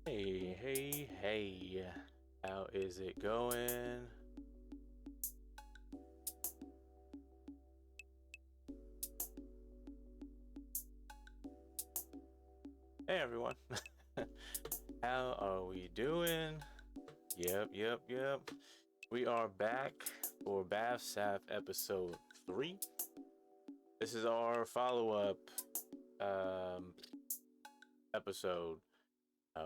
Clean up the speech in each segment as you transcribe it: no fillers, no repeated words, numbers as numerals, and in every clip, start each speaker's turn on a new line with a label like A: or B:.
A: Hey, hey, hey. How is it going? Hey, everyone. How are we doing? Yep. We are back for BAFSAF episode 3. This is our follow-up um, episode.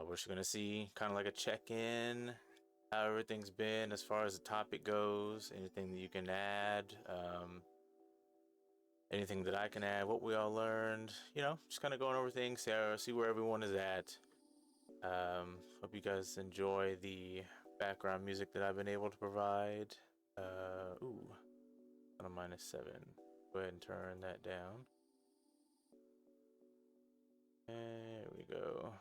A: We're just going to see kind of like a check-in, how everything's been as far as the topic goes, anything that you can add. Anything that I can add, what we all learned, just kind of going over things, see where everyone is at. Hope you guys enjoy the background music that I've been able to provide. Ooh, on a -7. Go ahead and turn that down. There we go.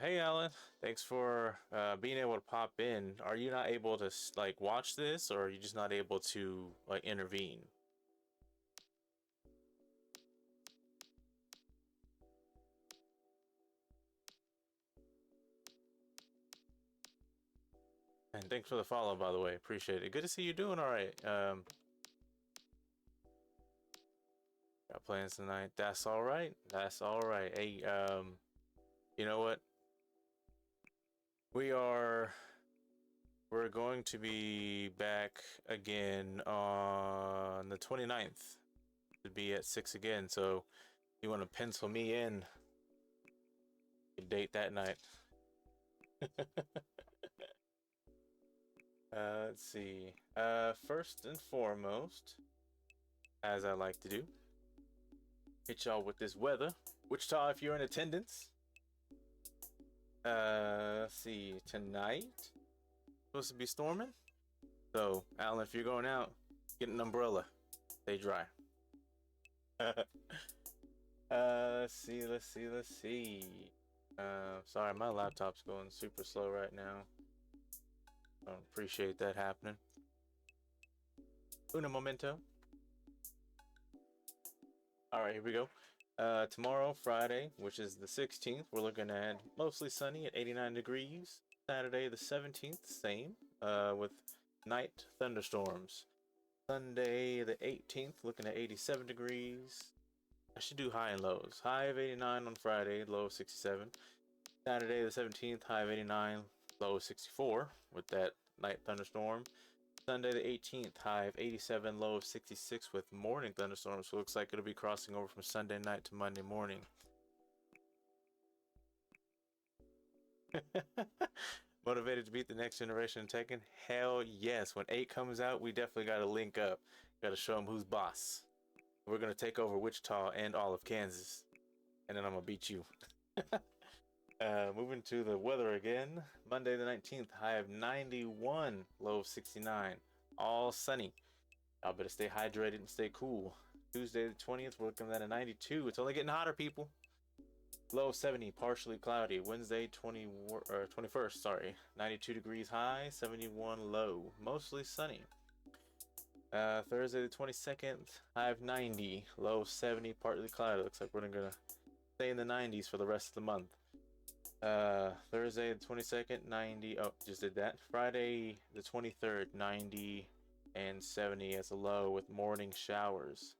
A: Hey Alan, thanks for being able to pop in. Are you not able to like watch this, or are you just not able to like intervene? And thanks for the follow, by the way. Appreciate it. Good to see you doing all right. Got plans tonight. That's all right. That's all right. Hey, you know what? We are we're going to be back again on the 29th. To be at 6 again. So you want to pencil me in? Date that night. Let's see. First and foremost, as I like to do, hit y'all with this weather. Wichita, if you're in attendance. Let's see. Tonight, supposed to be storming. So, Alan, if you're going out, get an umbrella. Stay dry. Let's see. Sorry, my laptop's going super slow right now. I don't appreciate that happening. Una momento. All right, here we go. Tomorrow, Friday, which is the 16th, we're looking at mostly sunny at 89 degrees. Saturday, the 17th, same, with night thunderstorms. Sunday, the 18th, looking at 87 degrees. I should do high and lows. High of 89 on Friday, low of 67. Saturday, the 17th, high of 89, low of 64 with that night thunderstorm. Sunday the 18th, high of 87, low of 66 with morning thunderstorms. So it looks like it'll be crossing over from Sunday night to Monday morning. Motivated to beat the next generation in Tekken? Hell yes. When 8 comes out, we definitely got to link up. Got to show them who's boss. We're going to take over Wichita and all of Kansas. And then I'm going to beat you. Moving to the weather again. Monday the 19th, high of 91, low of 69. All sunny. Y'all better stay hydrated and stay cool. Tuesday the 20th, we're looking at a 92. It's only getting hotter, people. Low of 70, partially cloudy. Wednesday 21st, sorry. 92 degrees high, 71 low. Mostly sunny. Thursday the 22nd, high of 90, low of 70, partly cloudy. Looks like we're gonna stay in the 90s for the rest of the month. Thursday the 22nd, 90. Oh, just did that. Friday the 23rd, 90 and 70 as a low with morning showers.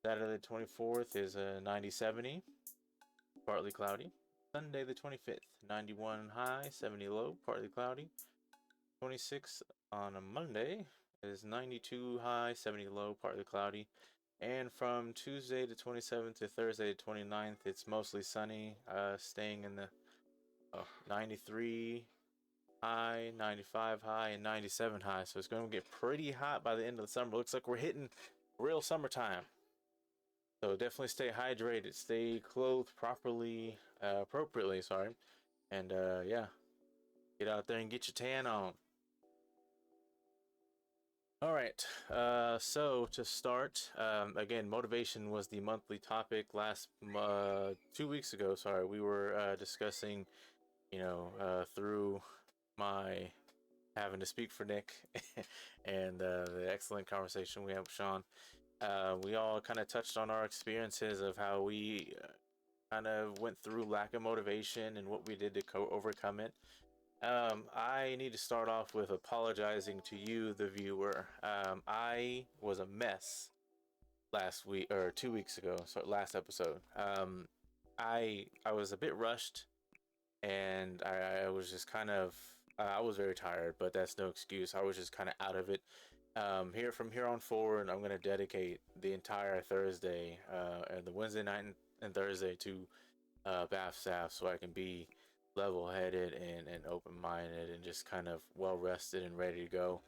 A: Saturday the 24th is a 90-70, partly cloudy. Sunday the 25th, 91 high, 70 low, partly cloudy. 26th on a Monday is 92 high, 70 low, partly cloudy. And from Tuesday the 27th to Thursday the 29th, it's mostly sunny, staying in the 93 high, 95 high, and 97 high. So it's going to get pretty hot by the end of the summer. Looks like we're hitting real summertime. So definitely stay hydrated, stay clothed properly, appropriately, sorry. And yeah, get out there and get your tan on. All right. So to start, again, motivation was the monthly topic last 2 weeks ago. Sorry, we were discussing, through my having to speak for Nick and the excellent conversation we had with Sean. We all kind of touched on our experiences of how we kind of went through lack of motivation and what we did to overcome it. I need to start off with apologizing to you, the viewer. I was a mess last week or 2 weeks ago, so last episode. I was a bit rushed, and I was just kind of I was very tired, but that's no excuse. I was just kind of out of it. Here from here on forward, I'm gonna dedicate the entire Thursday and the Wednesday night and Thursday to BAFSAF, so I can be level-headed and open-minded and just kind of well-rested and ready to go.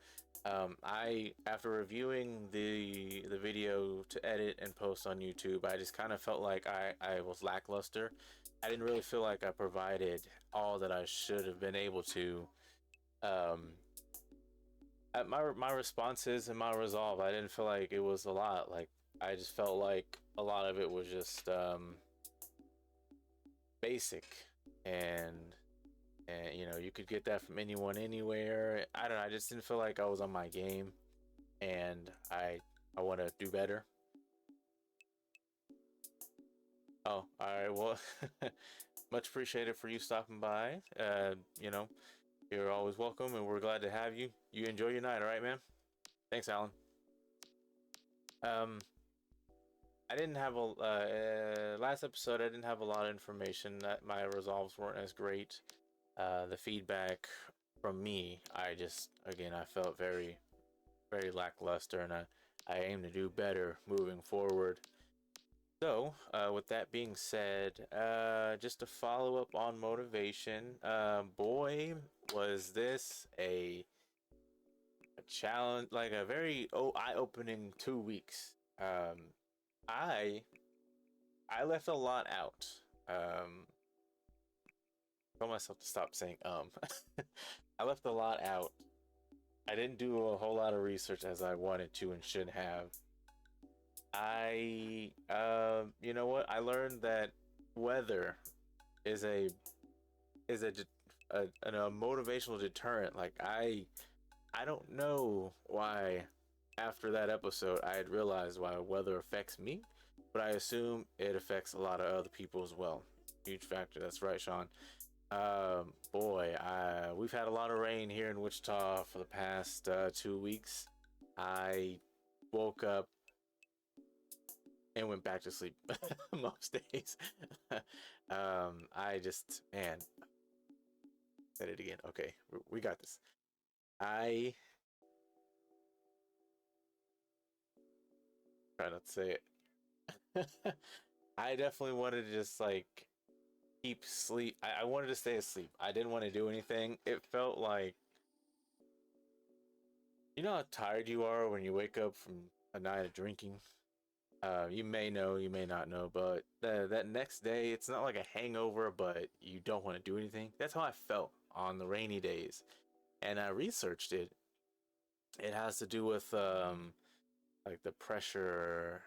A: I after reviewing the video to edit and post on YouTube, I just kind of felt like I was lackluster. I didn't really feel like I provided all that I should have been able to. Um, my responses and my resolve, I didn't feel like it was a lot. Like I just felt like a lot of it was just basic, and you know, you could get that from anyone anywhere. I don't know, I just didn't feel like I was on my game, and I want to do better. Oh, all right, well, much appreciated for you stopping by. You know, you're always welcome, and we're glad to have you. You enjoy your night, all right, man? Thanks, Alan. um I didn't have a last episode. I didn't have a lot of information. That my resolves weren't as great. The feedback from me, I just again I felt very lackluster, and I aim to do better moving forward. So, with that being said, just to follow up on motivation, boy, was this a challenge, like a very eye-opening 2 weeks. I I left a lot out. Um, Told myself to stop saying I left a lot out. I didn't do a whole lot of research as I wanted to and should have. You know what? I learned that weather is is a, a motivational deterrent. Like I don't know why after that episode I had realized why weather affects me, but I assume it affects a lot of other people as well. Huge factor. That's right, Sean. Boy, we've had a lot of rain here in Wichita for the past 2 weeks. I woke up and went back to sleep most days. I just, man, said it again. Okay, we got this. I try not to say it. I definitely wanted to just like keep sleep. I wanted to stay asleep. I didn't want to do anything. It felt like, you know how tired you are when you wake up from a night of drinking? You may know, you may not know, but that next day, it's not like a hangover, but you don't want to do anything. That's how I felt on the rainy days. And I researched it. It has to do with like the pressure,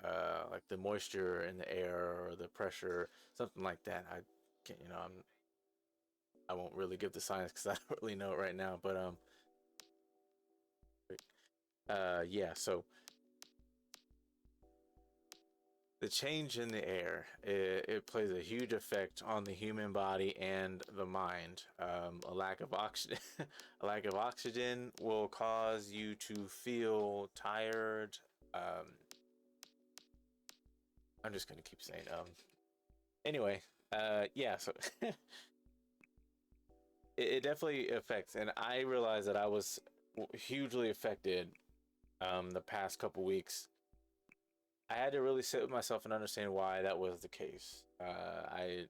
A: like the moisture in the air or the pressure, something like that. I can't, you know, I won't really give the science because I don't really know it right now. But yeah. So the change in the air, it plays a huge effect on the human body and the mind. A lack of oxygen, a lack of oxygen will cause you to feel tired. Um, I'm just gonna keep saying anyway, yeah, so it definitely affects, and I realized that I was hugely affected the past couple weeks. I had to really sit with myself and understand why that was the case. I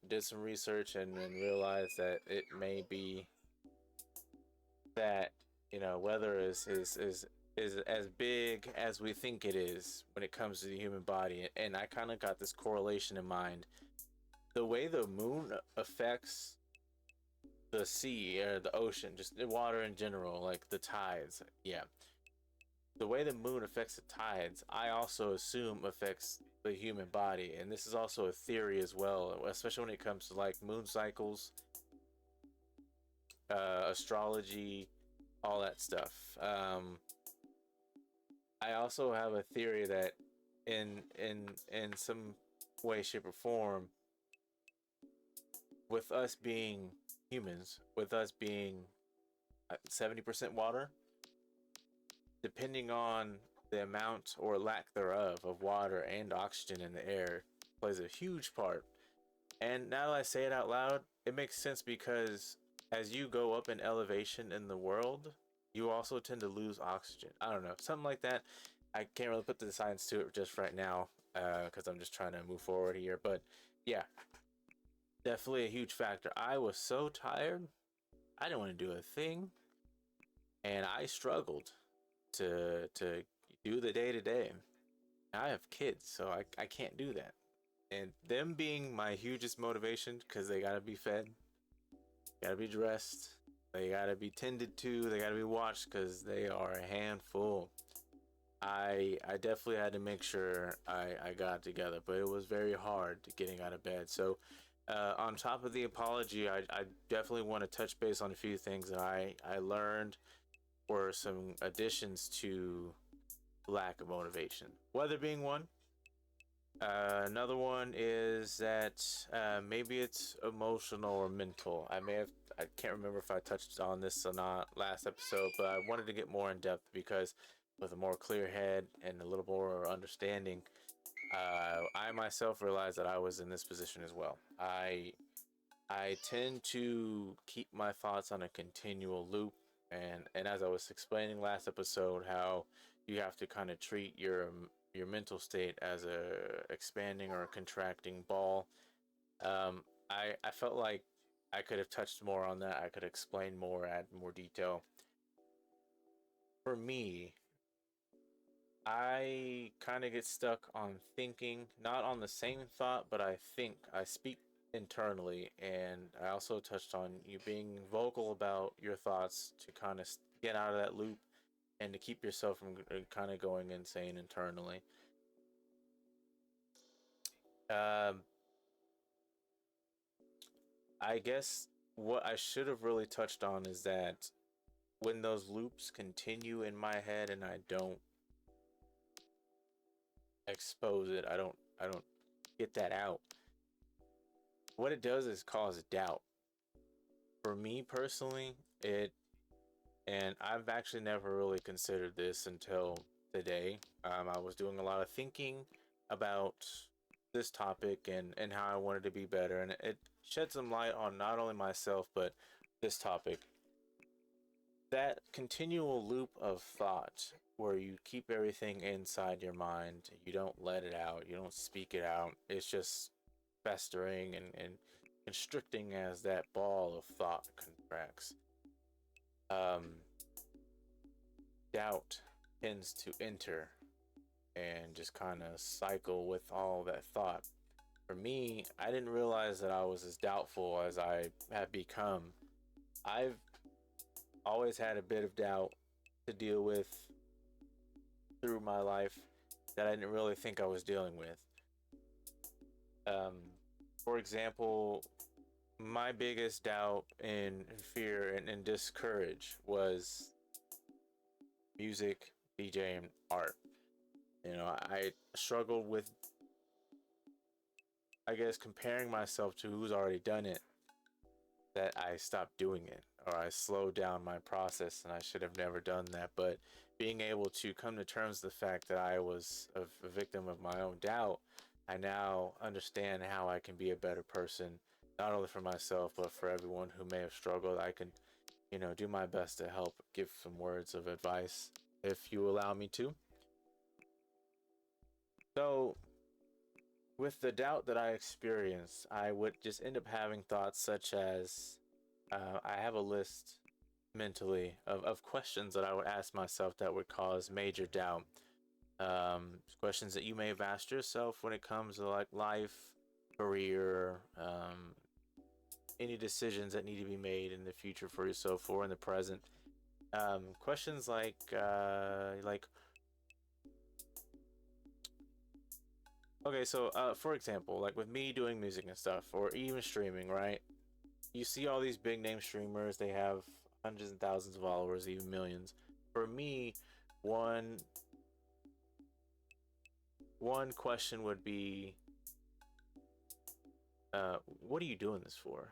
A: did some research and realized that it may be that, you know, weather is as big as we think it is when it comes to the human body, and I kind of got this correlation in mind. The way the moon affects the sea or the ocean, just the water in general, like the tides. Yeah, the way the moon affects the tides, I also assume affects the human body, and this is also a theory as well, especially when it comes to like moon cycles. astrology, all that stuff. I also have a theory that in some way, shape, or form, with us being humans, with us being 70% water, depending on the amount or lack thereof of water and oxygen in the air, plays a huge part. And now that I say it out loud, it makes sense because as you go up in elevation in the world, you also tend to lose oxygen. I don't know, something like that. I can't really put the science to it just right now because I'm just trying to move forward here. But yeah, definitely a huge factor. I was so tired, I didn't want to do a thing, and I struggled to do the day to day. I have kids, so I can't do that. And them being my hugest motivation because they gotta be fed, gotta be dressed, they gotta be tended to, they gotta be watched because they are a handful. I definitely had to make sure I got it together, but it was very hard getting out of bed. So on top of the apology, I definitely want to touch base on a few things that I learned or some additions to lack of motivation. Weather being one. Another one is that maybe it's emotional or mental. I can't remember if I touched on this or not last episode, but I wanted to get more in depth because with a more clear head and a little more understanding, I myself realized that I was in this position as well. I tend to keep my thoughts on a continual loop, and as I was explaining last episode, how you have to kind of treat your mental state as a expanding or a contracting ball. I felt like I could have touched more on that. I could explain more, add more detail. For me, I kind of get stuck on thinking, not on the same thought, but I speak internally. And I also touched on you being vocal about your thoughts to kind of get out of that loop and to keep yourself from kind of going insane internally. Um, I guess what I should have really touched on is that when those loops continue in my head and I don't expose it, I don't get that out. What it does is cause doubt. For me personally, it and I've actually never really considered this until today. I was doing a lot of thinking about this topic and how I wanted to be better, and it shed some light on not only myself but this topic. That continual loop of thought where you keep everything inside your mind, you don't let it out, you don't speak it out, it's just festering and constricting as that ball of thought contracts. Um, Doubt tends to enter and just kind of cycle with all that thought. For me, I didn't realize that I was as doubtful as I have become. I've always had a bit of doubt to deal with through my life that I didn't really think I was dealing with. Um, for example, my biggest doubt and fear and discourage was music, DJing, art. I struggled with, I guess, comparing myself to who's already done it, that I stopped doing it or I slowed down my process and I should have never done that. But being able to come to terms with the fact that I was a victim of my own doubt, I now understand how I can be a better person, not only for myself, but for everyone who may have struggled. I can, do my best to help give some words of advice if you allow me to. So, with the doubt that I experienced, I would just end up having thoughts such as I have a list mentally of questions that I would ask myself that would cause major doubt. Questions that you may have asked yourself when it comes to like life, career, any decisions that need to be made in the future for yourself or in the present. Questions like okay, so for example, like with me doing music and stuff, or even streaming, right? you see all these big name streamers, they have hundreds and thousands of followers, even millions. For me, one one question would be, what are you doing this for?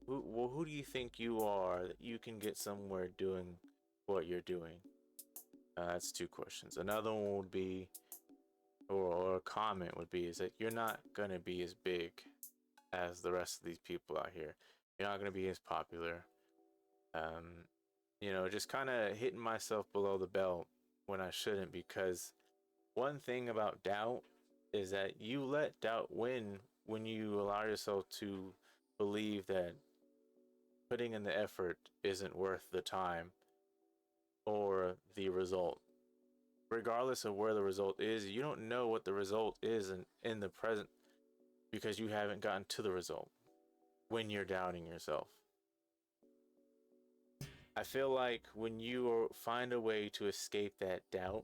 A: Who do you think you are that you can get somewhere doing what you're doing? That's two questions. Another one would be, or a comment would be, is that you're not gonna be as big as the rest of these people out here. You're not gonna be as popular. Um, just kind of hitting myself below the belt when I shouldn't, because one thing about doubt is that you let doubt win when you allow yourself to believe that putting in the effort isn't worth the time or the result. Regardless of where the result is, you don't know what the result is in the present because you haven't gotten to the result when you're doubting yourself. I feel like when you find a way to escape that doubt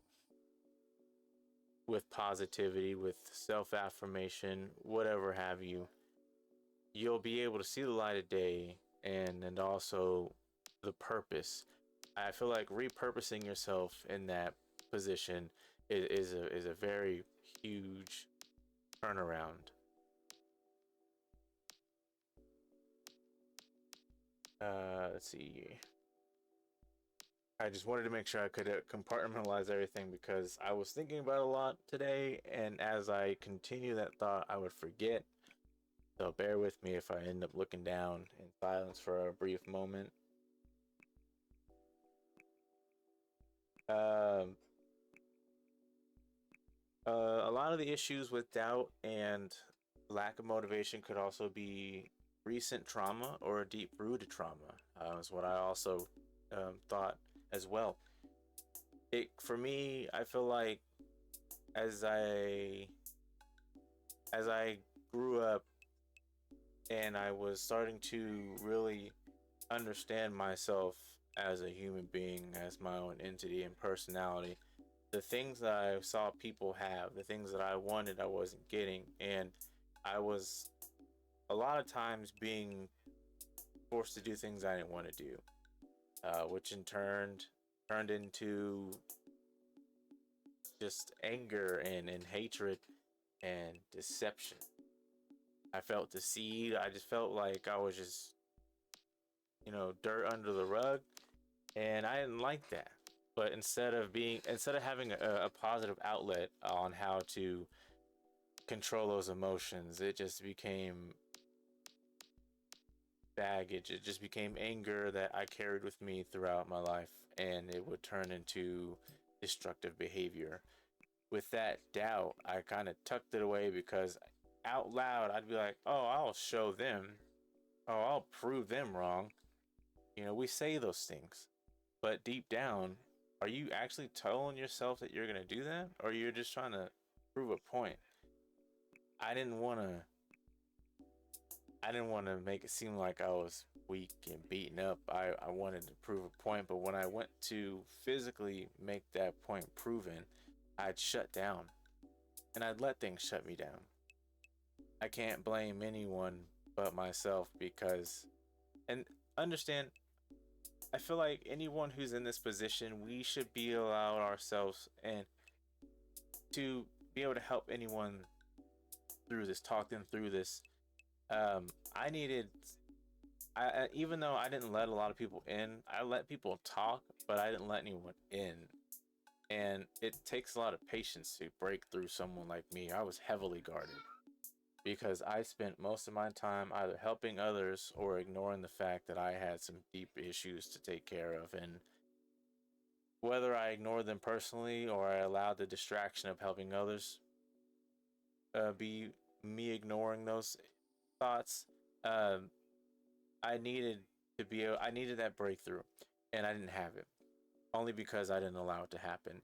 A: with positivity, with self affirmation, whatever have you, you'll be able to see the light of day and also the purpose. I feel like repurposing yourself in that position is a very huge turnaround. Let's see. I just wanted to make sure I could compartmentalize everything because I was thinking about it a lot today, and as I continue that thought, I would forget. So bear with me if I end up looking down in silence for a brief moment. Um, a lot of the issues with doubt and lack of motivation could also be recent trauma or deep rooted trauma. Is what I also thought as well. It for me, I feel like as I as I grew up and I was starting to really understand myself as a human being, as my own entity and personality, the things that I saw people have, the things that I wanted, I wasn't getting. And I was a lot of times being forced to do things I didn't want to do, which in turn turned into just anger and hatred and deception. I felt deceived. I just felt like I was just, dirt under the rug. And I didn't like that. But instead of having a positive outlet on how to control those emotions, it just became baggage. It just became anger that I carried with me throughout my life, and it would turn into destructive behavior. With that doubt, I kind of tucked it away because out loud I'd be like, "Oh, I'll show them. Oh, I'll prove them wrong." We say those things, but deep down, are you actually telling yourself that you're gonna do that, or you're just trying to prove a point? I didn't want to. I didn't want to make it seem like I was weak and beaten up. I wanted to prove a point, but when I went to physically make that point proven, I'd shut down and I'd let things shut me down. I can't blame anyone but myself because, and understand, I feel like anyone who's in this position, we should be allowed ourselves and to be able to help anyone through this, talk them through this. I needed, even though I didn't let a lot of people in, I let people talk, but I didn't let anyone in. And it takes a lot of patience to break through someone like me. I was heavily guarded because I spent most of my time either helping others or ignoring the fact that I had some deep issues to take care of. And whether I ignored them personally or I allowed the distraction of helping others be me ignoring those thoughts, um, I needed I needed that breakthrough, and I didn't have it only because I didn't allow it to happen.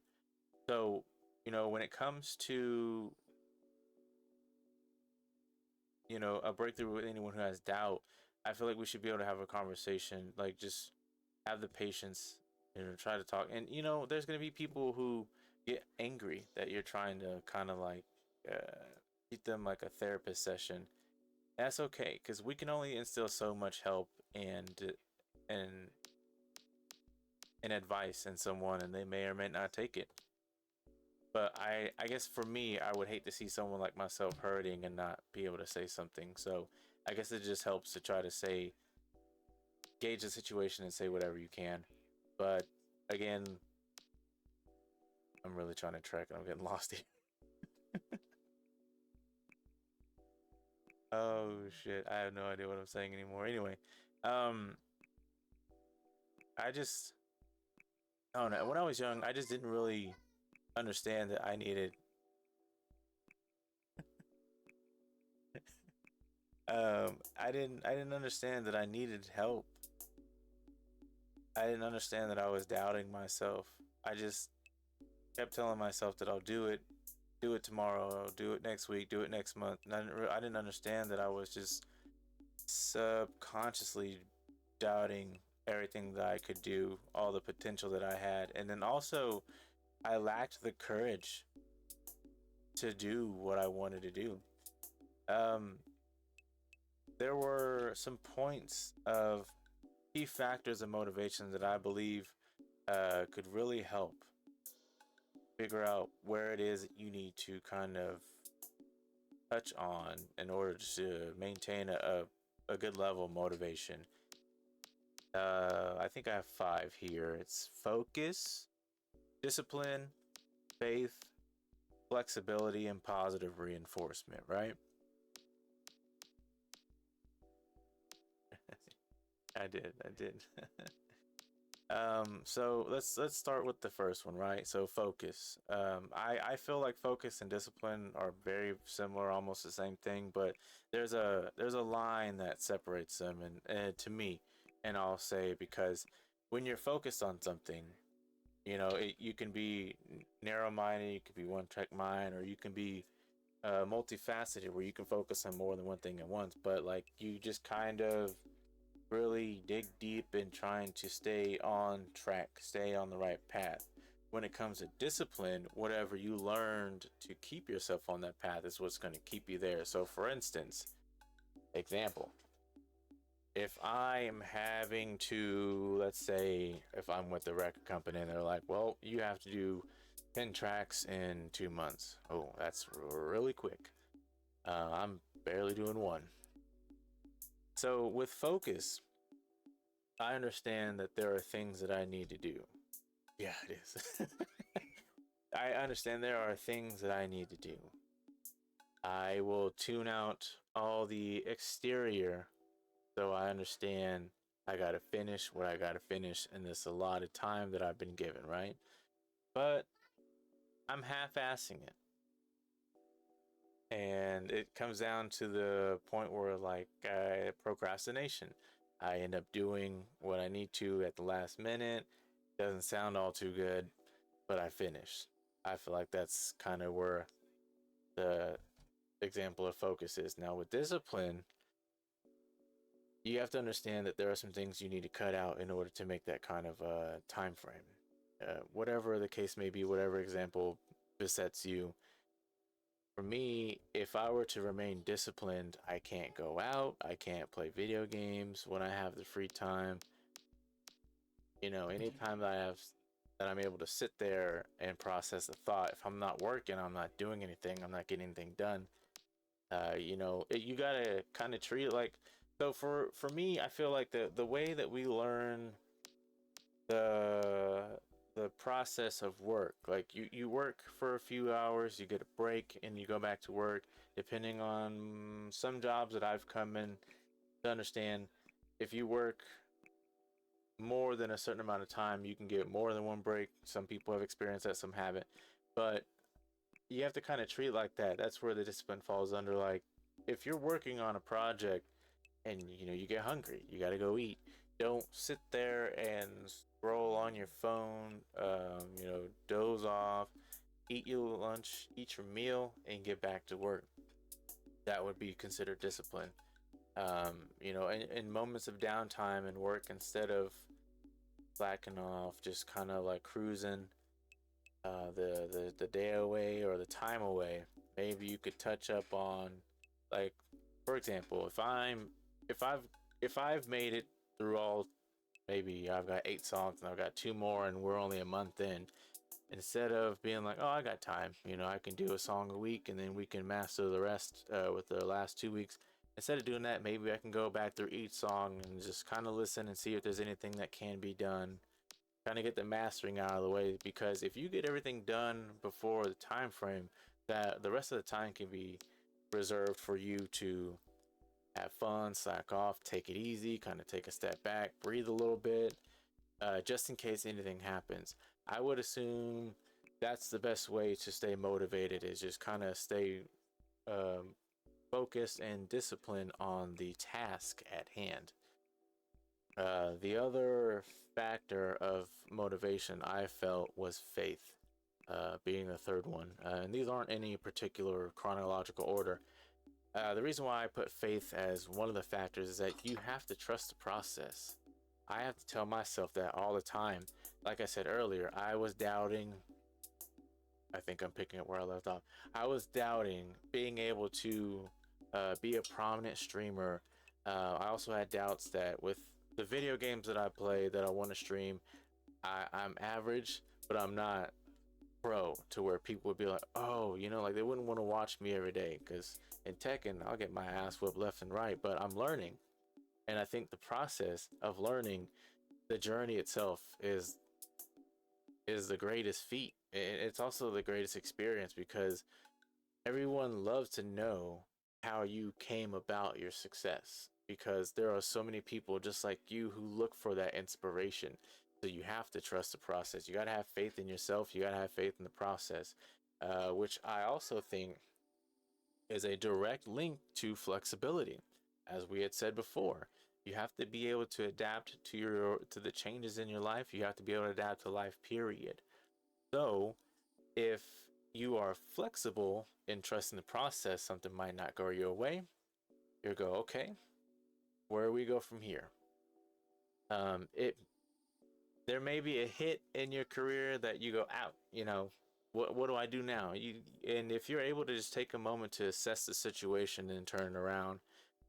A: So, when it comes to a breakthrough with anyone who has doubt, I feel like we should be able to have a conversation, like just have the patience, try to talk. And there's gonna be people who get angry that you're trying to kind of like treat them like a therapist session. That's okay, because we can only instill so much help and and advice in someone, and they may or may not take it. But I guess for me, I would hate to see someone like myself hurting and not be able to say something. So I guess it just helps to try to say, gauge the situation and say whatever you can. But again, I'm really trying to track and I'm getting lost here. Oh shit, I have no idea what I'm saying anymore. Anyway, um, I just, I don't know. When I was young, I just didn't really understand that I needed. I didn't understand that I needed help. I didn't understand that I was doubting myself. I just kept telling myself that I'll do it tomorrow, I'll do it next week, do it next month. And I didn't understand that I was just subconsciously doubting everything that I could do, all the potential that I had. And then also, I lacked the courage to do what I wanted to do. Um, there were some points of key factors of motivation that I believe could really help figure out where it is that you need to kind of touch on in order to maintain a good level of motivation. I think I have five here. It's focus, discipline, faith, flexibility, and positive reinforcement, right? I did. So let's start with the first one, right? So focus. I feel like focus and discipline are very similar, almost the same thing, but there's a line that separates them, and to me, and I'll say because when you're focused on something, you know, you can be narrow-minded, you can be one-track mind, or you can be multifaceted, where you can focus on more than one thing at once. But like you just kind of really dig deep in trying to stay on track, stay on the right path. When it comes to discipline, whatever you learned to keep yourself on that path is what's going to keep you there. So, for instance, example, if I am having to, let's say, if I'm with the record company and they're like, well, you have to do 10 tracks in 2 months. Oh, that's really quick. I'm barely doing one. So, with focus, I understand that there are things that I need to do. Yeah, it is. I understand there are things that I need to do. I will tune out all the exterior so I understand I gotta finish what I gotta finish in this allotted time that I've been given, right? But I'm half assing it. And it comes down to the point where, like, procrastination. I end up doing what I need to at the last minute. Doesn't sound all too good, but I finished. I feel like that's kind of where the example of focus is. Now, with discipline, you have to understand that there are some things you need to cut out in order to make that kind of time frame. Whatever the case may be, whatever example besets you. For me, if I were to remain disciplined, I can't go out, I can't play video games when I have the free time. You know, anytime that that I'm able to sit there and process a thought, if I'm not working, I'm not doing anything, I'm not getting anything done. You gotta kind of treat it like. So for me, I feel like the way that we learn the the process of work, like you work for a few hours, you get a break, and you go back to work. Depending on some jobs that I've come in to understand, if you work more than a certain amount of time, you can get more than one break. Some people have experienced that, some haven't. But you have to kind of treat it like that. That's where the discipline falls under. Like, if you're working on a project and you get hungry, you got to go eat. Don't sit there and scroll on your phone. Doze off, eat your lunch, eat your meal, and get back to work. That would be considered discipline. In moments of downtime and work, instead of slacking off, just kind of like cruising the day away or the time away. Maybe you could touch up on, like, for example, if I've if I've made it through all, maybe I've got 8 songs and I've got 2 more and we're only a month in, instead of being like, oh, I got time, I can do a song a week and then we can master the rest with the last 2 weeks. Instead of doing that, maybe I can go back through each song and just kind of listen and see if there's anything that can be done, kind of get the mastering out of the way. Because if you get everything done before the time frame, that the rest of the time can be reserved for you to have fun, slack off, take it easy, kind of take a step back, breathe a little bit, just in case anything happens. I would assume that's the best way to stay motivated, is just kind of stay um, focused and disciplined on the task at hand. The other factor of motivation I felt was faith, being the third one. And these aren't any particular chronological order. The reason why I put faith as one of the factors is that you have to trust the process. I have to tell myself that all the time. Like I said earlier, I was doubting. I think I'm picking up where I left off. I was doubting being able to be a prominent streamer. I also had doubts that with the video games that I play that I want to stream, I'm average, but I'm not pro to where people would be like, oh, like they wouldn't want to watch me every day. Because in Tekken, I'll get my ass whipped left and right, but I'm learning. And I think the process of learning, the journey itself, is the greatest feat. It's also the greatest experience, because everyone loves to know how you came about your success, because there are so many people just like you who look for that inspiration. So you have to trust the process. You got to have faith in yourself. You got to have faith in the process, which I also think is a direct link to flexibility. As we had said before, you have to be able to adapt to the changes in your life. You have to be able to adapt to life, period. So if you are flexible in trusting the process, something might not go your way. You go, okay, where do we go from here? It There may be a hit in your career that you go out. What do I do now? And if you're able to just take a moment to assess the situation and turn it around,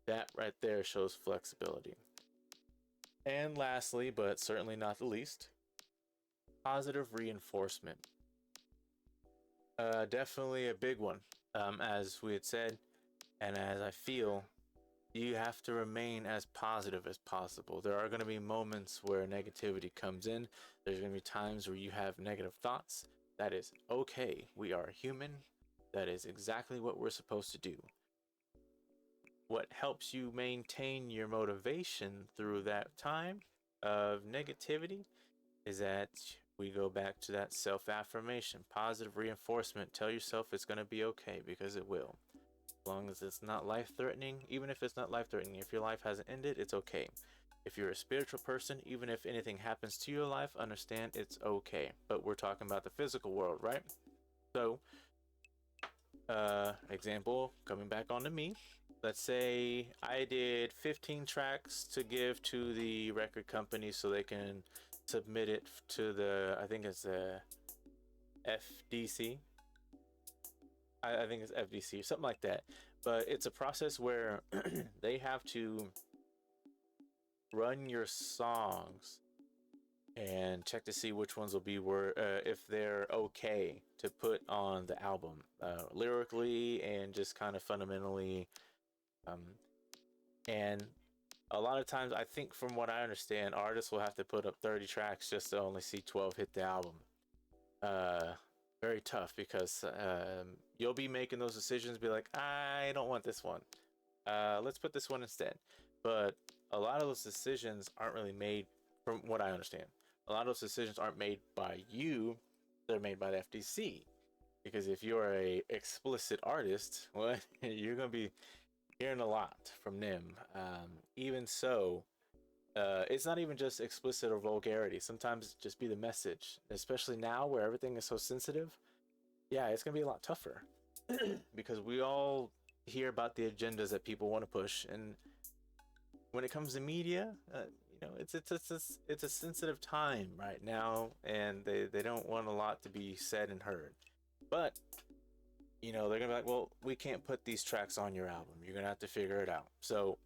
A: that right there shows flexibility. And lastly, but certainly not the least, positive reinforcement. Definitely a big one. As we had said, and as I feel, you have to remain as positive as possible. There are going to be moments where negativity comes in. There's going to be times where you have negative thoughts. That is okay. We are human. That is exactly what we're supposed to do. What helps you maintain your motivation through that time of negativity is that we go back to that self-affirmation, positive reinforcement. Tell yourself it's going to be okay, because it will. As long as it's not life-threatening. Even if it's not life-threatening, if your life hasn't ended, it's okay. If you're a spiritual person, even if anything happens to your life, understand it's okay. But we're talking about the physical world, right? So, example, coming back onto me. Let's say I did 15 tracks to give to the record company so they can submit it to I think it's the FDC. I think it's FDC, something like that. But it's a process where they have to run your songs and check to see which ones will be if they're okay to put on the album, lyrically and just kind of fundamentally. And a lot of times, I think from what I understand, artists will have to put up 30 tracks just to only see 12 hit the album. Very tough, because you'll be making those decisions, be like, I don't want this one. Let's put this one instead. But a lot of those decisions aren't really made, from what I understand. A lot of those decisions aren't made by you. They're made by the FTC. Because if you're a explicit artist, well, you're going to be hearing a lot from them. Even so, it's not even just explicit or vulgarity. Sometimes just be the message, especially now where everything is so sensitive. Yeah, it's gonna be a lot tougher because we all hear about the agendas that people want to push, and when it comes to media, it's a sensitive time right now, and they don't want a lot to be said and heard. But you know, they're gonna be like, well, we can't put these tracks on your album. You're gonna have to figure it out. So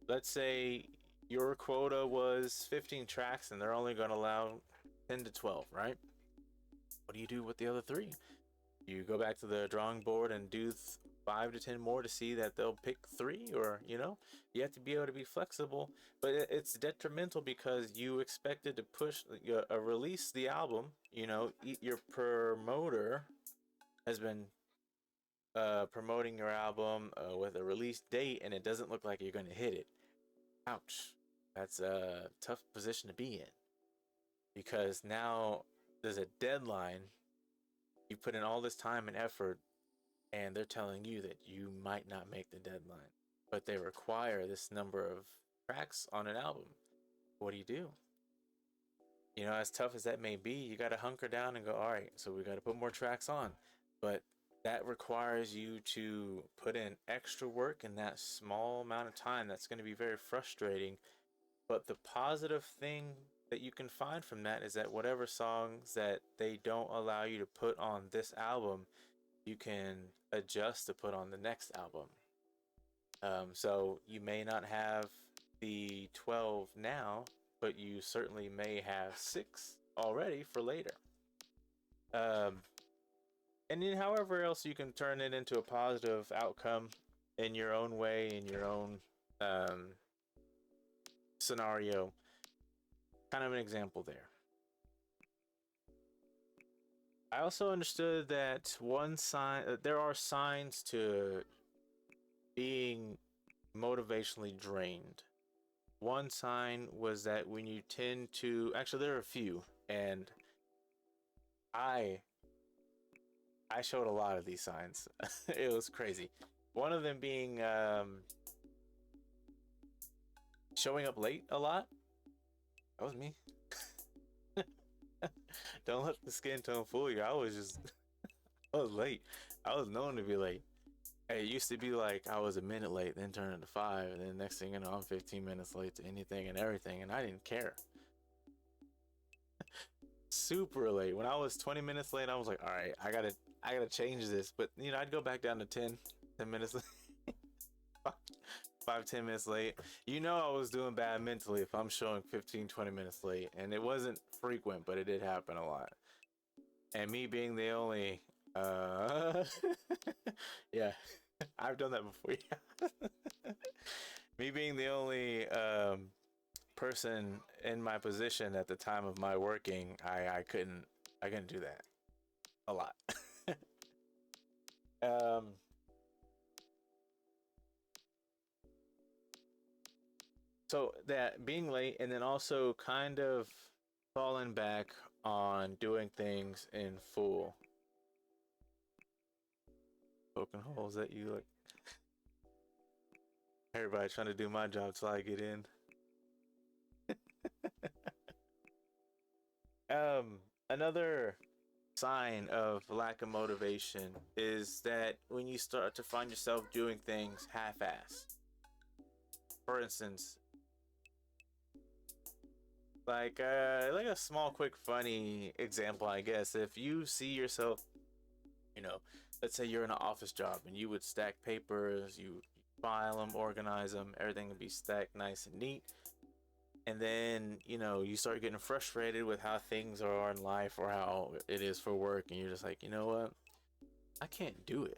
A: let's say your quota was 15 tracks and they're only gonna allow 10 to 12, right? What do you do with the other three? You go back to the drawing board and do 5 to 10 more to see that they'll pick three, or you know, you have to be able to be flexible. But it's detrimental because you expected to push, release the album. You know, your promoter has been promoting your album with a release date, and it doesn't look like you're going to hit it. Ouch. That's a tough position to be in because now there's a deadline. You put in all this time and effort, and they're telling you that you might not make the deadline, but they require this number of tracks on an album. What do? You know, as tough as that may be, you got to hunker down and go, all right, so we got to put more tracks on. But that requires you to put in extra work in that small amount of time. That's going to be very frustrating. But the positive thing that you can find from that is that whatever songs that they don't allow you to put on this album, you can adjust to put on the next album. So you may not have the 12 now, but you certainly may have 6 already for later. Um, and then, however else you can turn it into a positive outcome in your own way, in your own um, scenario, kind of an example there. I also understood that one sign, there are signs to being motivationally drained. One sign was that when you tend to, actually, there are a few, and I I showed a lot of these signs. It was crazy. One of them being showing up late a lot. That was me. Don't let the skin tone fool you. I was just, I was late. I was known to be late. Hey, it used to be like I was a minute late, then turn into 5, and then next thing you know, I'm 15 minutes late to anything and everything, and I didn't care. Super late. When I was 20 minutes late, I was like, all right, I gotta change this. But you know, I'd go back down to 10 minutes, 5, 10 minutes late. You know, I was doing bad mentally if I'm showing 15, 20 minutes late, and it wasn't frequent, but it did happen a lot. And me being the only, uh, yeah, I've done that before. Yeah. Me being the only person in my position at the time of my working, I couldn't do that a lot. um, so that being late, and then also kind of falling back on doing things in full, poking holes at you, like everybody trying to do my job till I get in. Another sign of lack of motivation is that when you start to find yourself doing things half-assed. For instance, like a small, quick, funny example, I guess. If you see yourself, you know, let's say you're in an office job and you would stack papers, you file them, organize them, everything would be stacked nice and neat. And then, you know, you start getting frustrated with how things are in life or how it is for work, and you're just like, you know what? I can't do it.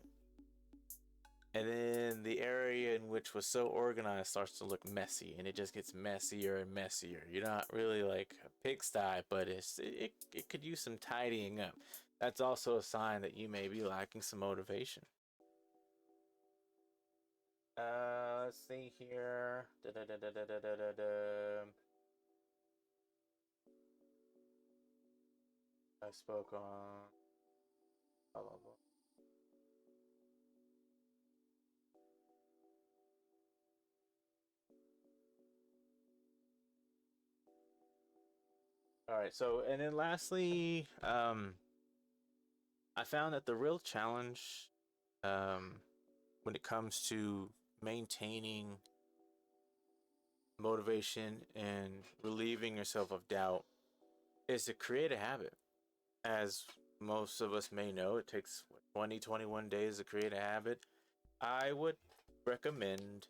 A: And then the area in which was so organized starts to look messy, and it just gets messier and messier. You're not really like a pigsty, but it could use some tidying up. That's also a sign that you may be lacking some motivation. Let's see here. I spoke on. Blah, blah, blah. All right. So, and then lastly, I found that the real challenge, um, when it comes to maintaining motivation and relieving yourself of doubt is to create a habit. As most of us may know, it takes 20, 21 days to create a habit, I would recommend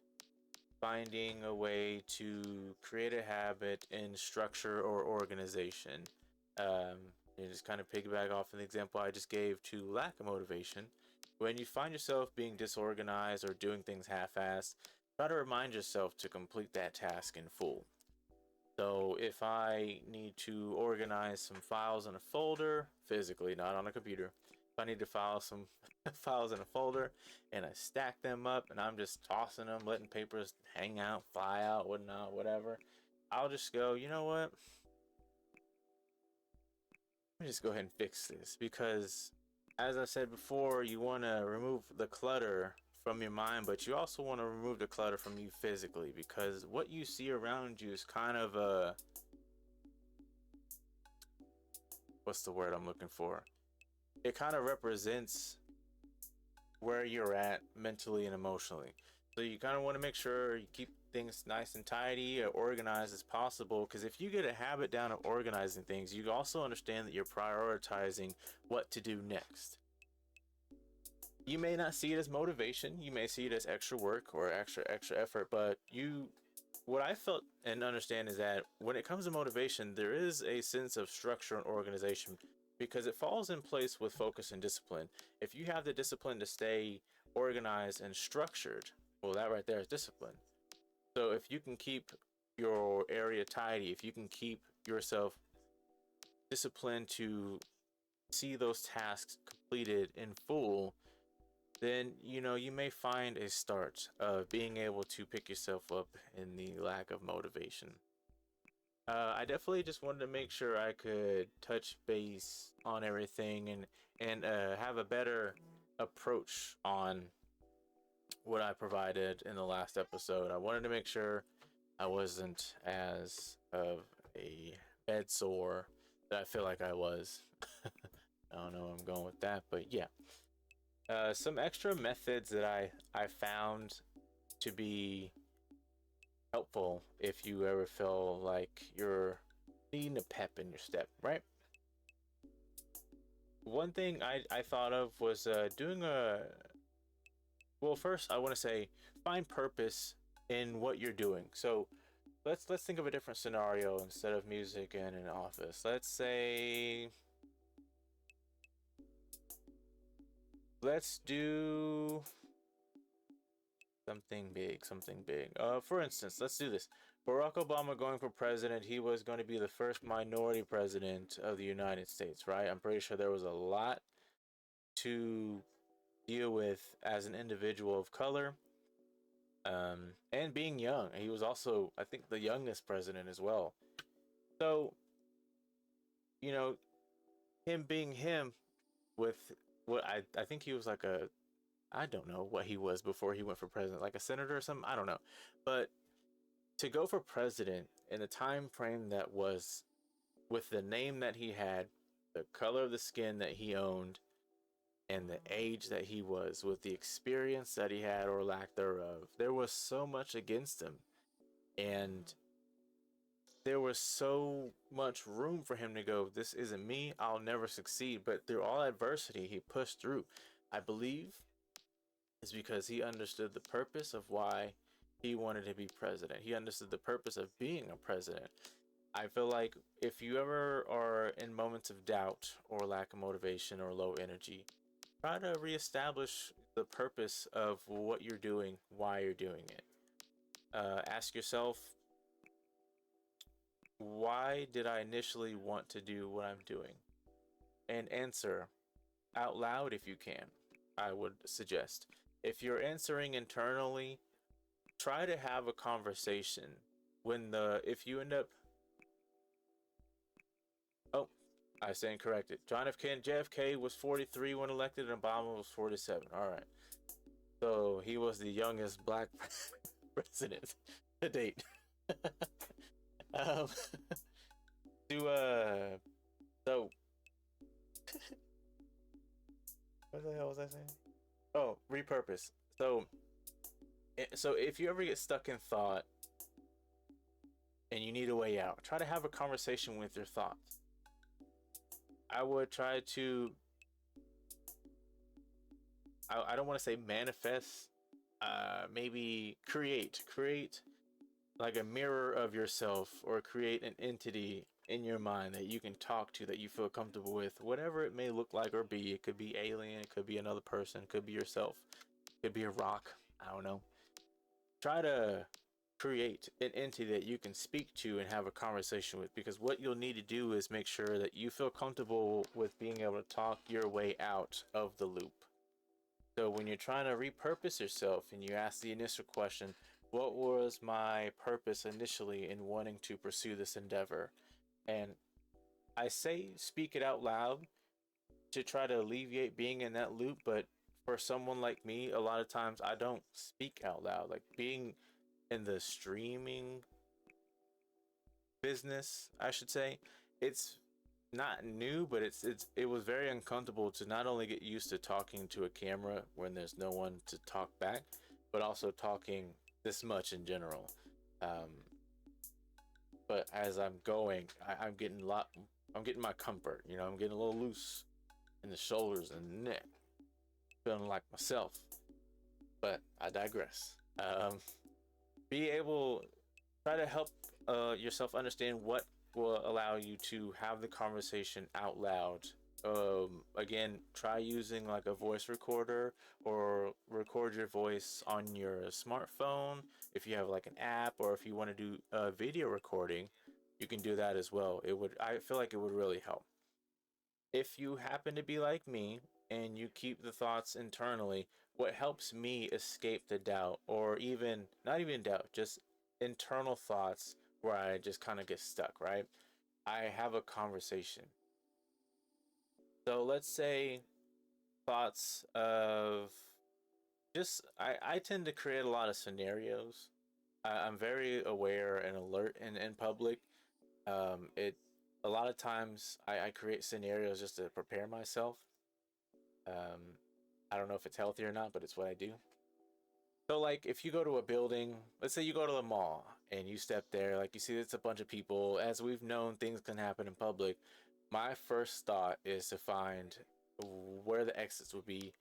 A: finding a way to create a habit in structure or organization. Um, and just kind of piggyback off an example I just gave to lack of motivation. When you find yourself being disorganized or doing things half-assed, try to remind yourself to complete that task in full. So if I need to organize some files in a folder, physically, not on a computer, if I need to file some files in a folder and I stack them up and I'm just tossing them, letting papers hang out, fly out, whatnot, whatever, I'll just go, you know what? Let me just go ahead and fix this, because as I said before, you want to remove the clutter from your mind, but you also want to remove the clutter from you physically, because what you see around you is kind of a, what's the word I'm looking for? It kind of represents where you're at mentally and emotionally. So you kind of want to make sure you keep things nice and tidy or organized as possible, because if you get a habit down of organizing things, you also understand that you're prioritizing what to do next. You may not see it as motivation, you may see it as extra work or extra effort, but what I felt and understand is that when it comes to motivation, there is a sense of structure and organization, because it falls in place with focus and discipline. If you have the discipline to stay organized and structured, well, that right there is discipline. So if you can keep your area tidy, if you can keep yourself disciplined to see those tasks completed in full, then you may find a start of being able to pick yourself up in the lack of motivation. I definitely just wanted to make sure I could touch base on everything and have a better approach on what I provided in the last episode. I wanted to make sure I wasn't as of a bed sore that I feel like I was. I don't know where I'm going with that, but yeah. Some extra methods that I found to be helpful if you ever feel like you're needing a pep in your step, right? One thing I thought of was doing a, well, first I want to say find purpose in what you're doing. So let's think of a different scenario instead of music and an office. Let's do something big. For instance, let's do this. Barack Obama going for president, he was going to be the first minority president of the United States, right? I'm pretty sure there was a lot to deal with as an individual of color. And being young, he was also, I think, the youngest president as well. So, you know, him being him with what I think he was like a, I don't know what he was before he went for president, like a senator or something. I don't know. But to go for president in the time frame that was, with the name that he had, the color of the skin that he owned, and the age that he was, with the experience that he had or lack thereof, there was so much against him. And there was so much room for him to go, this isn't me, I'll never succeed. But through all adversity, he pushed through. I believe is because he understood the purpose of why he wanted to be president. He understood the purpose of being a president. I feel like if you ever are in moments of doubt or lack of motivation or low energy, try to reestablish the purpose of what you're doing, why you're doing it. Ask yourself, why did I initially want to do what I'm doing? And answer out loud if you can, I would suggest. If you're answering internally, try to have a conversation. If you end up, oh, I stand corrected. John F. Kennedy, JFK was 43 when elected, and Obama was 47. All right. So he was the youngest black president to date. um, to so what the hell was I saying? Oh, repurpose. So if you ever get stuck in thought and you need a way out, try to have a conversation with your thoughts. I would try to I don't want to say manifest, maybe create like a mirror of yourself, or create an entity in your mind that you can talk to, that you feel comfortable with, whatever it may look like or be. It could be alien, it could be another person, it could be yourself, it could be a rock, I don't know. Try to create an entity that you can speak to and have a conversation with, because what you'll need to do is make sure that you feel comfortable with being able to talk your way out of the loop. So when you're trying to repurpose yourself and you ask the initial question, what was my purpose initially in wanting to pursue this endeavor? And I say speak it out loud to try to alleviate being in that loop, but for someone like me, a lot of times I don't speak out loud. Like, being in the streaming business, I should say, it's not new, but it was very uncomfortable to not only get used to talking to a camera when there's no one to talk back, but also talking this much in general. Um, but as I'm going, I'm getting I'm getting my comfort. You know, I'm getting a little loose in the shoulders and neck, feeling like myself. But I digress. Be able Try to help yourself understand what will allow you to have the conversation out loud. Again, try using like a voice recorder, or record your voice on your smartphone. If you have like an app, or if you want to do video recording, you can do that as well. I feel like it would really help. If you happen to be like me and you keep the thoughts internally, what helps me escape the doubt, or even not even doubt, just internal thoughts where I just kind of get stuck, right? I have a conversation. So let's say thoughts of just, I tend to create a lot of scenarios. I'm very aware and alert in public. It A lot of times I create scenarios just to prepare myself. Um, I don't know if it's healthy or not, but it's what I do. So, like, if you go to a building, let's say you go to the mall and you step there, like, you see it's a bunch of people. As we've known, things can happen in public. My first thought is to find where the exits would be.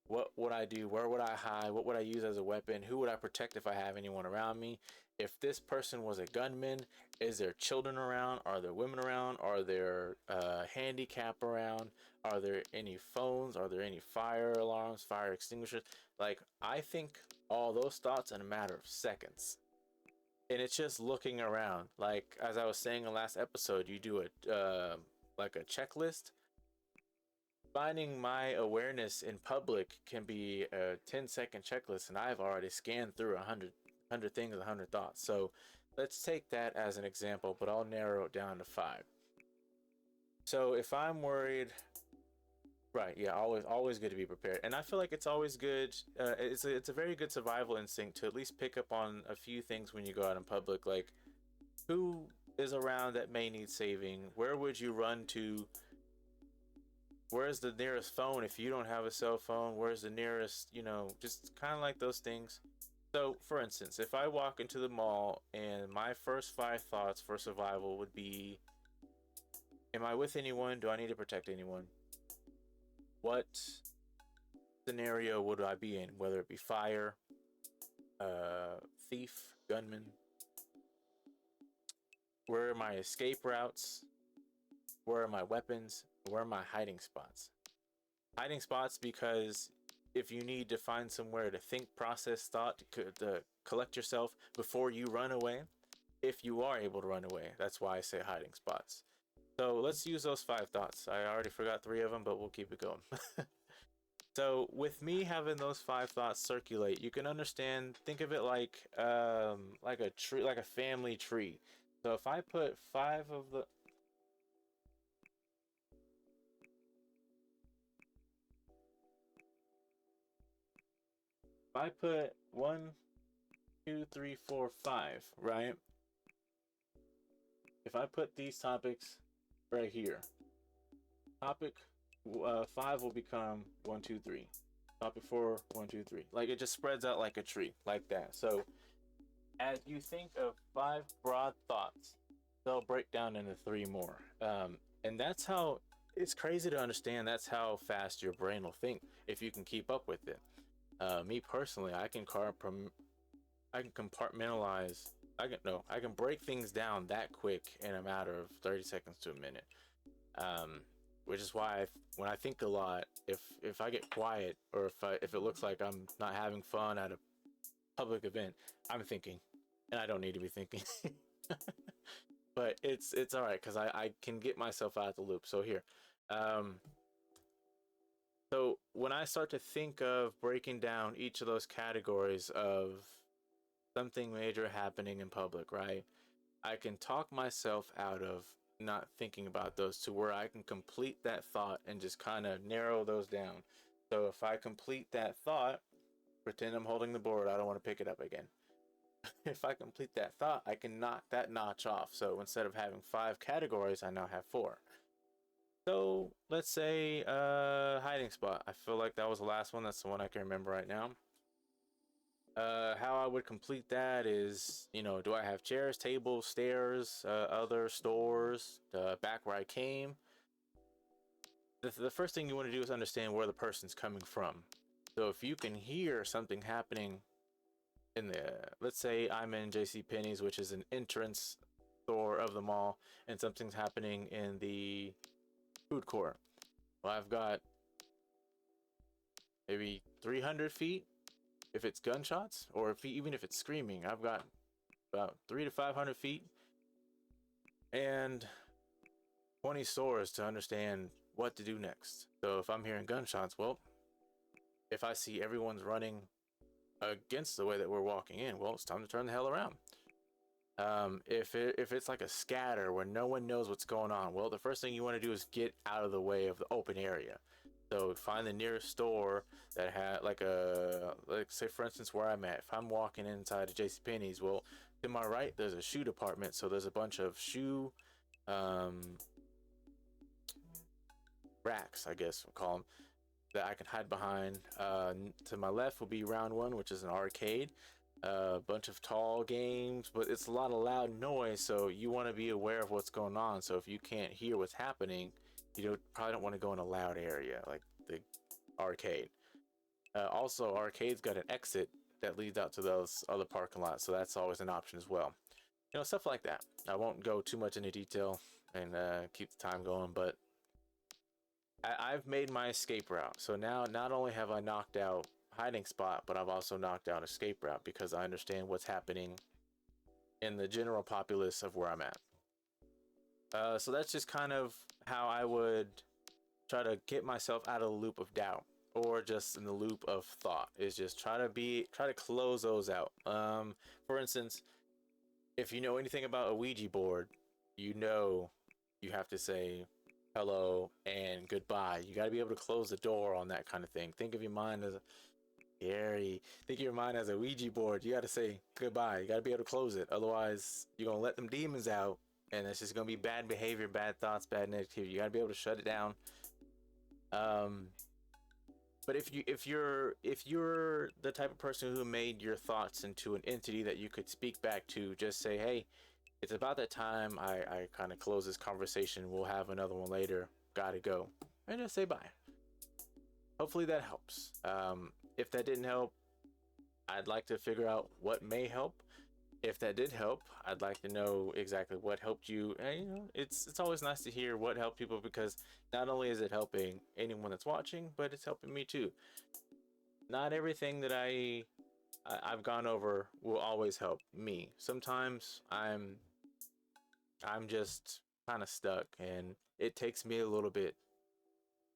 A: What would I do? Where would I hide? What would I use as a weapon? Who would I protect if I have anyone around me? If this person was a gunman, is there children around? Are there women around? Are there handicap around? Are there any phones? Are there any fire alarms, fire extinguishers? Like, I think all those thoughts in a matter of seconds. And it's just looking around. Like, as I was saying in the last episode, you do like a checklist. Finding my awareness in public can be a 10-second checklist, and I've already scanned through 100 things, 100 thoughts. So let's take that as an example, but I'll narrow it down to 5. So if I'm worried, right? Yeah, always good to be prepared, and I feel like it's always good. It's a very good survival instinct to at least pick up on a few things when you go out in public, like who is around that may need saving. Where would you run to? Where's the nearest phone if you don't have a cell phone? Where's the nearest, just kind of like those things. So, for instance, if I walk into the mall and my first 5 thoughts for survival would be, am I with anyone? Do I need to protect anyone? What scenario would I be in? Whether it be fire, thief, gunman. Where are my escape routes? Where are my weapons? Where are my hiding spots? Hiding spots, because if you need to find somewhere to think, process thought, to collect yourself before you run away, if you are able to run away, that's why I say hiding spots. So let's use those 5 thoughts. I already forgot 3 of them, but we'll keep it going. So with me having those 5 thoughts circulate, you can understand, think of it like a tree, like a family tree. So if I put 5 of the if I put 1, 2, 3, 4, 5, right? If I put these topics right here, topic 5 will become 1, 2, 3. Topic 4, 1, 2, 3. Like, it just spreads out like a tree, like that. So as you think of 5 broad thoughts, they'll break down into 3 more. And that's how it's crazy to understand that's how fast your brain will think if you can keep up with it. Me personally, I can compartmentalize. I can break things down that quick in a matter of 30 seconds to a minute. Um, which is why when I think a lot, if I get quiet or if it looks like I'm not having fun at a public event, I'm thinking, and I don't need to be thinking. But it's all right because I can get myself out of the loop. So here, um, so when I start to think of breaking down each of those categories of something major happening in public, right? I can talk myself out of not thinking about those to where I can complete that thought and just kind of narrow those down. So if I complete that thought, pretend I'm holding the board, I don't want to pick it up again. If I complete that thought, I can knock that notch off. So instead of having 5 categories, I now have 4. So let's say hiding spot. I feel like that was the last one. That's the one I can remember right now. How I would complete that is, do I have chairs, tables, stairs, other stores, back where I came? The first thing you want to do is understand where the person's coming from. So if you can hear something happening in the, let's say I'm in JC Penney's, which is an entrance store of the mall, and something's happening in the food court. Well, I've got maybe 300 feet if it's gunshots, or even if it's screaming, I've got about 300 to 500 feet and 20 stores to understand what to do next. So if I'm hearing gunshots, well, if I see everyone's running against the way that we're walking in, well, it's time to turn the hell around. If it's like a scatter where no one knows what's going on, well, the first thing you want to do is get out of the way of the open area. So find the nearest store that had like say for instance where I'm at. If I'm walking inside of JCPenney's, well, to my right there's a shoe department, so there's a bunch of shoe racks, I guess we'll call them, that I can hide behind. To my left will be round one, which is an arcade. A bunch of tall games, but it's a lot of loud noise, so you want to be aware of what's going on. So if you can't hear what's happening, probably don't want to go in a loud area like the arcade. Also, arcade's got an exit that leads out to those other parking lots, so that's always an option as well. Stuff like that. I won't go too much into detail and keep the time going, but I've made my escape route. So now not only have I knocked out hiding spot, but I've also knocked out escape route because I understand what's happening in the general populace of where I'm at. So that's just kind of how I would try to get myself out of the loop of doubt or just in the loop of thought, is just try to close those out. For instance, if you know anything about a Ouija board, you have to say hello and goodbye. You got to be able to close the door on that kind of thing. Think of your mind as a Ouija board. You got to say goodbye. You got to be able to close it. Otherwise, you're going to let them demons out, and it's just going to be bad behavior, bad thoughts, bad negativity. You got to be able to shut it down. But if you're the type of person who made your thoughts into an entity that you could speak back to, just say, hey, it's about that time. I kind of close this conversation. We'll have another one later. Gotta go. And just say bye. Hopefully that helps. If that didn't help, I'd like to figure out what may help. If that did help, I'd like to know exactly what helped you. And, it's always nice to hear what helped people, because not only is it helping anyone that's watching, but it's helping me too. Not everything that I've gone over will always help me. Sometimes I'm just kind of stuck, and it takes me a little bit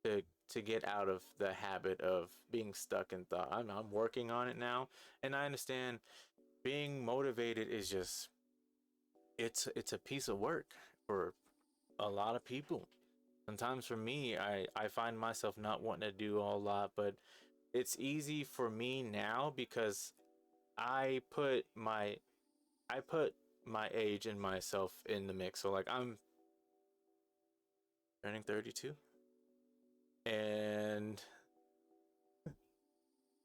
A: to get out of the habit of being stuck in thought. I'm working on it now, and I understand being motivated is just it's a piece of work for a lot of people. Sometimes for me, I find myself not wanting to do a whole lot, but it's easy for me now because I put my age and myself in the mix. So like I'm turning 32, and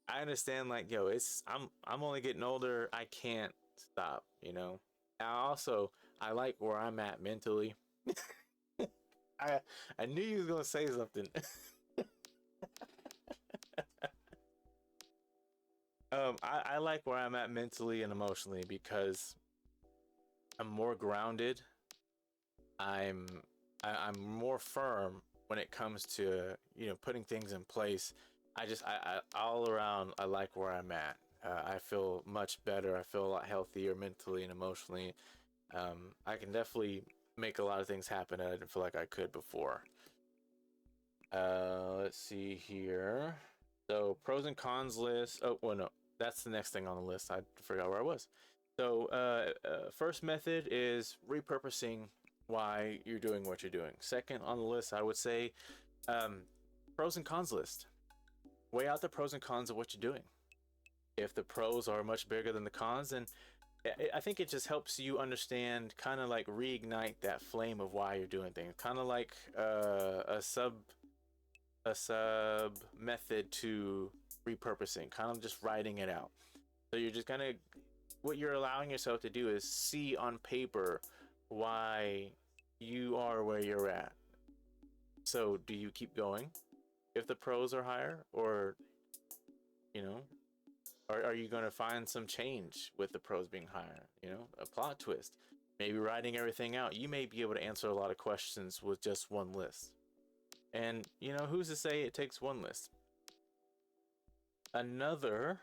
A: I understand, like, yo, I'm only getting older. I can't stop. I like where I'm at mentally. I I knew you was gonna say something. I like where I'm at mentally and emotionally because I'm more grounded. I'm I'm more firm when it comes to putting things in place. I all around I like where I'm at. I feel much better. I feel a lot healthier mentally and emotionally. I can definitely make a lot of things happen that I didn't feel like I could before. Let's see here. So pros and cons list. Oh, well, no, that's the next thing on the list. I forgot where I was. So first method is repurposing why you're doing what you're doing. Second on the list, I would say um, pros and cons list. Weigh out the pros and cons of what you're doing. If the pros are much bigger than the cons, then I think it just helps you understand, kind of like reignite that flame of why you're doing things. Kind of like a sub method to repurposing, kind of just writing it out. So you're just gonna what you're allowing yourself to do is see on paper why you are where you're at. So do you keep going if the pros are higher, or you know, are you going to find some change with the pros being higher? A plot twist. Maybe writing everything out, you may be able to answer a lot of questions with just one list. And who's to say it takes one list? Another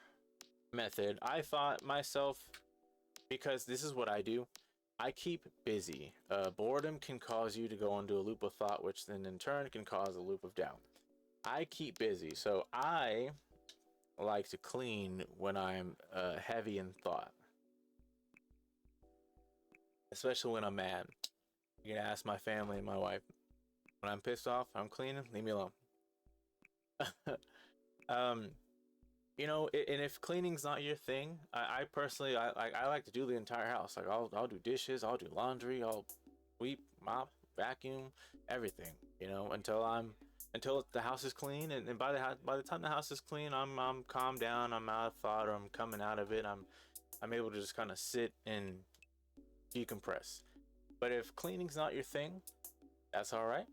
A: method, I thought myself, because this is what I do. I keep busy. Boredom can cause you to go into a loop of thought, which then in turn can cause a loop of doubt. I keep busy, so I like to clean when I'm heavy in thought, especially when I'm mad. You can ask my family and my wife. When I'm pissed off, I'm cleaning. Leave me alone. um, and if cleaning's not your thing, I personally, I like to do the entire house. Like I'll do dishes, I'll do laundry, I'll sweep, mop, vacuum, everything. Until the house is clean, and by the time the house is clean, I'm calmed down, I'm out of thought, or I'm coming out of it. I'm able to just kind of sit and decompress. But if cleaning's not your thing, that's all right.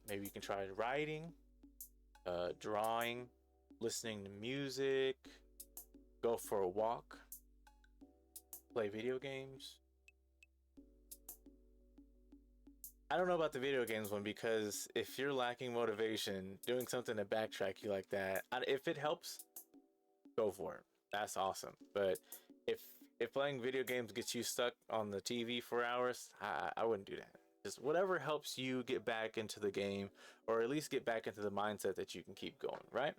A: Maybe you can try writing, drawing, listening to music, go for a walk, play video games. I don't know about the video games one, because if you're lacking motivation, doing something to backtrack you like that, if it helps, go for it. That's awesome. But if if playing video games gets you stuck on the TV for hours, I wouldn't do that. Just whatever helps you get back into the game, or at least get back into the mindset that you can keep going, right?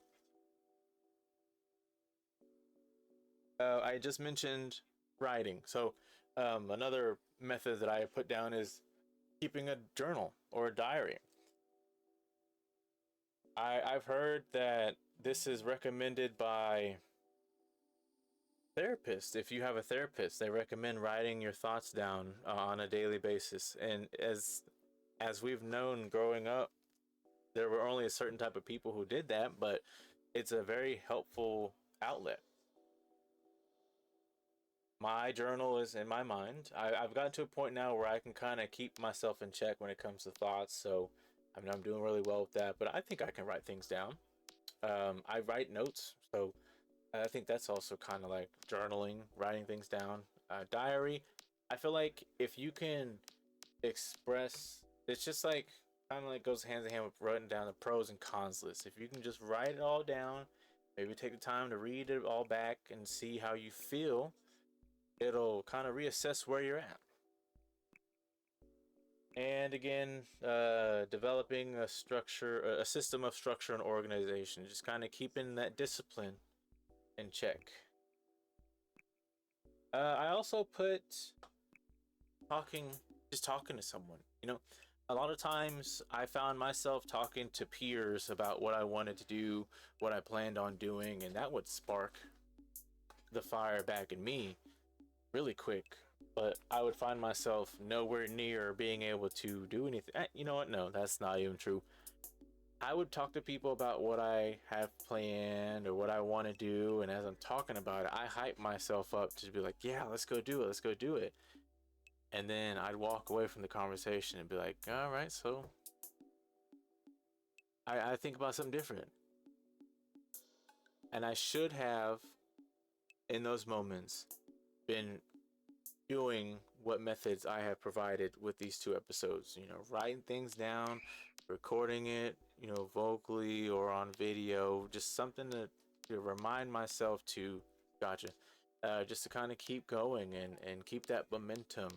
A: I just mentioned writing. So another method that I put down is keeping a journal or a diary. I've heard that this is recommended by therapists. If you have a therapist, they recommend writing your thoughts down on a daily basis. And as we've known growing up, there were only a certain type of people who did that, but it's a very helpful outlet. My journal is in my mind. I've gotten to a point now where I can kind of keep myself in check when it comes to thoughts. So I'm doing really well with that, but I think I can write things down. I write notes, so I think that's also kind of like journaling, writing things down. Diary. I feel like if you can express, it's just like kind of like goes hand in hand with writing down the pros and cons list. If you can just write it all down, maybe take the time to read it all back and see how you feel, it'll kind of reassess where you're at. And again, developing a structure, a system of structure and organization, just kind of keeping that discipline in check. I also put talking, just talking to someone. A lot of times I found myself talking to peers about what I wanted to do, what I planned on doing, and that would spark the fire back in me really quick. But I would find myself nowhere near being able to do anything. You know what? No, that's not even true. I would talk to people about what I have planned or what I want to do, and as I'm talking about it, I hype myself up to be like, "Yeah, let's go do it. Let's go do it." And then I'd walk away from the conversation and be like, all right, so I think about something different. And I should have, in those moments, been doing what methods I have provided with these 2 episodes. Writing things down, recording it, vocally or on video, just something to remind myself to, gotcha, just to kind of keep going and keep that momentum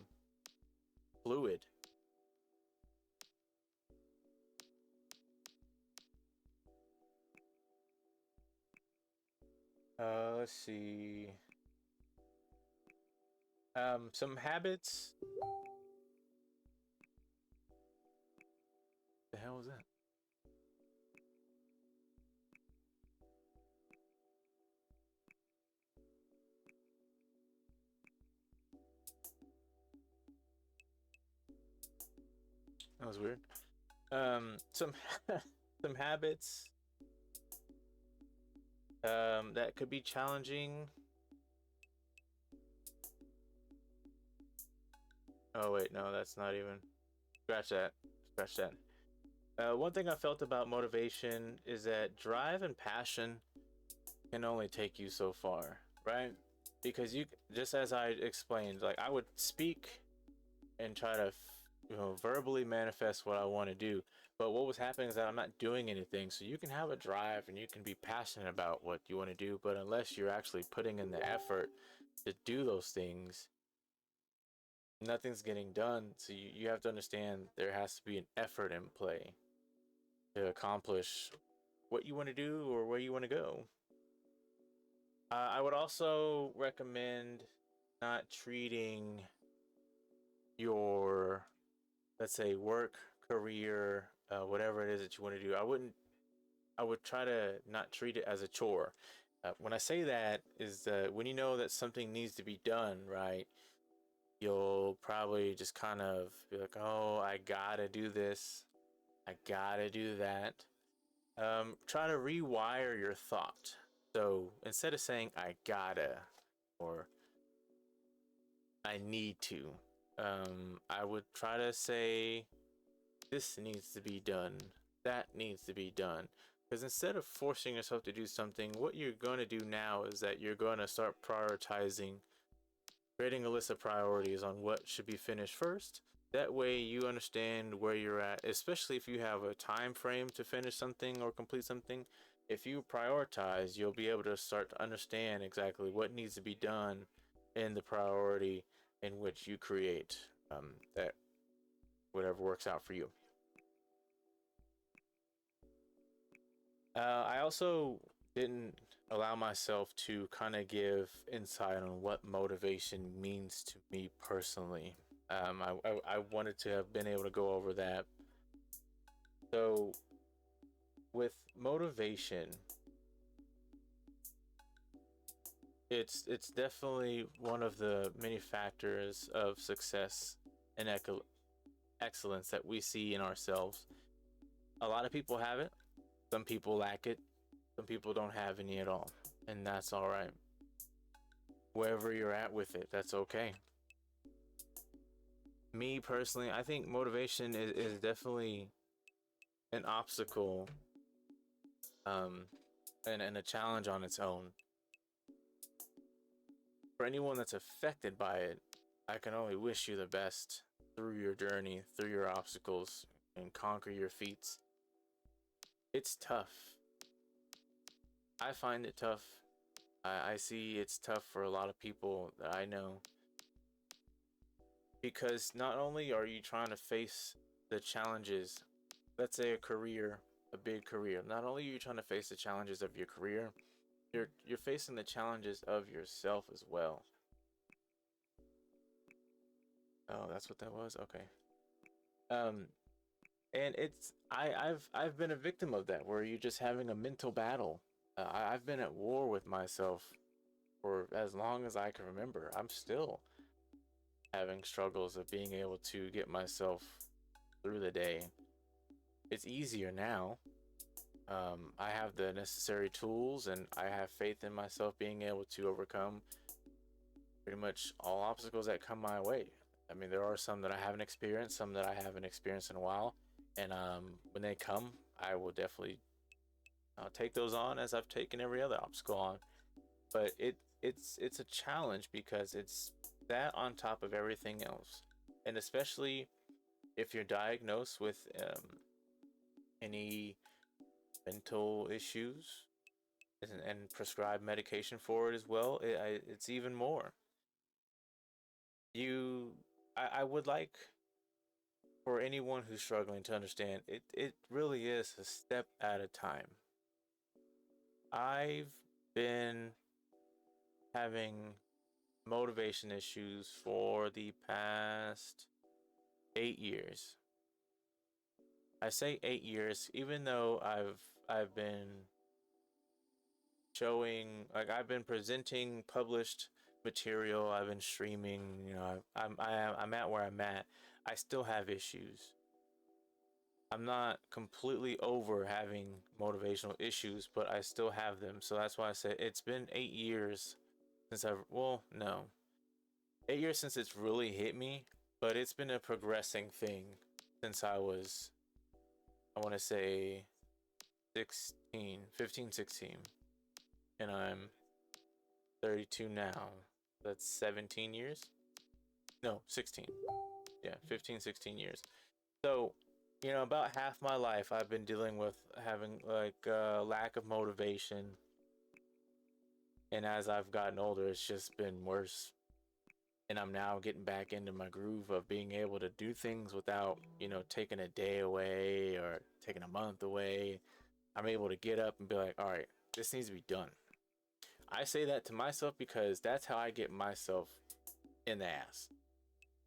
A: fluid. Let's see. Some habits. The hell was that? That was weird. Some some habits that could be challenging. Oh wait, no, that's not even. Scratch that. Scratch that. One thing I felt about motivation is that drive and passion can only take you so far, right? Because just as I explained, like I would speak and try to, verbally manifest what I want to do. But what was happening is that I'm not doing anything. So you can have a drive and you can be passionate about what you want to do, but unless you're actually putting in the effort to do those things, nothing's getting done. So you have to understand there has to be an effort in play to accomplish what you want to do or where you want to go. I would also recommend not treating your, let's say, work, career, whatever it is that you want to do. I would try to not treat it as a chore. When I say that, is that when you know that something needs to be done, right? You'll probably just kind of be like, oh, I gotta do this. I gotta do that. Try to rewire your thought. So instead of saying I gotta or I need to, I would try to say this needs to be done. That needs to be done. Because instead of forcing yourself to do something, what you're going to do now is that you're going to start prioritizing, creating a list of priorities on what should be finished first. That way you understand where you're at, especially if you have a time frame to finish something or complete something. If you prioritize, you'll be able to start to understand exactly what needs to be done in the priority in which you create, that whatever works out for you. I also didn't allow myself to kind of give insight on what motivation means to me personally. I wanted to have been able to go over that. So, with motivation, it's definitely one of the many factors of success and excellence that we see in ourselves. A lot of people have it. Some people lack it. Some people don't have any at all, and that's all right. Wherever you're at with it, that's okay. Me personally, I think motivation is definitely an obstacle, um, and a challenge on its own. For anyone that's affected by it, I can only wish you the best through your journey, through your obstacles, and conquer your feats. It's tough. I find it tough. I see it's tough for a lot of people that I know, because not only are you trying to face the challenges, let's say a career, a big career, not only are you trying to face the challenges of your career, you're facing the challenges of yourself as well. Oh, that's what that was. Okay. Um, and I've been a victim of that, where you're just having a mental battle. I've been at war with myself for as long as I can remember. I'm still having struggles of being able to get myself through the day. It's easier now. I have the necessary tools and I have faith in myself being able to overcome pretty much all obstacles that come my way. I mean, there are some that I haven't experienced, some that I haven't experienced in a while, and when they come, I will definitely take those on as I've taken every other obstacle on. But it's a challenge because it's that on top of everything else, and especially if you're diagnosed with any mental issues and prescribed medication for it as well, it's even more. You, I would like for anyone who's struggling to understand it really is a step at a time. I've been having motivation issues for the past 8 years. I say 8 years, even though I've been showing, like, I've been presenting published material, I've been streaming, you know, I'm at where I'm at. I still have issues. I'm not completely over having motivational issues, but I still have them. So that's why I said it's been 8 years since I've, well, no, 8 years since it's really hit me, but it's been a progressing thing since I was, I want to say 16, 15, 16, and I'm 32 now. That's 17 years? No, 16. Yeah, 15, 16 years. So, you know, about half my life I've been dealing with having like lack of motivation, and as I've gotten older, it's just been worse. And I'm now getting back into my groove of being able to do things without, you know, taking a day away or taking a month away. I'm able to get up and be like, all right, this needs to be done. I say that to myself because that's how I get myself in the ass.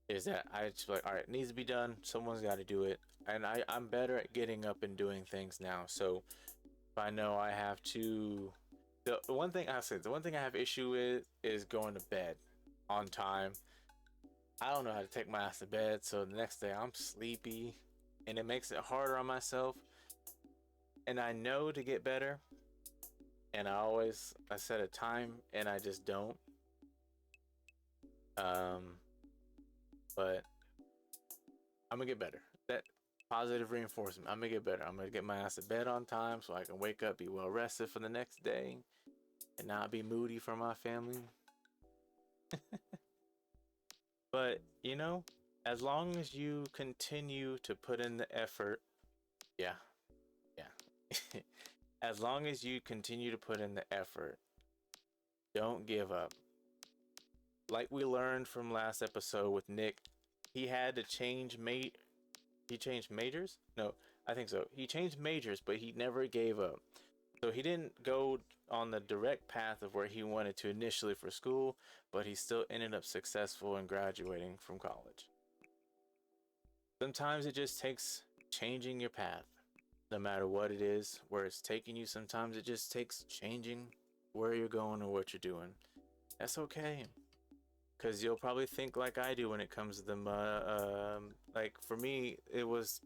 A: Is that I just like, all right, it needs to be done. Someone's got to do it. And I'm better at getting up and doing things now. So if I know I have to, the one thing I said, the one thing I have issue with is going to bed on time. I don't know how to take my ass to bed. So the next day I'm sleepy and it makes it harder on myself. And I know to get better. And I set a time and I just don't. Um, but I'm gonna get better. That positive reinforcement. I'm gonna get better. I'm gonna get my ass to bed on time so I can wake up, be well rested for the next day, and not be moody for my family. But you know, as long as you continue to put in the effort, yeah, yeah. As long as you continue to put in the effort, don't give up. Like we learned from last episode with Nick, he had to change mate. He changed majors? No, I think so. He changed majors, but he never gave up. So he didn't go on the direct path of where he wanted to initially for school, but he still ended up successful in graduating from college. Sometimes it just takes changing your path, no matter what it is, where it's taking you. Sometimes it just takes changing where you're going or what you're doing. That's okay. Because you'll probably think like I do when it comes to them. Like for me, it was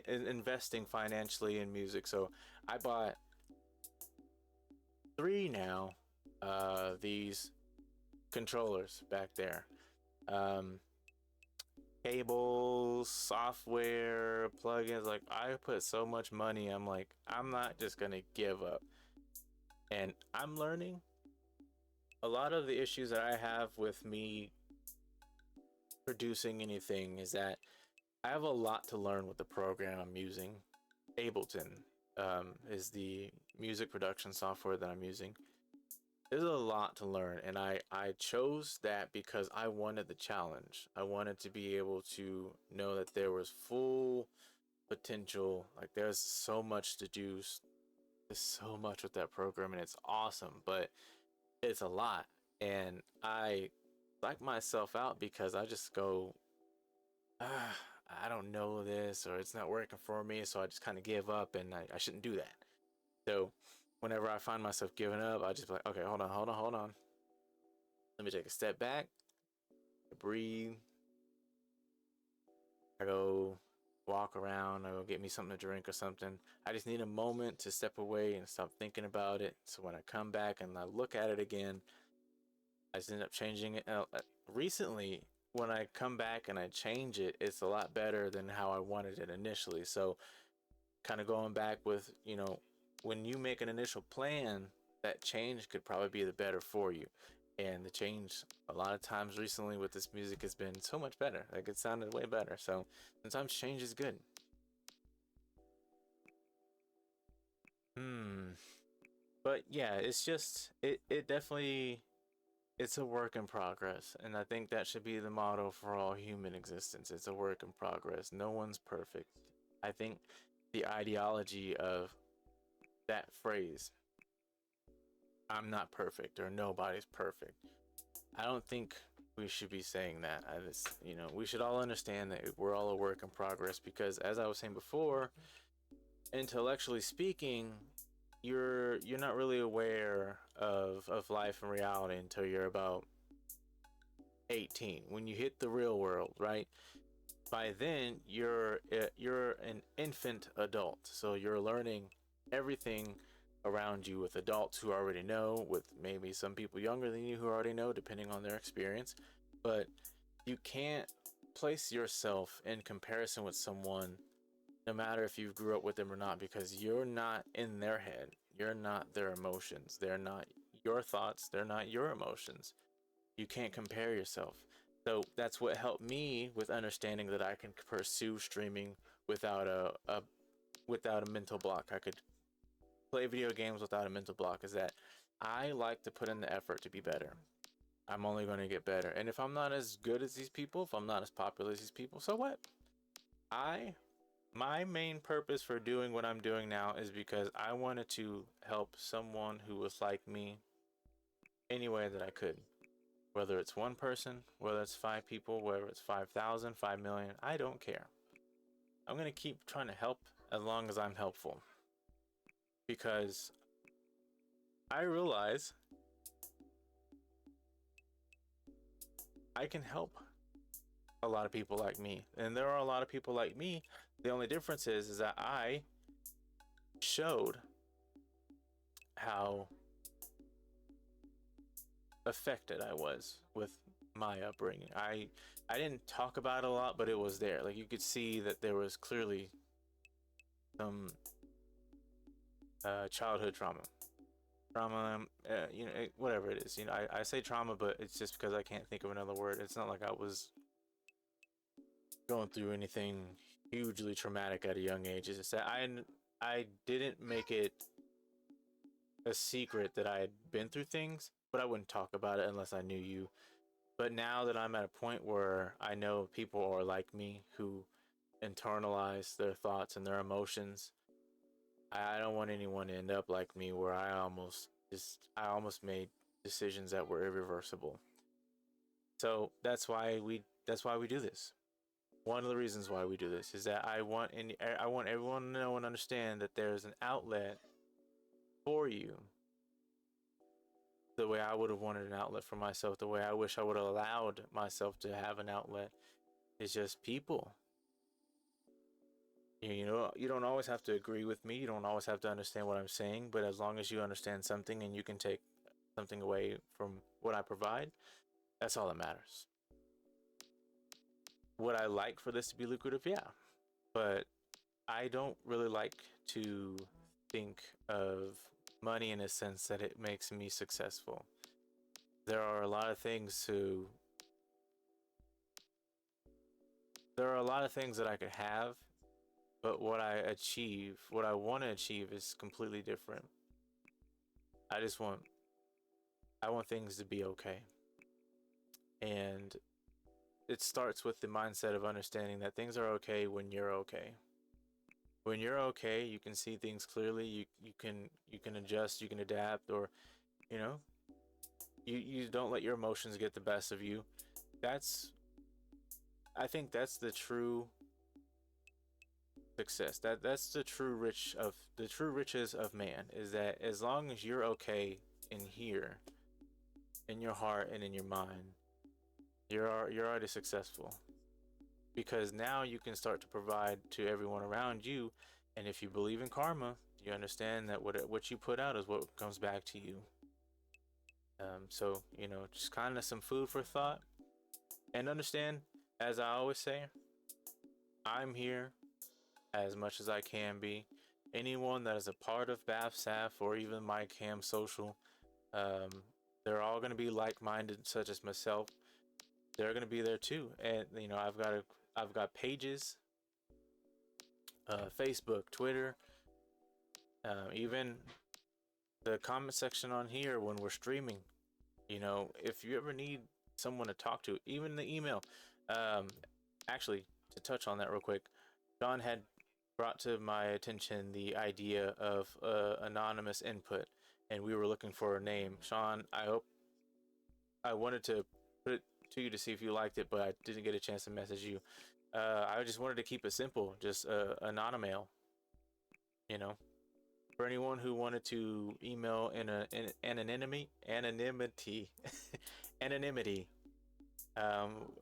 A: investing financially in music. So I bought three now. These controllers back there. Um, Cables, software, plugins. Like I put so much money. I'm like, I'm not just gonna give up. And I'm learning. A lot of the issues that I have with me producing anything is that I have a lot to learn with the program I'm using. Ableton is the music production software that I'm using. There's a lot to learn, and I chose that because I wanted the challenge. I wanted to be able to know that there was full potential. Like there's so much to do. There's so much with that program, and it's awesome, but it's a lot. And I like myself out because I just go, ah, I don't know this or it's not working for me. So I just kind of give up and I shouldn't do that. So whenever I find myself giving up, I just be like, okay, hold on, hold on, hold on. Let me take a step back, breathe. I go walk around, I go get me something to drink or something. I just need a moment to step away and stop thinking about it. So when I come back and I look at it again, I just end up changing it. Recently, when I come back and I change it, it's a lot better than how I wanted it initially. So kind of going back with, when you make an initial plan, that change could probably be the better for you. And the change a lot of times recently with this music has been so much better. Like it sounded way better. So sometimes change is good. But yeah, it's just it definitely it's a work in progress. And I think that should be the motto for all human existence. It's a work in progress. No one's perfect. I think the ideology of that phrase, I'm not perfect or nobody's perfect, I don't think we should be saying that. We should all understand that we're all a work in progress because, as I was saying before, intellectually speaking, you're not really aware of life and reality until you're about 18. When you hit the real world, right? By then, you're an infant adult, so you're learning everything around you with adults who already know, with maybe some people younger than you who already know, depending on their experience. But you can't place yourself in comparison with someone, no matter if you grew up with them or not, because you're not in their head. You're not their emotions. They're not your thoughts. They're not your emotions. You can't compare yourself. So that's what helped me with understanding that I can pursue streaming without a mental block. I could play video games without a mental block. Is that I like to put in the effort to be better. I'm only going to get better. And if I'm not as good as these people, if I'm not as popular as these people, so what? I My main purpose for doing what I'm doing now is because I wanted to help someone who was like me any way that I could. Whether it's one person, whether it's 5 people, whether it's 5,000, 5 million, I don't care. I'm going to keep trying to help as long as I'm helpful. Because I realize I can help a lot of people like me. And there are a lot of people like me. The only difference is that I showed how affected I was with my upbringing. I didn't talk about it a lot, but it was there. Like you could see that there was clearly some childhood trauma, whatever it is. I say trauma, but it's just because I can't think of another word. It's not like I was going through anything hugely traumatic at a young age. It's just that I didn't make it a secret that I had been through things, but I wouldn't talk about it unless I knew you. But now that I'm at a point where I know people are like me who internalize their thoughts and their emotions, I don't want anyone to end up like me where I almost made decisions that were irreversible. So that's why we do this. One of the reasons why we do this is that I want everyone to know and understand that there's an outlet for you, the way I would have wanted an outlet for myself, the way I wish I would have allowed myself to have an outlet. Is just people. You don't always have to agree with me. You don't always have to understand what I'm saying, but as long as you understand something and you can take something away from what I provide, that's all that matters. Would I like for this to be lucrative? Yeah. But I don't really like to think of money in a sense that it makes me successful. There are a lot of things to there are a lot of things that I could have, but what I want to achieve is completely different. I just want I want things to be okay. And it starts with the mindset of understanding that things are okay when you're okay. When you're okay, you can see things clearly, you can adjust, you can adapt, or you know, you don't let your emotions get the best of you. That's I think that's the true success. That's the true riches of man, is that as long as you're okay in here, in your heart and in your mind, you're already successful, because now you can start to provide to everyone around you. And if you believe in karma, you understand that what you put out is what comes back to you. So just kind of some food for thought. And understand, as I always say, I'm here as much as I can be. Anyone that is a part of BAFSAF or even my Cam Social, um, they're all going to be like-minded, such as myself. They're going to be there too, and I've got pages, Facebook, Twitter, even the comment section on here when we're streaming. If you ever need someone to talk to, even the email. Um, Actually, to touch on that real quick, John had brought to my attention the idea of anonymous input, and we were looking for a name. Sean, I wanted to put it to you to see if you liked it, but I didn't get a chance to message you. I just wanted to keep it simple, just anonymail. You know, for anyone who wanted to email in anonymity, anonymity,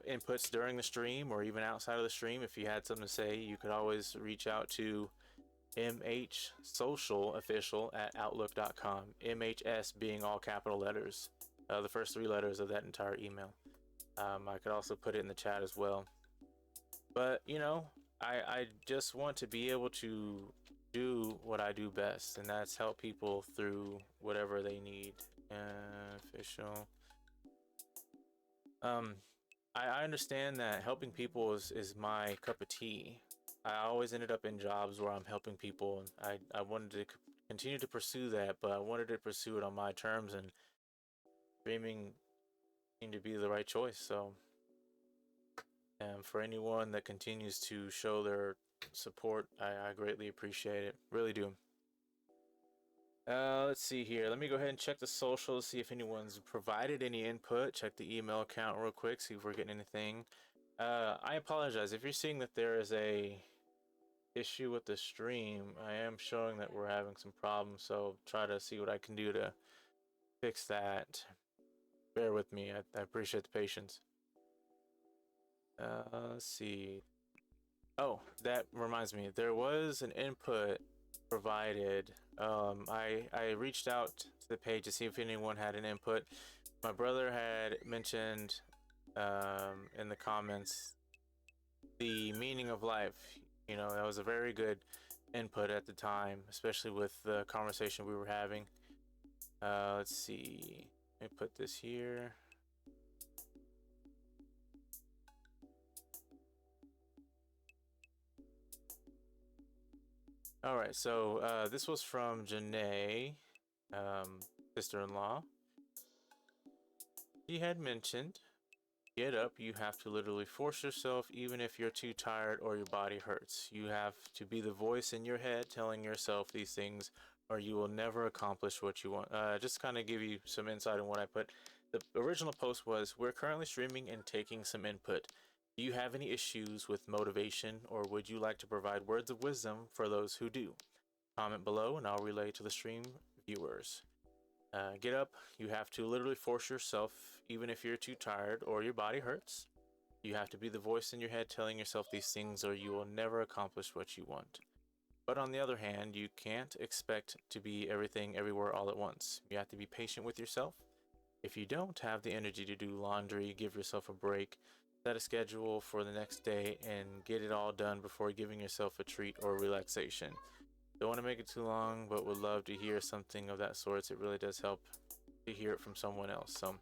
A: inputs during the stream or even outside of the stream. If you had something to say, you could always reach out to mhsocialofficial@outlook.com. MHS being all capital letters, the first three letters of that entire email. I could also put it in the chat as well. But I just want to be able to do what I do best, and that's help people through whatever they need. Official. I understand that helping people is my cup of tea. I always ended up in jobs where I'm helping people, and I wanted to continue to pursue that, but I wanted to pursue it on my terms, and streaming seemed to be the right choice. So, for anyone that continues to show their support, I greatly appreciate it. Really do. Let's see here. Let me go ahead and check the socials, see if anyone's provided any input. Check the email account real quick, see if we're getting anything. I apologize if you're seeing that there is a issue with the stream. I am showing that we're having some problems, so try to see what I can do to fix that. Bear with me. I appreciate the patience. Let's see. Oh, that reminds me. There was an input provided. I reached out to the page to see if anyone had an input. My brother had mentioned in the comments the meaning of life. That was a very good input at the time, especially with the conversation we were having. Let's see. Let me put this here. All right, so this was from Janae, sister-in-law. She had mentioned, get up, you have to literally force yourself, even if you're too tired or your body hurts. You have to be the voice in your head telling yourself these things, or you will never accomplish what you want. Just kind of give you some insight on what I put. The original post was, we're currently streaming and taking some input. Do you have any issues with motivation, or would you like to provide words of wisdom for those who do? Comment below and I'll relay to the stream viewers. Get up. You have to literally force yourself, even if you're too tired or your body hurts. You have to be the voice in your head telling yourself these things, or you will never accomplish what you want. But on the other hand, you can't expect to be everything everywhere all at once. You have to be patient with yourself. If you don't have the energy to do laundry, give yourself a break. Set a schedule for the next day and get it all done before giving yourself a treat or relaxation. Don't want to make it too long, but would love to hear something of that sort. It really does help to hear it from someone else. So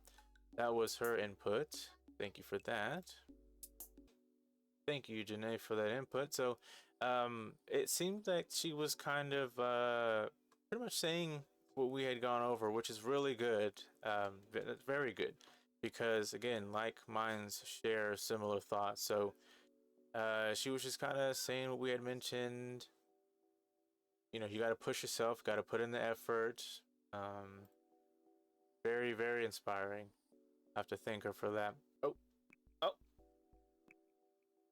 A: that was her input. Thank you for that. Thank you, Janae, for that input. So it seemed like she was kind of pretty much saying what we had gone over, which is really good. Very good. Because, again, like minds share similar thoughts. So she was just kind of saying what we had mentioned. You got to push yourself, got to put in the effort. Very, very inspiring. I have to thank her for that. Oh,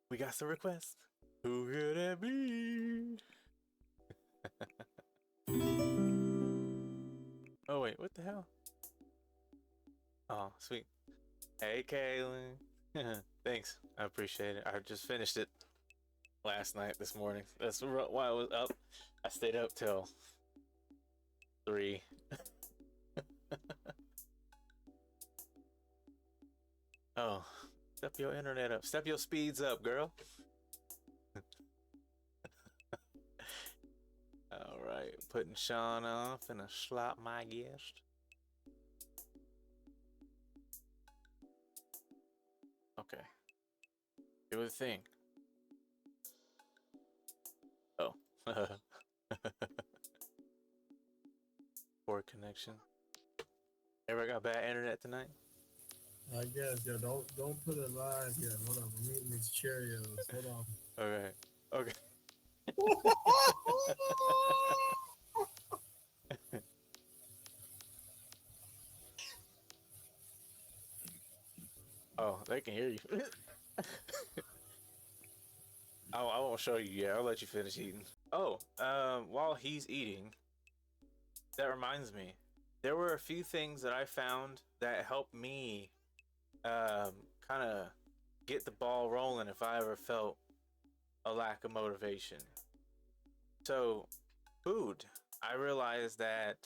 A: we got some requests. Who could it be? Oh, wait, what the hell? Oh, sweet. Hey, Kaylin. Thanks. I appreciate it. I just finished it last night, this morning. That's why I was up. I stayed up till 3. Oh, Step your internet up. Step your speeds up, girl. All right, putting Sean off and a slap my guest. Okay. Do the thing. Oh. Poor connection. Everybody got bad internet tonight?
B: I guess, yo, don't put it live yet. Hold on, I'm eating these Cheerios. Hold on.
A: Okay. Okay. Oh, they can hear you. I won't show you yet. I'll let you finish eating. Oh, while he's eating, that reminds me. There were a few things that I found that helped me kind of get the ball rolling if I ever felt a lack of motivation. So, food. I realized that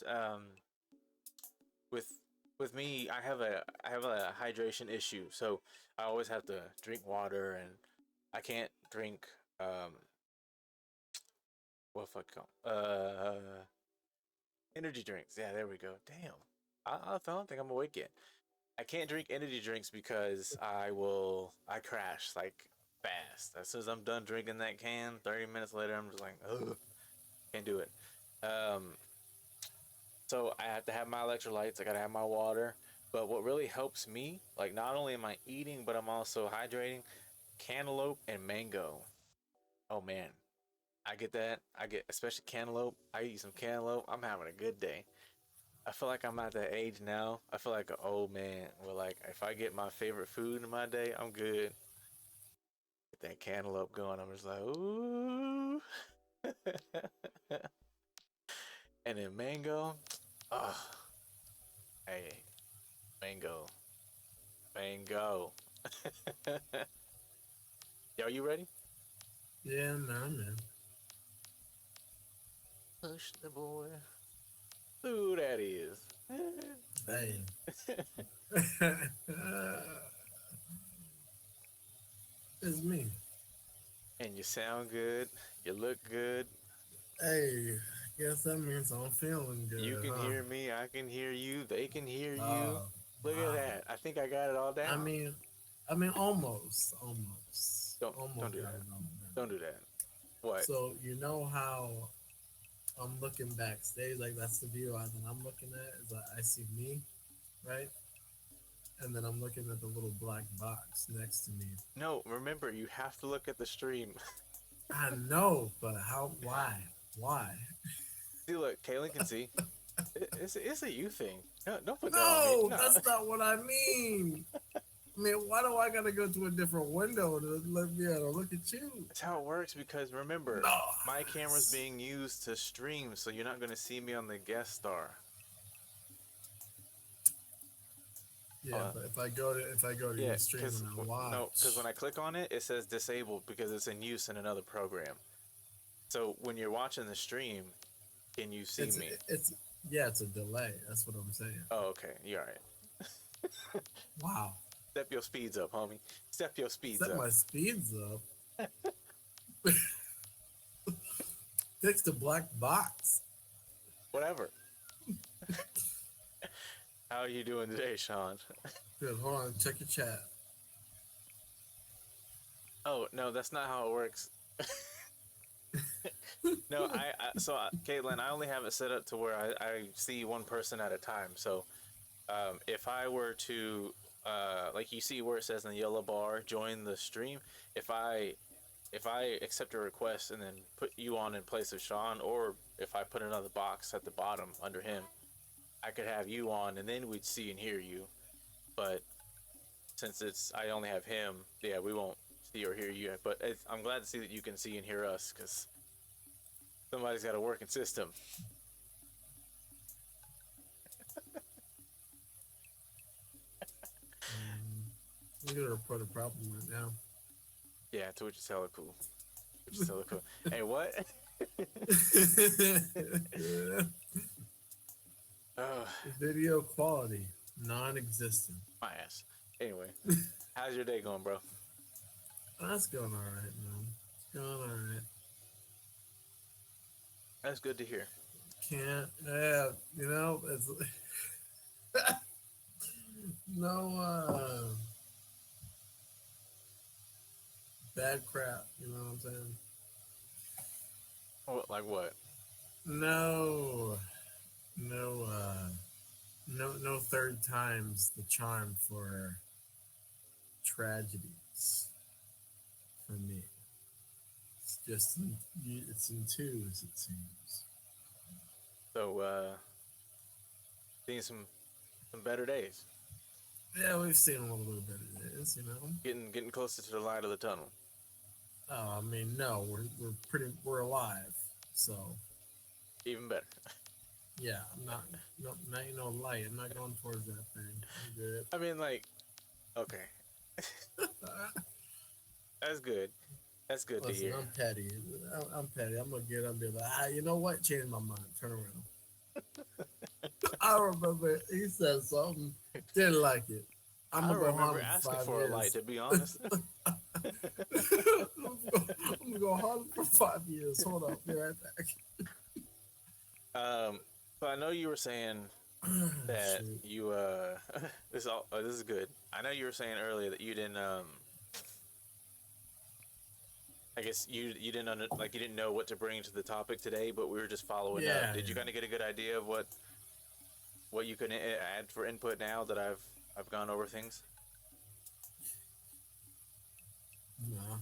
A: with with me, I have a hydration issue. So I always have to drink water, and I can't drink what fuck call energy drinks. Yeah, there we go. Damn, I don't think I'm awake yet. I can't drink energy drinks because I crash like fast. As soon as I'm done drinking that can, 30 minutes later, I'm just like, ugh, can't do it. Um, so I have to have my electrolytes. I gotta have my water. But what really helps me, like not only am I eating, but I'm also hydrating, cantaloupe and mango. Oh man, I get that. I get especially cantaloupe. I eat some cantaloupe. I'm having a good day. I feel like I'm at that age now. I feel like an old man. Where like if I get my favorite food in my day, I'm good. Get that cantaloupe going. I'm just like ooh. And then mango. Oh, hey, mango, mango. Yo, you ready?
B: Yeah, man.
A: Push the boy. Who that is?
B: Hey. It's me.
A: And you sound good. You look good.
B: Hey, guess that means I'm feeling
A: You
B: good,
A: can
B: huh?
A: hear me. I can hear you. They can hear you.
B: Oh,
A: Look at
B: wow.
A: that. I think I got it all
B: I
A: down.
B: mean, almost,
A: Don't
B: almost
A: do
B: got
A: that.
B: it all done.
A: Don't do that. What?
B: So you know how I'm looking backstage, like that's the view that I'm looking at. Is I see me, right, and then I'm looking at the little black box next to me.
A: No, remember you have to look at the stream.
B: I know, but how? Why? Why?
A: See, look, Kaylin can see. It's a you thing. No, don't put that on me.
B: No,
A: No,
B: that's not what I mean. I mean, why do I gotta go to a different window to let me able to look at you?
A: that's how it works. Because remember,
B: No.
A: my camera's
B: it's-
A: being used to stream, so you're not going to see me on the guest star.
B: Yeah,
A: Uh,
B: but if I go to
A: yeah,
B: your stream
A: because
B: and I
A: no, because when
B: watch,
A: I click on it, it says disabled because it's in use in another program. So when you're watching the stream, can you see
B: it's
A: me?
B: it's yeah, it's a delay. That's what I'm saying.
A: Oh, okay. You're all right.
B: Wow.
A: Step your speeds up, homie. Step your speeds
B: Set
A: up.
B: my speeds up. Fix the black box.
A: Whatever. How are you doing today, Sean?
B: Good. Hold on. Check your chat.
A: Oh no, that's not how it works. No, Caitlin, I only have it set up to where I see one person at a time. So if I were to like you see where it says in the yellow bar, join the stream. If I if I accept a request and then put you on in place of Sean, or if I put another box at the bottom under him, I could have you on, and then we'd see and hear you. But since it's I only have him, yeah, we won't see or hear you. But I'm glad to see that you can see and hear us because somebody's got a working system.
B: I'm gonna report a problem right now.
A: Yeah, Twitch is hella cool. Twitch is hella cool. Hey, what? Oh,
B: Video quality non-existent.
A: my ass. Anyway, How's your day going, bro?
B: That's going all right, man. It's going all right.
A: That's good to hear.
B: Can't, yeah, it's no bad crap. You know what I'm saying?
A: What, like what?
B: No, no, no third time's the charm for tragedies for me. It's just it's in twos, it seems.
A: So, seeing some better days,
B: Yeah, we've seen a little bit of this, you know.
A: getting closer to the light of the tunnel.
B: Oh, I mean, no, we're alive, so
A: Even better.
B: yeah, I'm not not light. I'm not going towards that thing. I'm good.
A: I mean, like, okay, that's good. That's good to
B: Listen,
A: hear.
B: I'm petty. I'm petty. I'm gonna get up and be like, you know what? Change my mind. Turn around. I remember he said something, didn't like it. I'm
A: I
B: gonna
A: don't
B: go
A: remember
B: haunt for
A: asking
B: five
A: for a light,
B: years.
A: to be honest.
B: I'm gonna go haunt for 5 years. Hold up, be right back.
A: So I know you were saying that
B: Shoot.
A: you this is good. I know you were saying earlier that you didn't I guess you didn't like you didn't know what to bring to the topic today, but we were just following up.
B: Yeah,
A: Did you
B: yeah.
A: kind of get a good idea of what you can add for input now that I've gone over things?
B: No.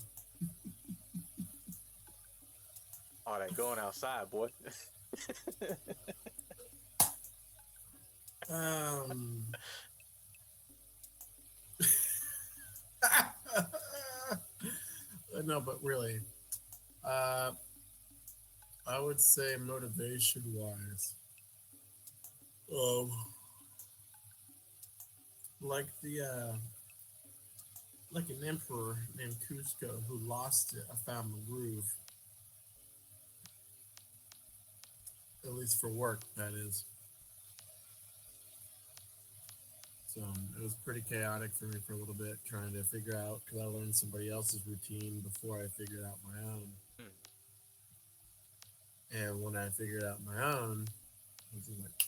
A: All that going outside, boy.
B: Um. No, but really, uh, I would say motivation wise, um, like the like an emperor named Cusco who lost it. I found the groove, at least for work. That is. So it was pretty chaotic for me for a little bit, trying to figure out because I learned somebody else's routine before I figured out my own.
A: Hmm.
B: And when I figured out my own, it was like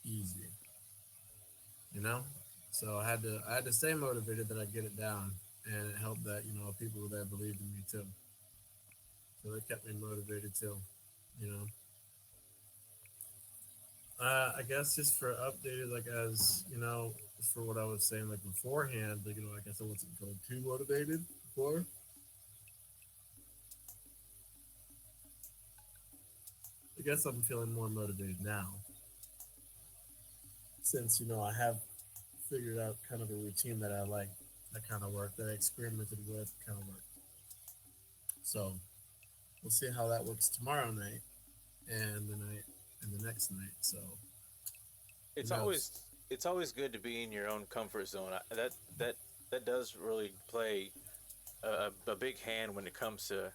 B: easy, you know. So I had to stay motivated that I get it down, and it helped that people that believed in me too. So they kept me motivated too, you know. I guess just for updated, like as for what I was saying like beforehand, like I guess I wasn't feeling too motivated before. I guess I'm feeling more motivated now since I have figured out kind of a routine that I like, that kind of work that I experimented with, kind of work. So we'll see how that works tomorrow night and the night and the next night. So who
A: It's
B: knows?
A: always it's always good to be in your own comfort zone. That does really play a big hand when it comes to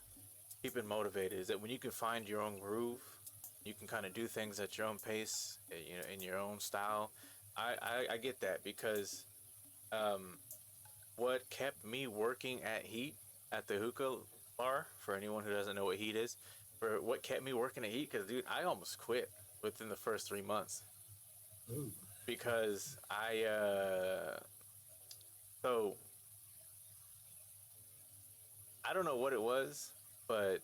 A: keeping motivated. Is that when you can find your own groove, you can kind of do things at your own pace, in your own style. I get that because um, what kept me working at Heat at the hookah bar, for anyone who doesn't know what Heat is, for what kept me working at Heat, because dude, I almost quit within the first 3 months
B: Ooh.
A: because so I don't know what it was, but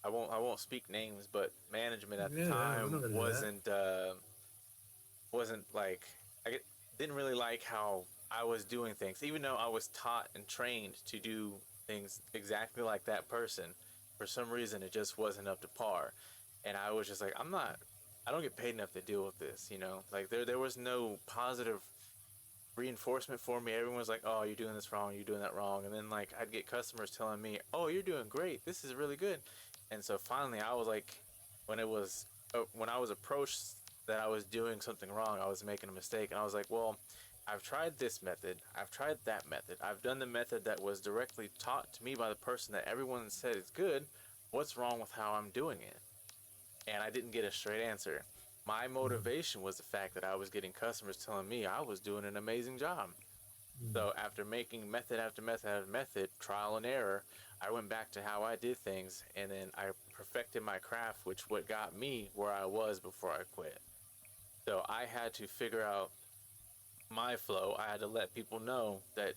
A: I won't speak names, but management at the
B: Yeah, yeah, I'm
A: time
B: not gonna do that.
A: wasn't like didn't really like how I was doing things, even though I was taught and trained to do things exactly like that person. For some reason, it just wasn't up to par, and I was just like, I don't get paid enough to deal with this, Like there was no positive reinforcement for me. Everyone was like, "Oh, you're doing this wrong. You're doing that wrong." And then like I'd get customers telling me, "Oh, you're doing great. This is really good." And so finally, I was like, when I was approached that I was doing something wrong, I was making a mistake, and I was like, "Well, I've tried this method. I've tried that method. I've done the method that was directly taught to me by the person that everyone said is good. What's wrong with how I'm doing it?" And I didn't get a straight answer. My
B: Mm.
A: motivation was the fact that I was getting customers telling me I was doing an amazing job.
B: Mm.
A: So after making method after method after method, trial and error, I went back to how I did things, and then I perfected my craft, which what got me where I was before I quit. So I had to figure out my flow. I had to let people know that,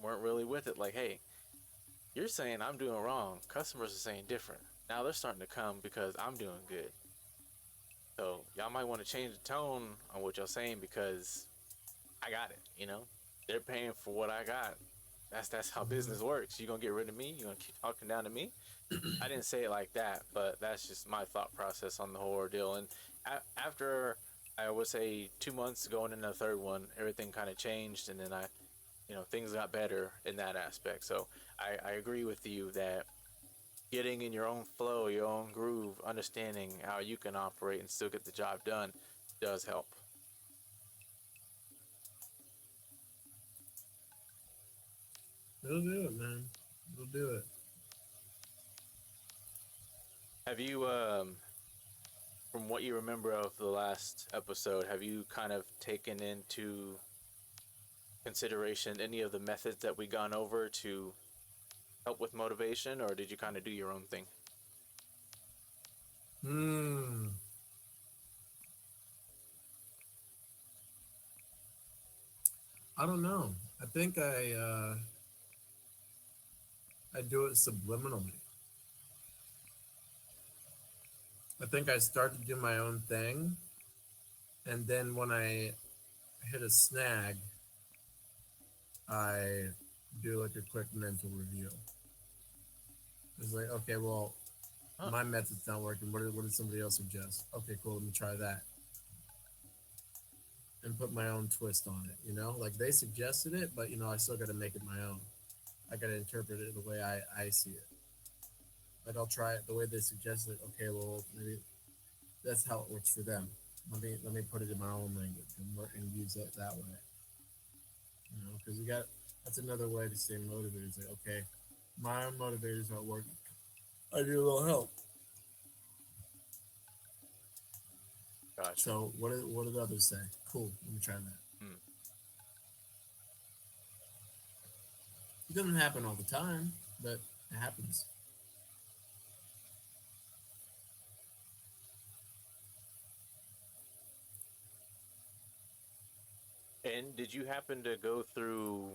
A: weren't really with it. Like, hey, you're saying I'm doing wrong. Customers are saying different. Now they're starting to come because I'm doing good. So y'all might want to change the tone on what y'all saying because I got it. They're paying for what I got. That's how
B: Mm-hmm.
A: business works. You gonna get rid of me? You gonna keep talking down to me? I didn't say it like that, but that's just my thought process on the whole ordeal. And after, I would say, 2 months going into the third one, everything kind of changed, and then things got better in that aspect. So I agree with you that getting in your own flow, your own groove, understanding how you can operate and still get the job done does help.
B: It'll do it, man. It'll do it.
A: Have you, from what you remember of the last episode, have you kind of taken into consideration any of the methods that we gone over to help with motivation, or did you kind of do your own thing?
B: Hmm. I don't know. I think I do it subliminally. I think I start to do my own thing, and then when I hit a snag, I do like a quick mental review. It's like, okay, well,
A: Huh.
B: my method's not working. What did somebody else suggest? Okay, cool. Let me try that and put my own twist on it. Like they suggested it, but I still got to make it my own. I got to interpret it the way I see it. Like I'll try it the way they suggested it. Okay, well maybe that's how it works for them. Let me put it in my own language and use it that way. Because you got that's another way to stay motivated. It's like, okay, my own motivators aren't working. I need a little help.
A: Gotcha.
B: So what did others say? Cool. Let me try that.
A: Hmm.
B: It doesn't happen all the time, but it happens.
A: And did you happen to go through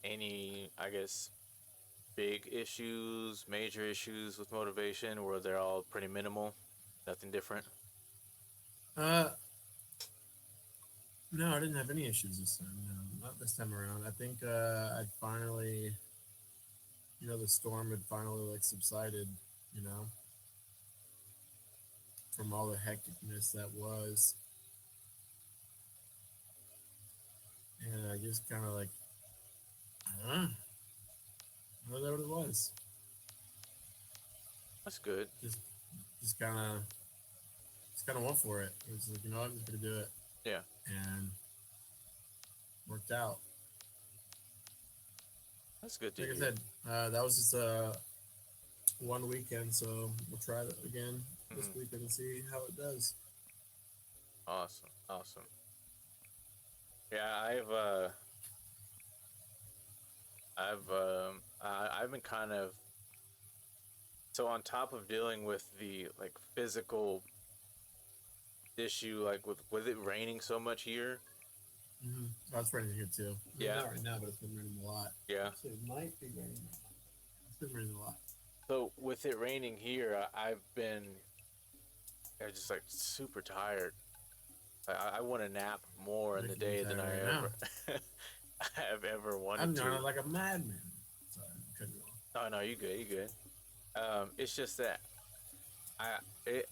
A: any, I guess, big issues, major issues with motivation, or they're all pretty minimal? Nothing different?
B: Uh, no, I didn't have any issues this time. No, not this time around. I think I finally, the storm had finally like subsided. You know, from all the hecticness that was, and I just kind of like, I don't know, I don't know what it was.
A: That's good.
B: Just, just kind of, just kind of went for it. It was like, I'm just gonna do it,
A: Yeah,
B: and worked out.
A: that's good to
B: Like I
A: hear.
B: said, that was just one weekend, so we'll try that again this
A: Hmm.
B: weekend and see how it does.
A: Awesome, awesome. Yeah, I've been kind of, so on top of dealing with the like physical issue, like with it raining so much here.
B: Mm-hmm. Oh, it's raining here too. I mean,
A: Yeah,
B: not right now, but it's been raining a lot.
A: yeah.
B: Actually, it might be raining right now. It's been raining a lot.
A: So with it raining here, I've been just like super tired. I want to nap more in
B: You're
A: the
B: getting
A: day than
B: tired
A: I
B: right now.
A: ever have ever
B: I'm
A: wanted
B: doing it
A: to.
B: like a madman. Sorry, I'm cutting you off.
A: Oh no, you good, you good. It's just that I it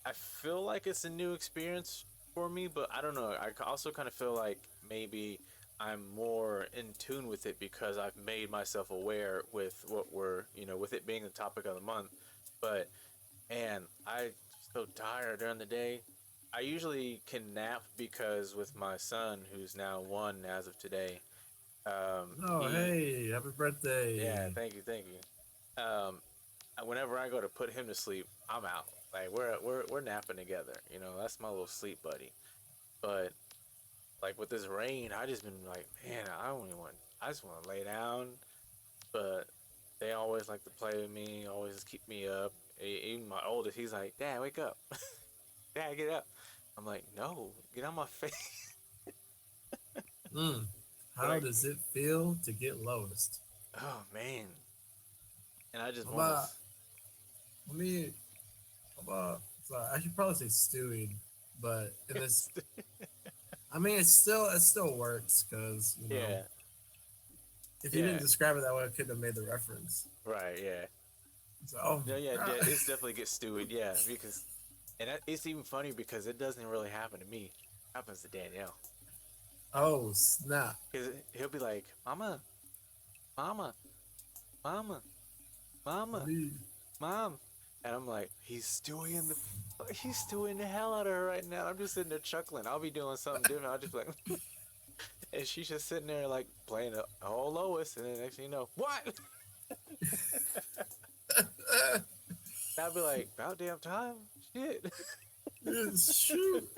A: I feel like it's a new experience for me, but I don't know. I also kind of feel like maybe I'm more in tune with it because I've made myself aware with what with it being the topic of the month. But and I so tired during the day. I usually can nap because with my son, who's now 1 as of today,
B: Oh,
A: he
B: hey, happy
A: yeah,
B: birthday.
A: thank you, thank you. Whenever I go to put him to sleep, I'm out. Like we're napping together. That's my little sleep buddy. But like with this rain, I just been like, man, I don't even want. I just want to lay down. But they always like to play with me, always keep me up. Even my oldest, he's like, Dad, wake up. Dad, get up. I'm like, no, get on my face.
B: Mm. How
A: Like,
B: does it feel to get lowest?
A: oh man. And I just
B: How
A: want to.
B: about let me? How about? Sorry, I should probably say stewing, but in this, I mean, it still works because
A: Yeah,
B: if you didn't
A: yeah,
B: describe it that way, I couldn't have made the reference.
A: right, yeah.
B: So, oh
A: No, yeah,
B: my
A: yeah,
B: god.
A: it's definitely gets stewed, yeah, because, it's even funny because it doesn't really happen to me. It happens to Danielle.
B: Oh snap!
A: Because he'll be like, Mama, Mama, Mama, Mama,
B: Me.
A: Mom. And I'm like, he's stewing the hell out of her right now. I'm just sitting there chuckling. I'll be doing something different. I'll just be like, and she's just sitting there like playing a whole Lois. And then next thing you know, what? And I'll be like, about damn time. Shit.
B: Shoot!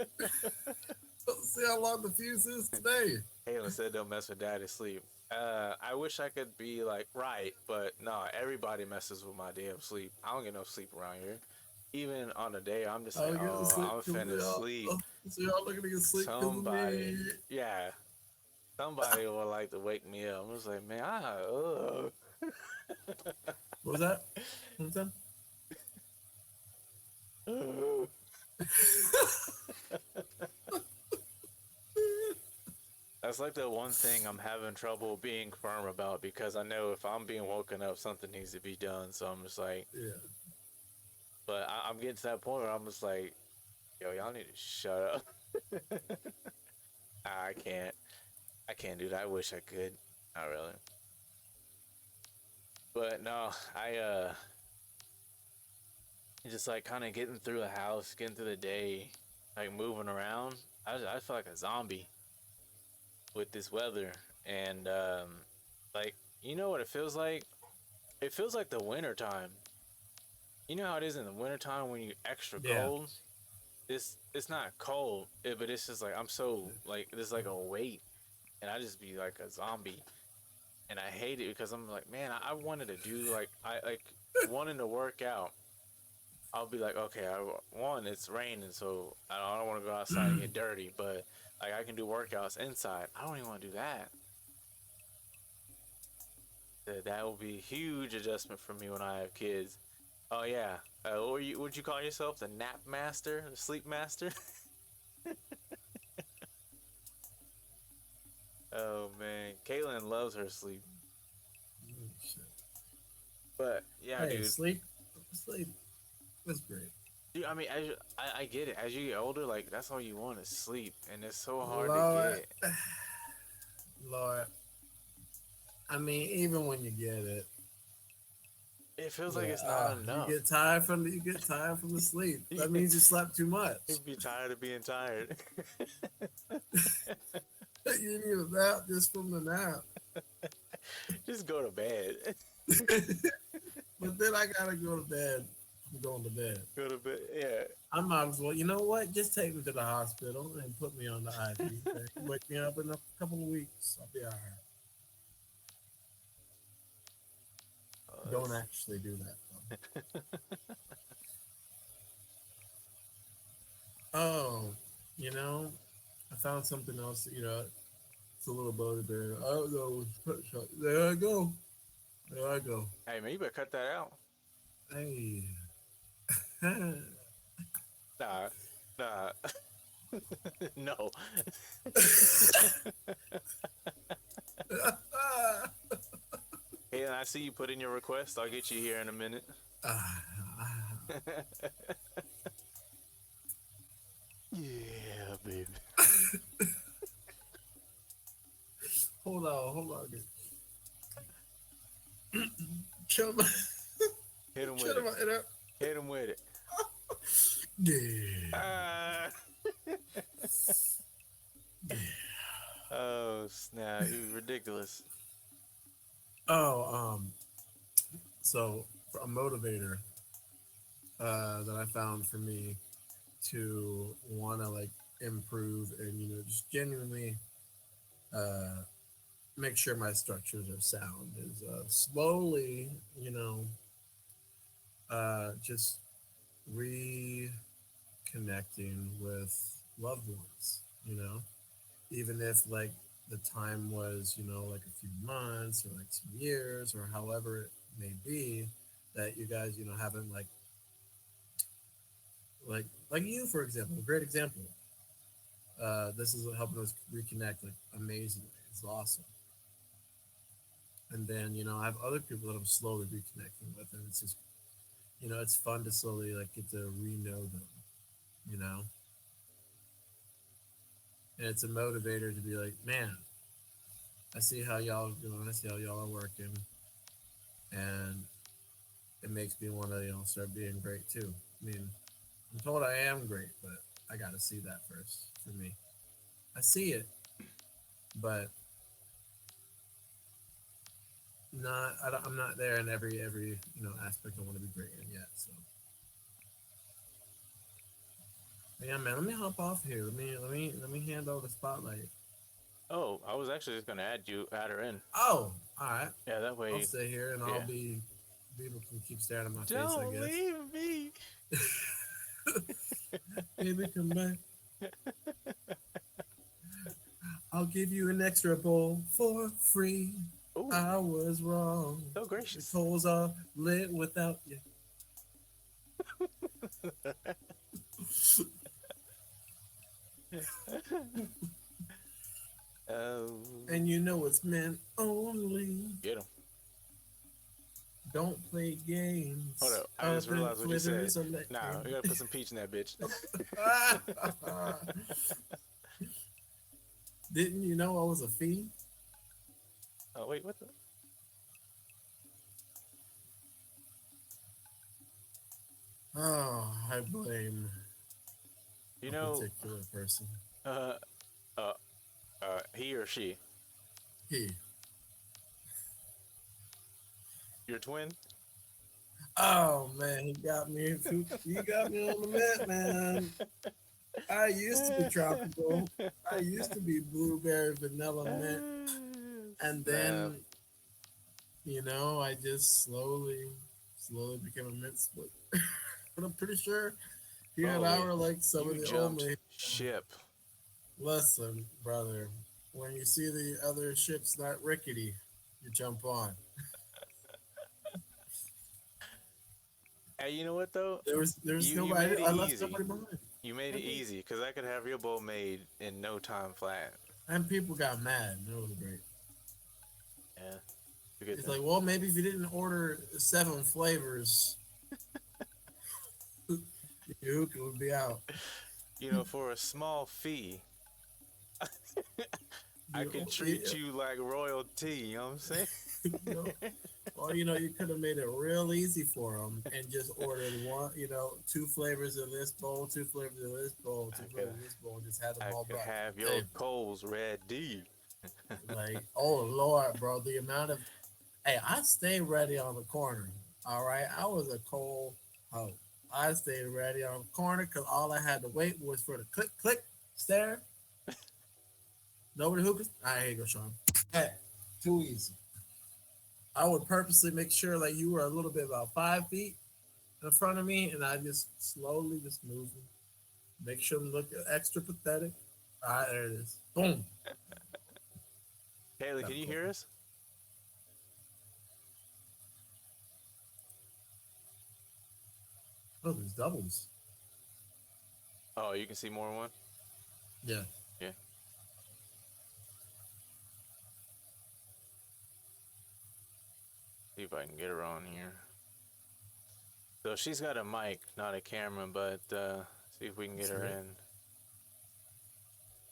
B: Let's see how long the fuse is today.
A: Halen said don't mess with daddy's sleep. I wish I could be like, right, but no, everybody messes with my damn sleep. I don't get no sleep around here. Even on a day, I'm just like,
B: I'll get to
A: oh,
B: sleep
A: I'm
B: because
A: finna sleep.
B: so y'all looking to get sleep because of
A: Somebody,
B: me.
A: yeah, somebody would like to wake me up. I'm just like, man,
B: What was that? What was that?
A: That's like the one thing I'm having trouble being firm about because I know if I'm being woken up, something needs to be done. So I'm just like,
B: Yeah.
A: but I'm getting to that point where I'm just like, yo, y'all need to shut up. I can't. I can't do that. I wish I could. Not really. But no, I just like kind of getting through the house, getting through the day, like moving around. I feel like a zombie with this weather, and like you know what it feels like? It feels like the winter time. You know how it is in the wintertime when you extra
B: Yeah.
A: cold? It's not cold, but it's just like I'm so like there's like a weight and I just be like a zombie. And I hate it because I'm like, man, I wanted to do like I like wanting to work out. I'll be like, okay, one, it's raining, so I don't want to go outside and get dirty, but like I can do workouts inside. I don't even want to do that. That will be a huge adjustment for me when I have kids. Oh yeah, would you call yourself the nap master, the sleep master? Oh man, Caitlin loves her sleep,
B: Oh, shit.
A: but yeah,
B: Hey,
A: dude.
B: sleep. That's great.
A: Dude, I mean, I get it. As you get older, like that's all you want is sleep, and it's so hard to
B: Lord,
A: get.
B: Lord. I mean, even when you get it,
A: It feels like
B: yeah,
A: it's not
B: you
A: enough.
B: get tired from the sleep. That
A: you
B: means you slept too much.
A: be tired of being tired.
B: You need a nap just from the nap.
A: Just go to bed.
B: But then I gotta go to bed. I'm going to bed.
A: Go to bed. Yeah.
B: I might as well. You know what? Just take me to the hospital and put me on the IV thing. Wake me up in a couple of weeks. I'll be all right.
A: Oh,
B: Don't actually do that though. Oh, you know, I found something else. It's a little bugbear. I don't know. There I go. There I go.
A: hey man, you better cut that out.
B: Hey.
A: Nah, nah, no. Hey, I see you put in your request. I'll get you here in a minute. Yeah, baby.
B: Hold on. Chill my,
A: Hit him with
B: chill
A: it.
B: my,
A: Hit him with it.
B: yeah.
A: Ah. Oh snap! He was ridiculous.
B: Oh, so for a motivator that I found for me to want to like improve and just genuinely uh, make sure my structures are sound is slowly just reconnecting with loved ones. Even if like the time was like a few months or like some years or however it may be that you guys haven't like you for example, a great example. This is helping us reconnect like amazingly. It's awesome. And then I have other people that I'm slowly reconnecting with, and it's just it's fun to slowly like get to re-know them, you know, and it's a motivator to be like, man, I see how y'all are doing, I see how y'all are working, and it makes me want to start being great too. I mean, I'm told I am great, but I got to see that first for me. I see it, but I'm not there in every aspect I want to be great in yet. So yeah, man. Let me hop off here. Let me hand over the spotlight.
A: Oh, I was actually just gonna add her in.
B: Oh, all right.
A: Yeah, that
B: I'll
A: way.
B: stay here and I'll
A: Yeah.
B: be. People can keep staring at my face, I
A: Don't
B: guess.
A: leave me.
B: Baby, come back. I'll give you an extra bowl for free.
A: Oh,
B: I was wrong.
A: so
B: The
A: gracious.
B: coals are lit without you.
A: Oh,
B: And it's meant only.
A: get him.
B: Don't play
A: Hold
B: games.
A: up. I just
B: Other
A: realized what you said.
B: flitters are let
A: Nah, we
B: in.
A: gotta put some peach in that bitch.
B: Didn't you know I was a fiend?
A: Oh wait, what the?
B: Oh, I blame
A: You
B: a
A: know,
B: particular person.
A: uh, uh, he or she,
B: He.
A: your twin.
B: Oh man, he got me. He got me on the map, man. I used to be tropical. I used to be blueberry, vanilla, mint, and
A: Snap.
B: then I just slowly became a mint split. But I'm pretty sure he and I
A: Holy,
B: were like some of
A: you
B: the
A: jumped
B: only.
A: ship.
B: Listen, brother, when you see the other ships not rickety, you jump on.
A: Hey, you know what though?
B: There's
A: You
B: nobody.
A: made it
B: I left
A: easy.
B: nobody behind.
A: You made it
B: And people,
A: easy because I could have your bowl made in no time flat.
B: and people got mad. It was great.
A: Yeah, you get
B: It's
A: them.
B: like, well, maybe if you didn't order 7 flavors, your hookah would be out.
A: For a small fee, I
B: You,
A: can treat
B: you
A: you like royalty. You know what I'm saying?
B: know, or you could have made it real easy for them and just ordered 2 flavors of this bowl, 2 flavors of this bowl, two
A: I could,
B: flavors of this bowl, and just had them
A: I
B: all
A: could
B: brought to
A: have
B: the
A: your
B: table.
A: coals ready.
B: Like, oh Lord, bro, the amount of hey, I stayed ready on the corner. All right, I was a cold hoe. I stayed ready on the corner because all I had to wait was for the click, click, stare. Nobody hookers. All right, here you go, Sean. Hey, too easy. I would purposely make sure like you were a little bit about 5 feet in front of me, and I just slowly just move them, make sure them look extra pathetic. All right, there it is. Boom.
A: Haley,
B: Got
A: can
B: a
A: you
B: cold.
A: hear us?
B: Oh, there's doubles.
A: Oh, you can see more than one?
B: Yeah.
A: Yeah. See if I can get her on here. So she's got a mic, not a camera, but see if we can get
B: That's
A: her
B: right.
A: in.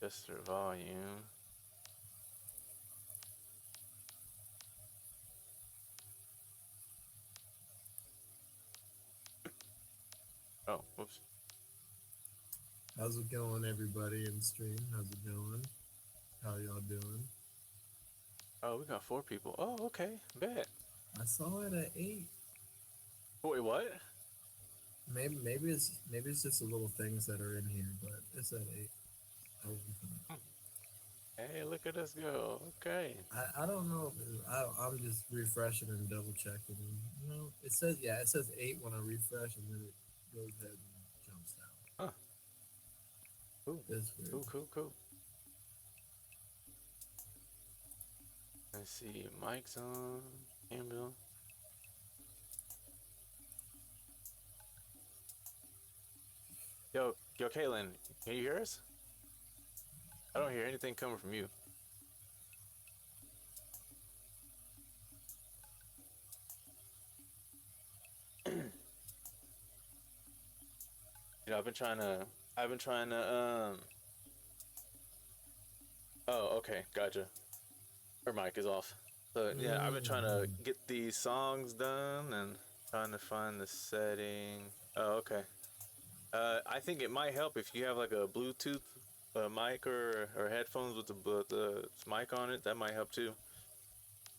A: Just her volume. Oh, whoops.
B: How's it going, everybody in stream? How's it going? How y'all doing?
A: Oh, we got 4 people. Oh, okay. Bet.
B: I saw it at 8.
A: Wait, what?
B: Maybe it's just the little things that are in here, but it's at 8. I wouldn't put it.
A: Hey, look at us go. Okay.
B: I don't know. I'm just refreshing and double checking. You know, it says yeah, it says 8 when I refresh, and then it goes ahead and jumps down.
A: Huh. Cool.
B: That's weird.
A: Cool, cool, cool. Let's see. Mic's on. Camera's on. Yo, Kaylin, can you hear us? I don't hear anything coming from you. I've been trying to, oh, okay, gotcha. Her mic is off. So, yeah, I've been trying to
B: Mm.
A: get these songs done and trying to find the setting. Oh, okay. I think it might help if you have like a Bluetooth mic or headphones with the mic on it. That might help too.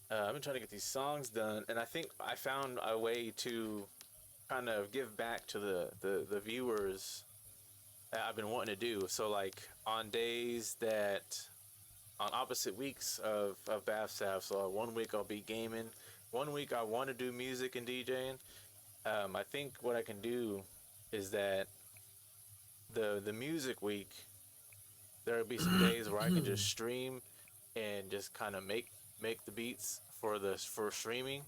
A: I've been trying to get these songs done, and I think I found a way to kind of give back to the viewers that I've been wanting to do. So like on days that on opposite weeks of BAFSAF, so one week I'll be gaming, one week I want to do music and DJing. I think what I can do is that the music week there'll be some days where I can just stream and just kind of make the beats for streaming,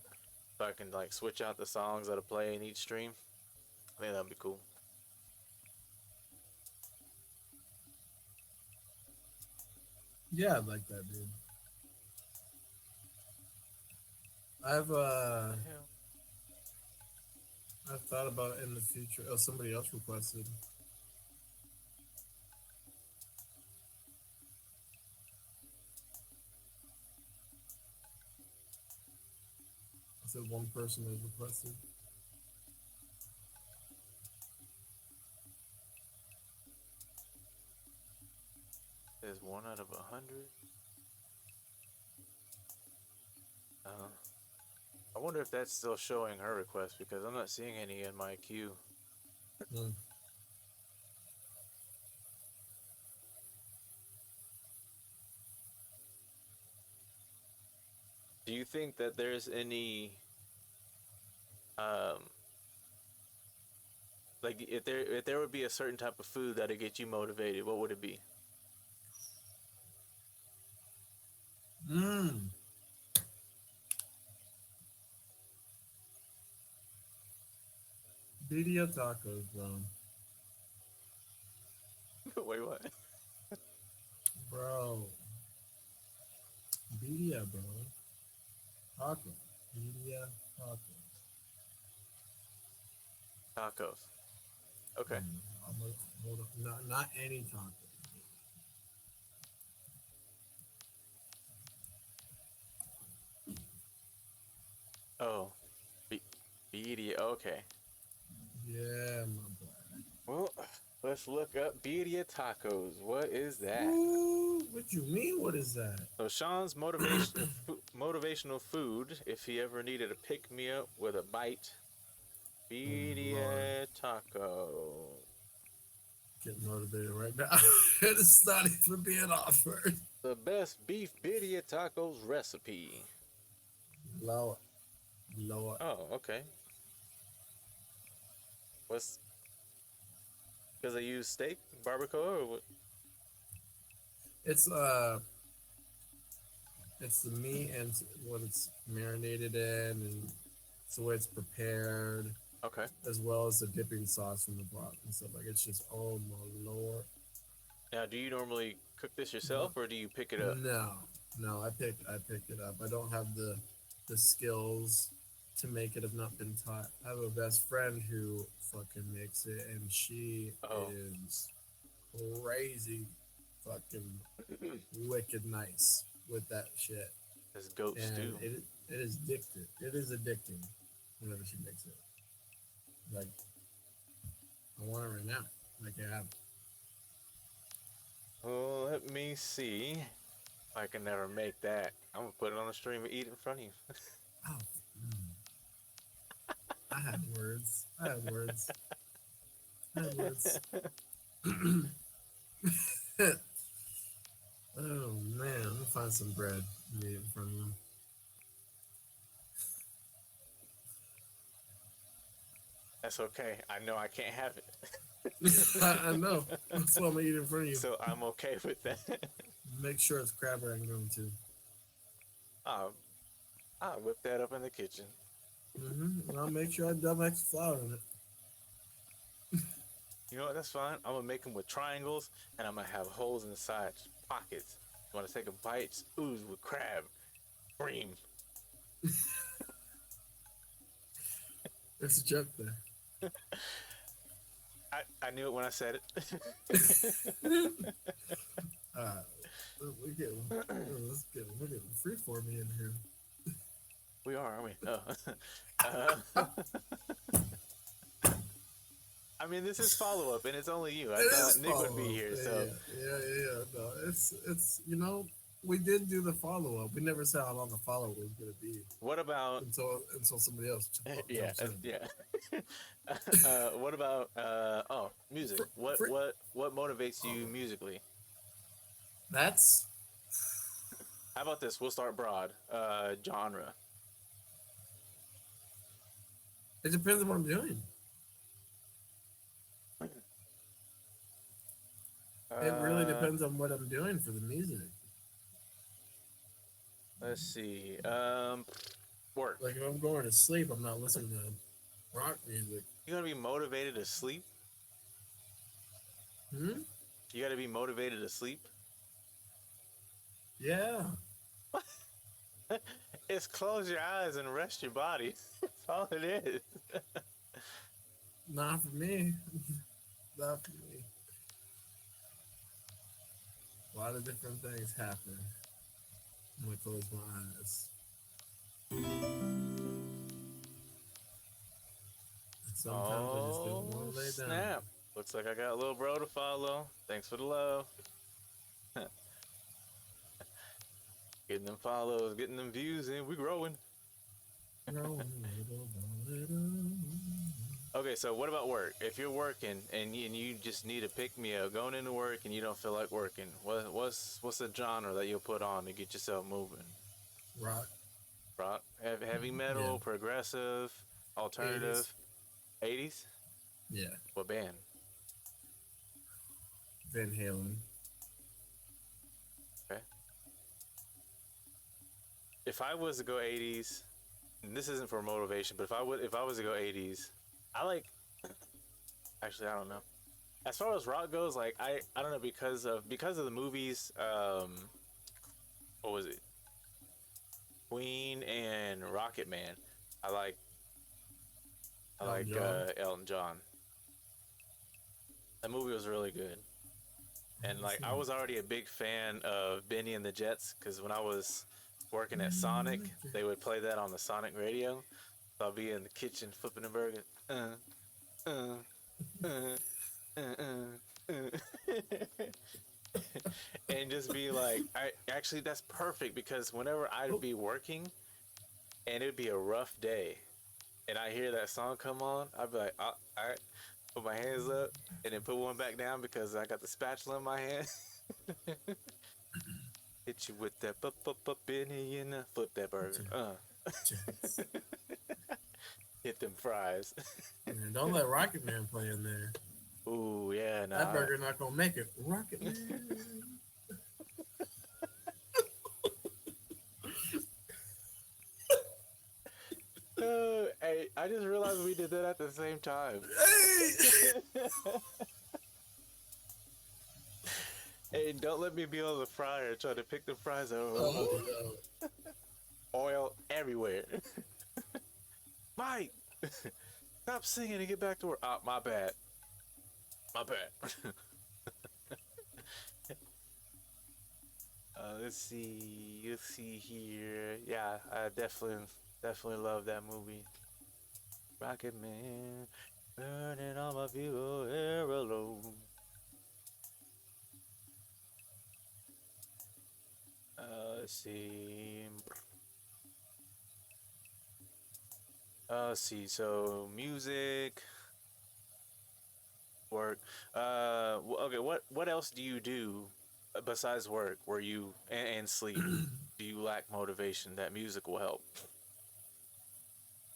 A: so I can like switch out the songs that I play in each stream. I think that'd be cool.
B: Yeah, I like that, dude. I've uh,
A: The hell?
B: I've thought about it in the future. Oh, somebody else requested. I said one person has requested.
A: There's 1 out of 100. Uh, I wonder if that's still showing her request because I'm not seeing any in my queue.
B: Mm.
A: Do you think that there's any um like if there would be a certain type of food that'd get you motivated, what would it be?
B: Mm. Birria tacos, bro.
A: Wait, what?
B: Bro. Birria, bro. Taco. Birria taco.
A: Tacos. Okay.
B: Hold on. Not any taco.
A: Oh, be- birria. Okay.
B: Yeah, my boy.
A: Well, let's look up birria tacos. What is that?
B: Ooh, what you mean? What is that?
A: So Sean's motivational food, if he ever needed a pick me up with a bite,
B: Oh my lord.
A: birria taco.
B: Getting motivated right now. It's not even being offered.
A: The best beef birria tacos recipe.
B: Lord. Lord.
A: Oh, okay. What's because they use steak, barbacoa, or what?
B: It's it's the meat and what it's marinated in, and it's the way it's prepared,
A: Okay.
B: as well as the dipping sauce from the broth and stuff. Like it's just oh my lord.
A: Now, do you normally cook this
B: But
A: yourself, or do you pick it up?
B: no, no, I picked it up. I don't have the skills to make it. I've not been taught. I have a best friend who fucking makes it, and she
A: Oh,
B: is crazy, fucking wicked nice with that shit.
A: it's goat
B: And
A: stew.
B: it is addictive. It is addicting whenever she makes it. Like I want it right now. Like I have.
A: Well, let me see. I can never make that. I'm gonna put it on the stream and eat it in front of you.
B: Oh, mm, I had words. I had words. I had words. find some bread and eat it in front of them.
A: That's okay. I know I can't have it.
B: I know. That's what I'm gonna eat in front of you.
A: So I'm okay with that.
B: Make sure it's crab rangoon too.
A: I'll, I'll whip that up in the kitchen.
B: And I'll make sure I dump extra flour in it.
A: You know what? That's fine. I'm gonna make them with triangles, and I'm gonna have holes in the side, pockets. You want to take a bite? Ooze with crab, cream.
B: There's a joke there.
A: I knew it when I said it.
B: uh, we're getting, we're getting freeform in here.
A: We are, aren't we? Oh. uh, I mean, this is follow up, and it's only you. I thought Nick would be here, so
B: Yeah. No, it's we did do the follow up. We never said how long the follow up was gonna be
A: what about?
B: until somebody else.
A: Yeah, yeah. What about? Oh, music. What motivates you musically?
B: That's
A: How about this? We'll start broad. Genre.
B: it depends on what I'm doing. It really depends on what I'm doing for the music.
A: Let's see. Work.
B: Like if I'm going to sleep, I'm not listening to rock music.
A: You gotta be motivated to sleep.
B: Hmm?
A: You gotta be motivated to sleep.
B: Yeah.
A: It's close your eyes and rest your body. That's all it is.
B: Not for me. Not for me. A lot of different things happen when I close my eyes. And sometimes I just don't want to lay down.
A: Snap. Looks like I got a little bro to follow. Thanks for the love. Getting them follows, getting them views in. We growing. Okay, so what about work? If you're working and you just need to pick me up, going into work and you don't feel like working, what's the genre that you'll put on to get yourself moving?
B: Rock.
A: Rock, heavy metal,
B: Yeah.
A: progressive, alternative, 80s.
B: Yeah.
A: What band?
B: Van Halen.
A: Okay. If I was to go 80s, and this isn't for motivation, but if I was to go 80s, I like. Actually, I don't know. As far as rock goes, like I don't know because of the movies. What was it? Queen and Rocket Man. I like Elton John. That movie was really good, and like I was already a big fan of Benny and the Jets because when I was working at Sonic, they would play that on the Sonic radio. So I'll be in the kitchen flipping a burger. And just be like, that's perfect because whenever I'd be working and it'd be a rough day and I hear that song come on, I'd be like, all right, put my hands up and then put one back down because I got the spatula in my hand. Hit you with that Benny and flip that burger. Hit them fries.
B: Man, don't let Rocket Man play in there.
A: Ooh, yeah, nah.
B: That burger not gonna make it. Rocket Man.
A: Hey, I just realized we did that at the same time. Hey, don't let me be on the fryer trying to pick the fries out.
B: Oh, no.
A: Oil everywhere. Mike, stop singing and get back to work. Oh, my bad. My bad. Let's see here. Yeah, I definitely love that movie. Rocket Man, burning all my people air alone. Let's see. Let's see. So music, work. Okay. What else do you do besides work, where you and sleep, do you lack motivation? That music will help.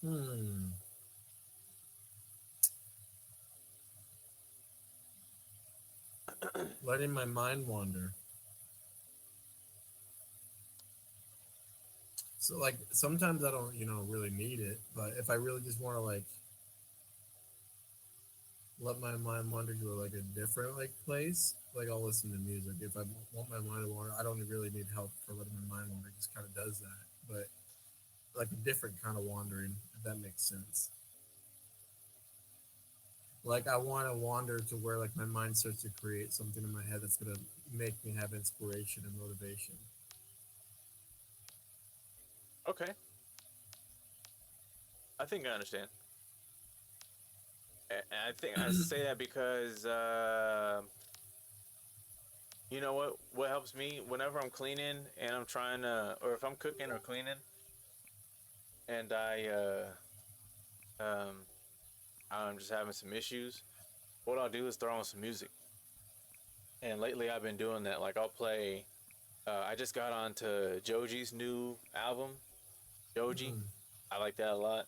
B: Hmm. Letting my mind wander. So like sometimes I don't, really need it, but if I really just want to like let my mind wander to like a different like place, like I'll listen to music. If I want my mind to wander, I don't really need help for letting my mind wander. It just kind of does that, but like a different kind of wandering, if that makes sense. Like I want to wander to where like my mind starts to create something in my head that's gonna make me have inspiration and motivation.
A: Okay, I think I understand. I think I say that because you know what? What helps me whenever I'm cleaning and I'm trying to, or if I'm cooking or cleaning, and um, I'm just having some issues. What I'll do is throw on some music. And lately, I've been doing that. Like I'll play. I just got onto Joji's new album, Joji.
B: Mm.
A: I like that a lot.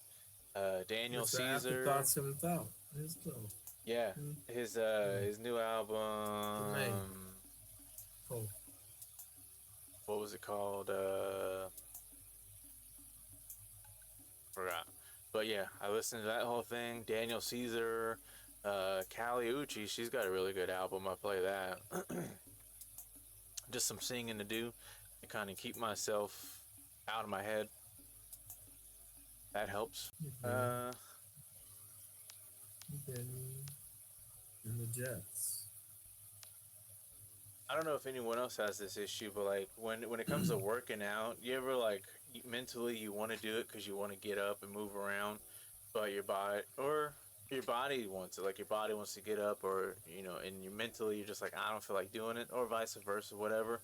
A: Daniel
B: Mr.
A: Caesar.
B: Afterthoughts him without. His little.
A: Yeah,
B: Mm. Mm.
A: his new
B: Jermaine.
A: album.
B: Cool.
A: What was it called? Forgot. But yeah, I listened to that whole thing. Daniel Caesar, Kali Uchis, she's got a really good album. I play that. Just some singing to do to kind of keep myself out of my head. That helps.
B: Okay.
A: Uh,
B: Benny and the Jets.
A: I don't know if anyone else has this issue, but like when it comes to working out, you ever like mentally you want to do it because you want to get up and move around, but your body wants it. Like your body wants to get up, or and you mentally you're just like I don't feel like doing it, or vice versa, whatever.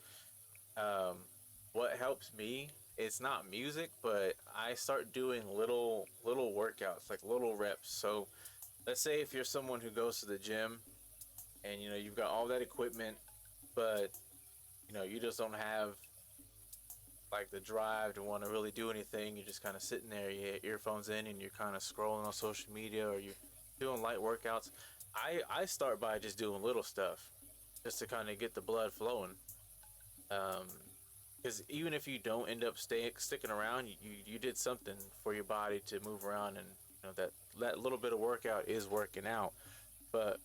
A: Um, what helps me? It's not music, but I start doing little workouts, like little reps. So let's say if you're someone who goes to the gym and you've got all that equipment, but you just don't have like the drive to want to really do anything. You're just kind of sitting there, you have earphones in, and you're kind of scrolling on social media, or you're doing light workouts. I start by just doing little stuff, just to kind of get the blood flowing. Um, because even if you don't end up sticking around, you did something for your body to move around, and that little bit of workout is working out. But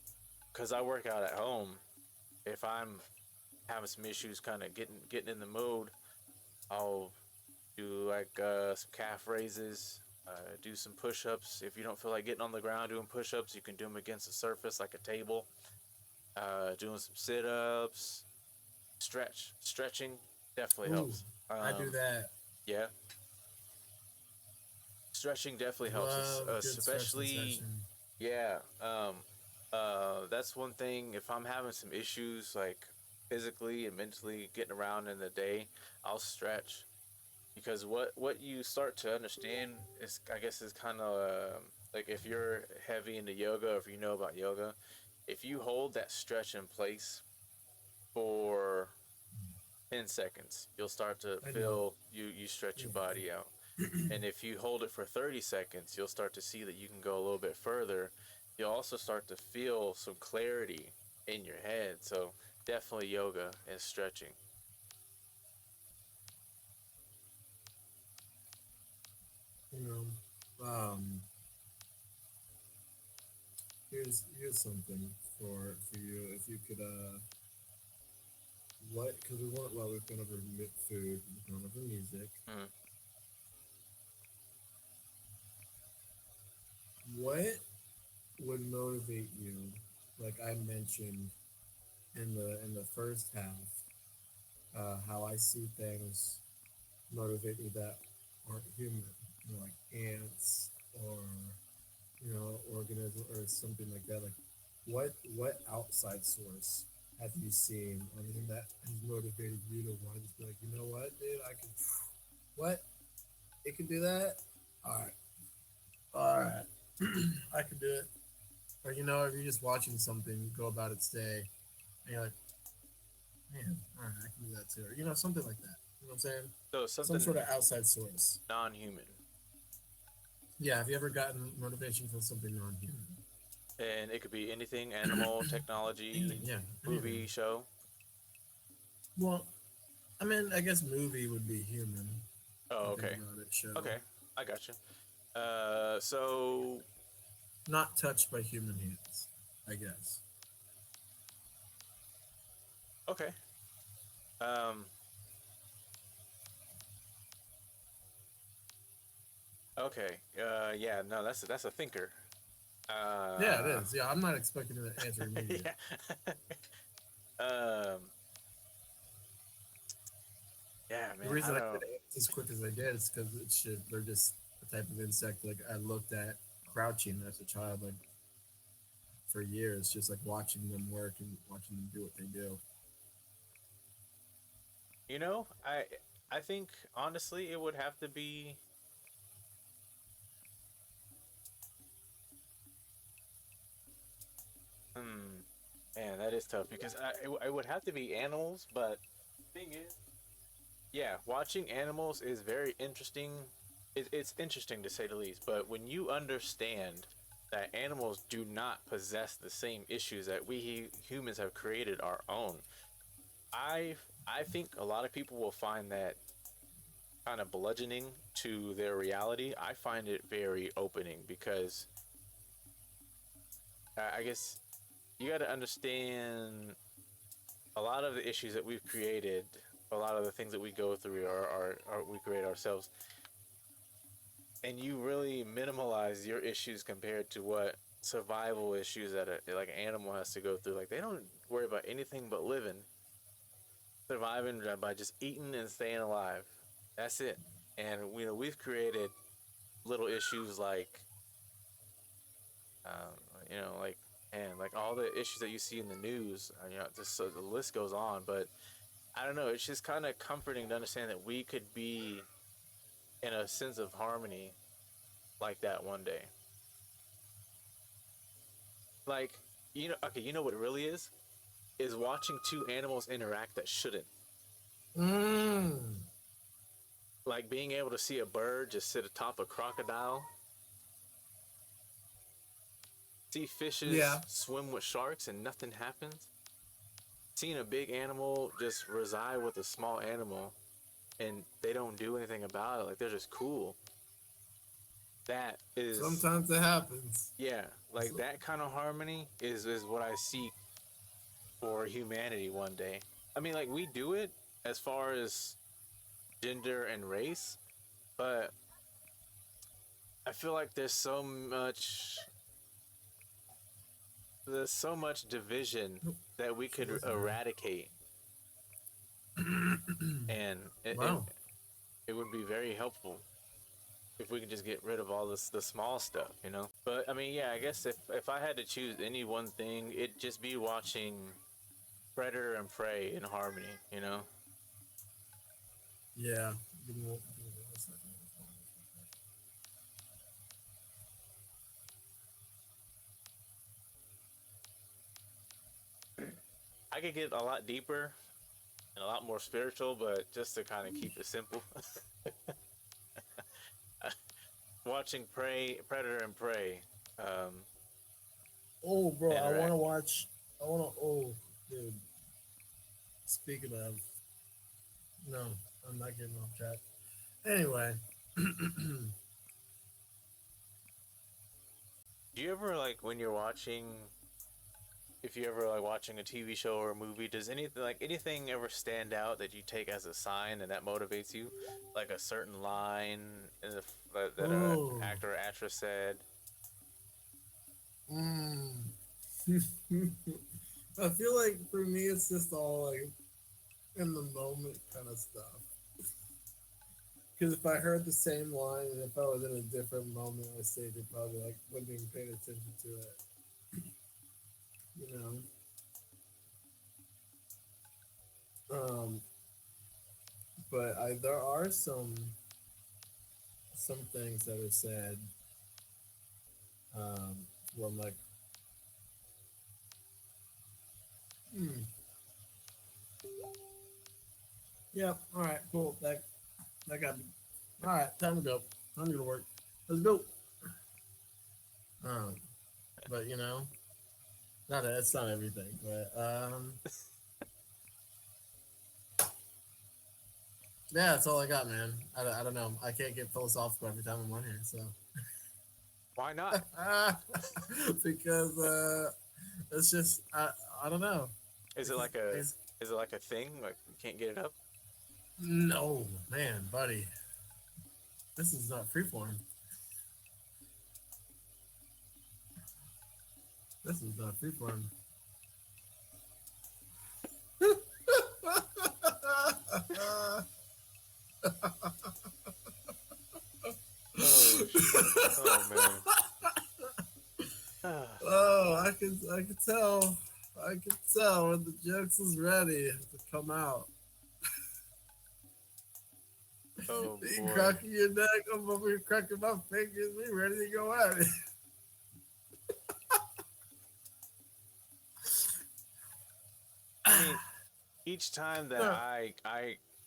A: because I work out at home, if I'm having some issues, kind of getting in the mood, I'll do like some calf raises, do some push-ups. If you don't feel like getting on the ground doing push-ups, you can do them against a surface like a table. Doing some sit-ups, stretching definitely
B: Ooh,
A: helps.
B: I do that.
A: Yeah, stretching definitely helps.
B: Love a good stretching
A: Especially,
B: session.
A: yeah. That's one thing. If I'm having some issues like physically and mentally getting around in the day, I'll stretch because what you start to understand is, I guess, is kind of like if you're heavy into yoga, or if you know about yoga, if you hold that stretch in place for 10 seconds, you'll start to
B: I know.
A: feel you stretch your
B: Yeah.
A: body out. And if you hold it for 30 seconds, you'll start to see that you can go a little bit further. You'll also start to feel some clarity in your head. So definitely yoga and stretching.
B: You um, here's something for you. If you could, what? Because we've gone over food, we've gone over music.
A: Mm.
B: What would motivate you? Like I mentioned in the first half, how I see things motivate me that aren't human, like ants or organism or something like that. Like, what outside source have you seen or anything that has motivated you to want to just be like, you know what, dude, I can, what, it can do that. All right, I can do it. Or if you're just watching something go about its day, and you're like, man, me that too. Or, something like that. You know what I'm saying?
A: So
B: Some
A: something
B: sort of outside source.
A: non-human,
B: Yeah, have you ever gotten motivation from something non-human?
A: and it could be anything: animal,
B: Anything,
A: technology,
B: yeah, anything.
A: movie, show.
B: Well, I mean, I guess movie would be human. If
A: Oh,
B: you think
A: okay,
B: about it, show.
A: okay, I got you. So
B: Not touched by human hands, I guess.
A: okay, um, okay, yeah, no, that's a thinker.
B: Yeah, it
A: Uh,
B: is. Yeah, I'm not expecting an answer immediate.
A: yeah. um, yeah,
B: The
A: man, I
B: reason I
A: don't.
B: could answer as quick as I did is because they're just the type of insect like I looked at crouching as a child, like for years, just like watching them work and watching them do what they do.
A: You know, I think honestly it would have to be. Hmm. Man, that is tough because it would have to be animals, but thing is, yeah, watching animals is very interesting. It's interesting to say the least, but when you understand that animals do not possess the same issues that we humans have created our own, I I think a lot of people will find that kind of bludgeoning to their reality. I find it very opening because I guess you got to understand a lot of the issues that we've created, a lot of the things that we go through are we create ourselves, and you really minimalize your issues compared to what survival issues that like an animal has to go through. Like they don't worry about anything but living, surviving by just eating and staying alive. That's it. And we've created little issues like um, like and like all the issues that you see in the news. Just so the list goes on, but I don't know. It's just kind of comforting to understand that we could be in a sense of harmony like that one day. Like, okay, you know what it really is watching two animals interact that shouldn't.
B: Mm.
A: Like being able to see a bird just sit atop a crocodile, see
B: Yeah.
A: fishes swim with sharks and nothing happens. Seeing a big animal just reside with a small animal and they don't do anything about it. Like they're just cool. That is,
B: Sometimes it happens.
A: yeah, like that kind of harmony is what I seek for humanity one day. I mean, like we do it as far as gender and race, but I feel like there's so much division
B: Nope,
A: that we
B: she
A: could
B: wasn't
A: eradicate, and it,
B: there.
A: it
B: Wow.
A: it would be very helpful if we could just get rid of all this the small stuff. But I mean, yeah, I guess if I had to choose any one thing, it'd just be watching Predator and Prey in harmony.
B: Yeah. Give me one second.
A: I could get a lot deeper and a lot more spiritual, but just to kind of keep it simple, watching Predator and Prey
B: Oh, bro, I want to
A: interact.
B: watch. I want to. Oh, dude. Speaking of, no, I'm not getting off track. Anyway,
A: Do you ever like when you're watching, if you ever like watching a TV show or a movie, does anything ever stand out that you take as a sign and that motivates you, like a certain line that a
B: oh,
A: actor or actress said?
B: mm. I feel like for me, it's just all like in the moment kind of stuff. Because if I heard the same line and if I was in a different moment or stage, I probably like wouldn't even pay attention to it. You know, but there are some things that are said where I'm like, hmm, Yeah. All right. Cool. That got me. All right. Time to go. Time to go to work. Let's go. Um, but not that's not everything. But yeah, that's all I got, man. I don't know. I can't get philosophical every time I'm on here, so
A: Why not?
B: because it's just I don't know.
A: Is it
B: Because
A: like a
B: it's,
A: is it like a thing? Like you can't get it up?
B: no, man, buddy, this is not freeform. This is not freeform.
A: Oh shit. Oh man.
B: I can tell. I can tell when the jokes is ready to come out.
A: Oh
B: You
A: boy.
B: cracking your neck, I'm over here cracking my fingers. We ready to go at it.
A: I mean, each time that
B: Huh.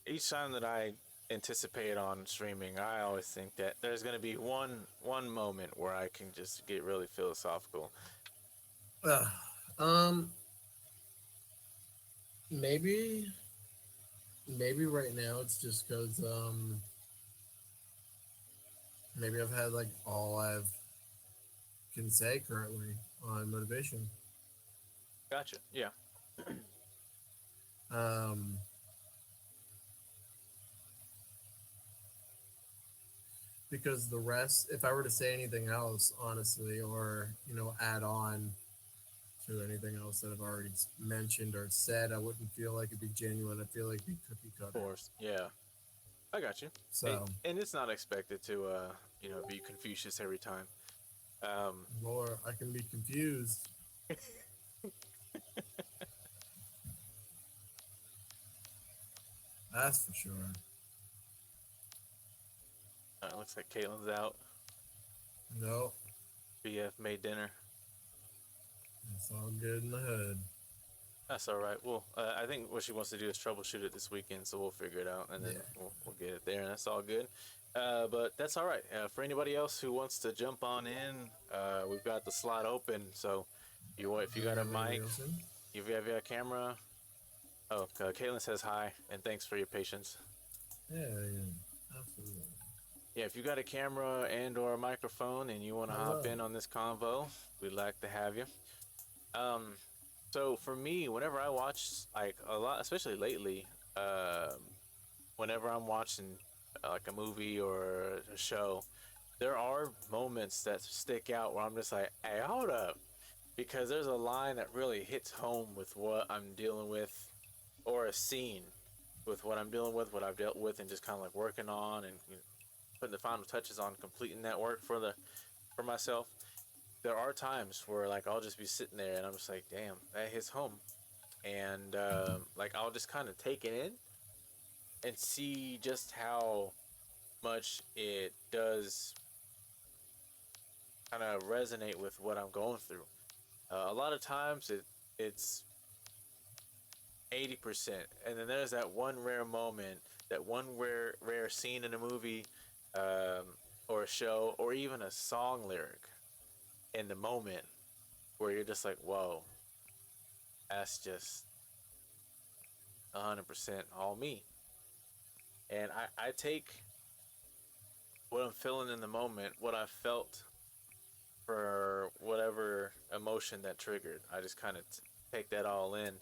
A: each time that I anticipate on streaming, I always think that there's gonna be one moment where I can just get really philosophical.
B: Uh, um, maybe, maybe right now it's just because maybe I've had like all I've can say currently on motivation.
A: Gotcha. Yeah.
B: Um, because the rest, if I were to say anything else, honestly, or add on to anything else that I've already mentioned or said, I wouldn't feel like it'd be genuine. I feel like it'd be cookie
A: Of
B: cutter.
A: course. Yeah. I got you.
B: So,
A: And it's not expected to be Confucius every time. Um,
B: Lord, I can be confused. That's for sure.
A: looks like Caitlin's out.
B: No,
A: BF made dinner.
B: it's all good in the hood.
A: That's all right. Well, I think what she wants to do is troubleshoot it this weekend, so we'll figure it out, and then
B: Yeah.
A: we'll get it there, and that's all good. But that's all right. For anybody else who wants to jump on in, we've got the slot open. So, if you got a
B: Anybody
A: mic,
B: else in?
A: if you have a camera. Oh, Caitlin says hi, and thanks for your patience.
B: Yeah, yeah, absolutely.
A: Yeah, if you got a camera and or a microphone, and you want to hop
B: Hello.
A: in on this convo, we'd like to have you. Um, so for me, whenever I watch like a lot, especially lately, whenever I'm watching like a movie or a show, there are moments that stick out where I'm just like, "Hey, hold up," because there's a line that really hits home with what I'm dealing with, or a scene with what I'm dealing with, what I've dealt with, and just kind of like working on and putting the final touches on completing that work for myself. There are times where like I'll just be sitting there and I'm just like, "Damn, that hits home," and like I'll just kind of take it in and see just how much it does kind of resonate with what I'm going through. A lot of times it's 80%, and then there's that one rare moment, that one rare scene in a movie, or a show, or even a song lyric in the moment where you're just like, "Whoa, that's just 100% all me." And I take what I'm feeling in the moment, what I felt for whatever emotion that triggered. I just kind of take that all in,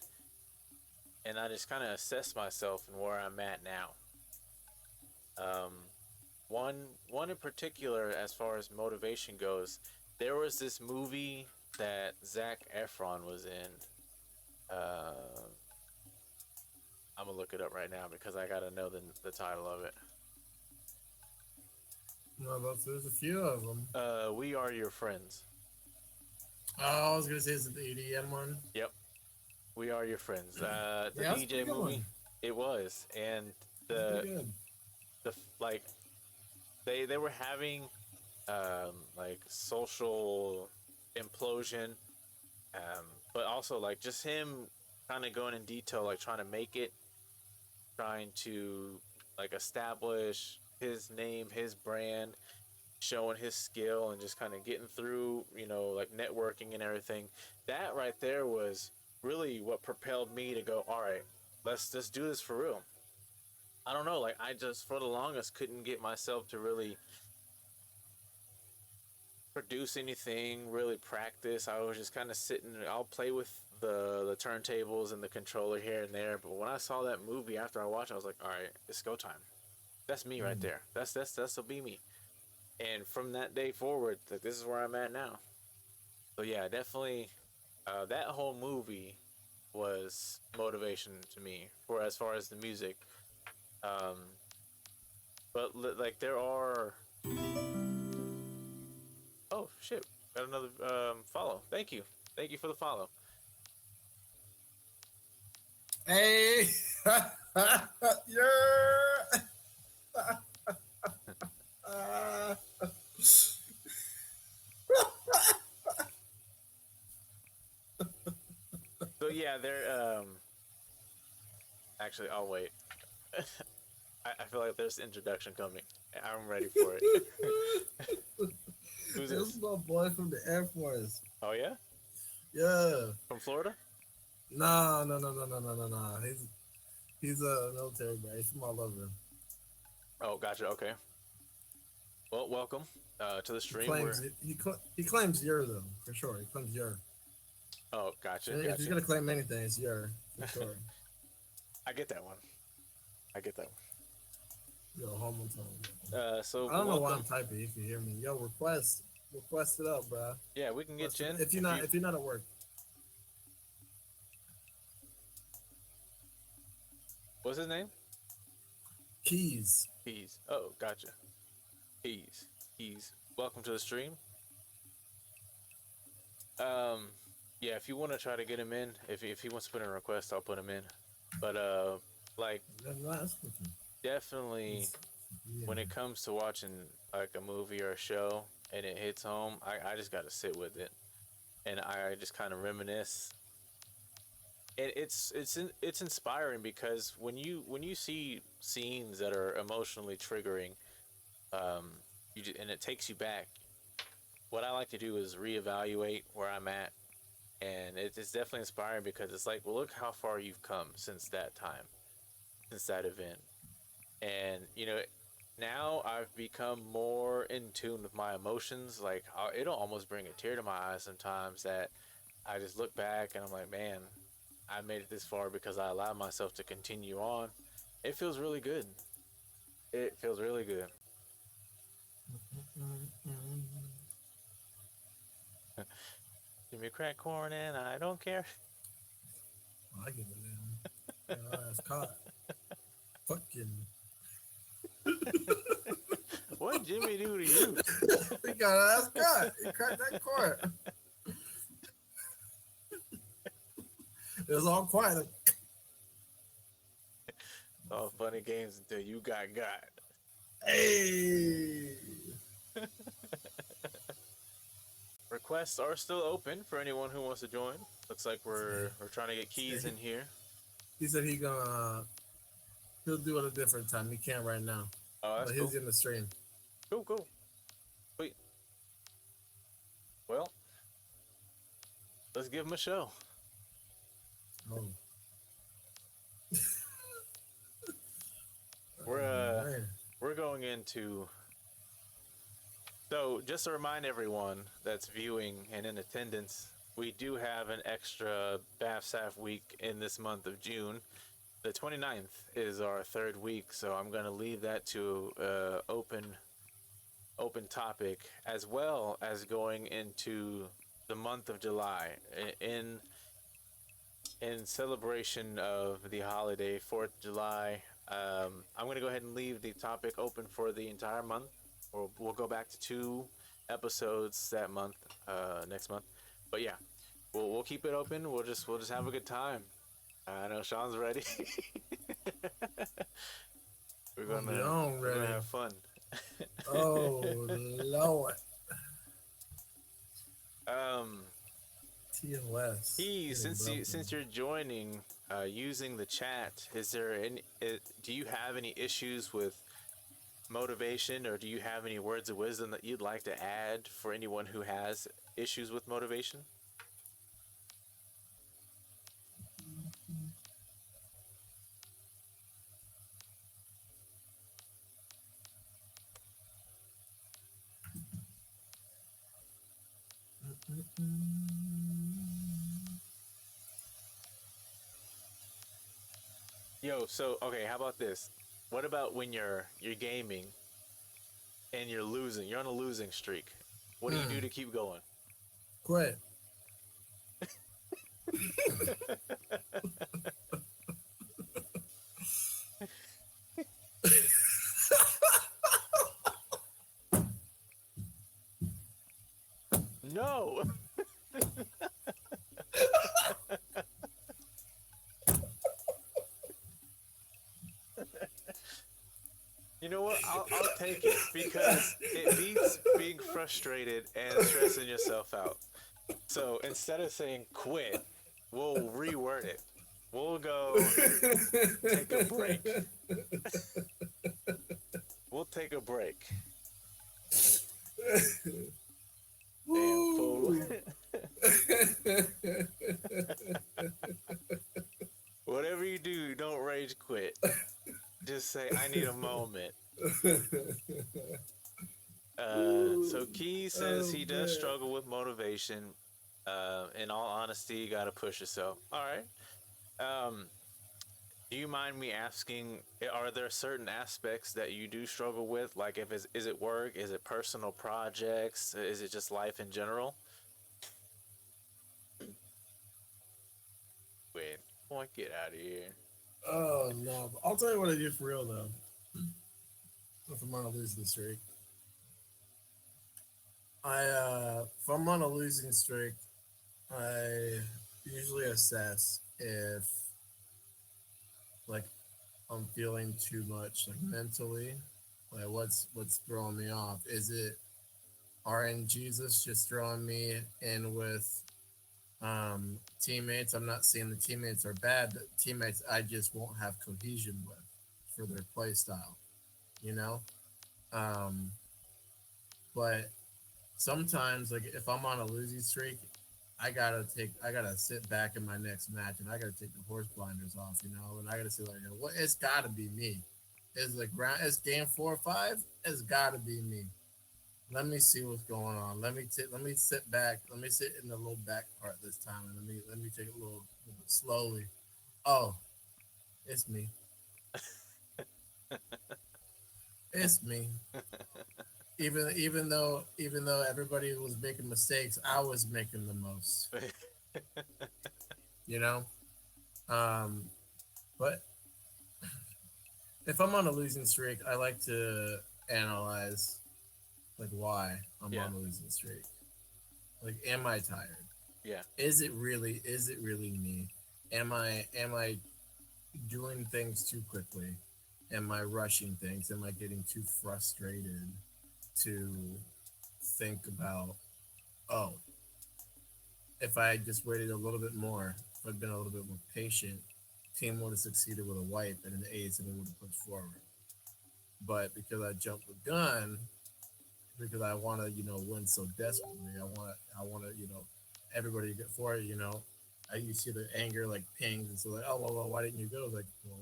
A: and I just kind of assess myself and where I'm at now. Um, one in particular, as far as motivation goes, there was this movie that Zach Efron was in. Uh, I'm gonna look it up right now because I gotta know the title of it.
B: No, there's a few of them.
A: We Are Your Friends.
B: Oh, I was gonna say is it the EDM one?
A: Yep, We Are Your Friends. The
B: Yeah, that's a
A: DJ
B: pretty good
A: movie.
B: one.
A: It was, and
B: That's
A: the
B: pretty good.
A: like they were having like social implosion, but also like just him kind of going in detail, like trying to make it trying to like establish his name, his brand, showing his skill, and just kind of getting through, like networking and everything. That right there was really what propelled me to go, all right, let's just do this for real. I don't know, like I just for the longest couldn't get myself to really produce anything, really practice. I was just kind of sitting. I'll play with the turntables and the controller here and there. But when I saw that movie after I watched, I was like, all right, it's go time. That's me right
B: Mm.
A: there. That'll be me. And from that day forward, like this is where I'm at now. So yeah, definitely, that whole movie was motivation to me for as far as the music. Um, but like there are. Oh shit! Got another follow. Thank you for the follow.
B: Hey, yeah. Uh,
A: So yeah, they're actually I'll wait. I feel like there's introduction coming. I'm ready for it. Who's
B: this is
A: this?
B: my boy from the Air Force.
A: Oh yeah,
B: Yeah.
A: from Florida.
B: No, no, no, no, no, no, no, no. He's a military guy. He's from all over.
A: Oh, gotcha. Okay. Well, welcome to the
B: He
A: stream.
B: claims he claims your though for sure. He claims your.
A: Oh, gotcha,
B: If he's
A: gotcha.
B: gonna claim anything, it's your for sure.
A: I get that one. I get that
B: Yo, homo tone.
A: one. So
B: I don't know why I'm
A: welcome.
B: typing. You can hear me. Yo, request it up, bro.
A: Yeah, we can get you in
B: If you're not at work.
A: What's his name?
B: Keys.
A: Keys. Oh, gotcha. Keys. Keys. Welcome to the stream. Um, yeah, if you want to try to get him in, if he wants to put in a request, I'll put him in. But like
B: That's cooking.
A: definitely
B: Yeah.
A: when it comes to watching like a movie or a show and it hits home, I just got to sit with it, and I just kind of reminisce. And it's inspiring because when you see scenes that are emotionally triggering, and it takes you back. What I like to do is reevaluate where I'm at, and it's definitely inspiring because it's like, well, look how far you've come since that time, since that event, and now I've become more in tune with my emotions. Like it'll almost bring a tear to my eyes sometimes that I just look back and I'm like, man, I made it this far because I allowed myself to continue on. It feels really good. It feels really good. Give me crack corn and I don't care.
B: I give it in. Ass caught. Fucking.
A: What Jimmy do to you?
B: He got ass caught. He cracked that court. It was all quiet. Like,
A: All funny games until you got.
B: hey.
A: Requests are still open for anyone who wants to join. Looks like we're trying to get Keys in here.
B: He said he'll do it a different time. He can't right now.
A: Oh, that's
B: But
A: cool.
B: he's in the stream.
A: Cool. Sweet. Well, let's give him a show.
B: Oh.
A: We're going into. So, just to remind everyone that's viewing and in attendance, we do have an extra BAFSAF week in this month of June. The 29th is our third week, so I'm going to leave that to open topic, as well as going into the month of July in celebration of the holiday 4th of July. I'm going to go ahead and leave the topic open for the entire month. We'll go back to 2 episodes that month, next month. But yeah, we'll keep it open. We'll just have a good time. I know Sean's ready. we're gonna have fun.
B: Oh Lord. TOS.
A: Since you're joining, using the chat. Is there any? Do you have any issues with motivation, or do you have any words of wisdom that you'd like to add for anyone who has issues with motivation? Yo, so okay, how about this? What about when you're gaming and you're losing? You're on a losing streak. What do you do to keep going?
B: Quit.
A: No. You know what? I'll take it because it beats being frustrated and stressing yourself out. So instead of saying quit, we'll reword it. We'll go take a break. We'll take a break. Damn fool.
B: Woo.
A: Whatever you do, don't rage quit. Just say, I need a moment. So Key says he does
B: man.
A: struggle with motivation. In all honesty, you got to push yourself. All right. Um, do you mind me asking? Are there certain aspects that you do struggle with? Like, if is it work? Is it personal projects? Is it just life in general? Wait, boy, get out of here.
B: Oh no! I'll tell you what I do for real though. If I'm on a losing streak, if I'm on a losing streak, I usually assess if like I'm feeling too much like mentally, like what's throwing me off. Is it RNGesus just throwing me in with teammates? I'm not saying the teammates are bad, but teammates I just won't have cohesion with for their play style, you know. Um, but sometimes, like if I'm on a losing streak, I gotta sit back in my next match and I gotta take the horse blinders off, you know, and I gotta say like, what? It's gotta be me. It's like round. It's game 4 or 5. It's gotta be me. Let me see what's going on. Let me sit back. Let me sit in the little back part this time, and let me take it a little bit slowly. Oh, it's me. It's me. Even though everybody was making mistakes, I was making the most. You know. Um, but if I'm on a losing streak, I like to analyze like why I'm
A: Yeah,
B: on a losing streak. Like, am I tired?
A: yeah.
B: Is it really me? Am I doing things too quickly? Am I rushing things? Am I getting too frustrated to think about, oh, if I had just waited a little bit more, if I'd been a little bit more patient, team would have succeeded with a wipe and an ace and we would have pushed forward. But because I jumped the gun, because I want to, win so desperately, I want to, everybody to get for it, you see the anger like pings and so like, oh well, why didn't you go? Like, well,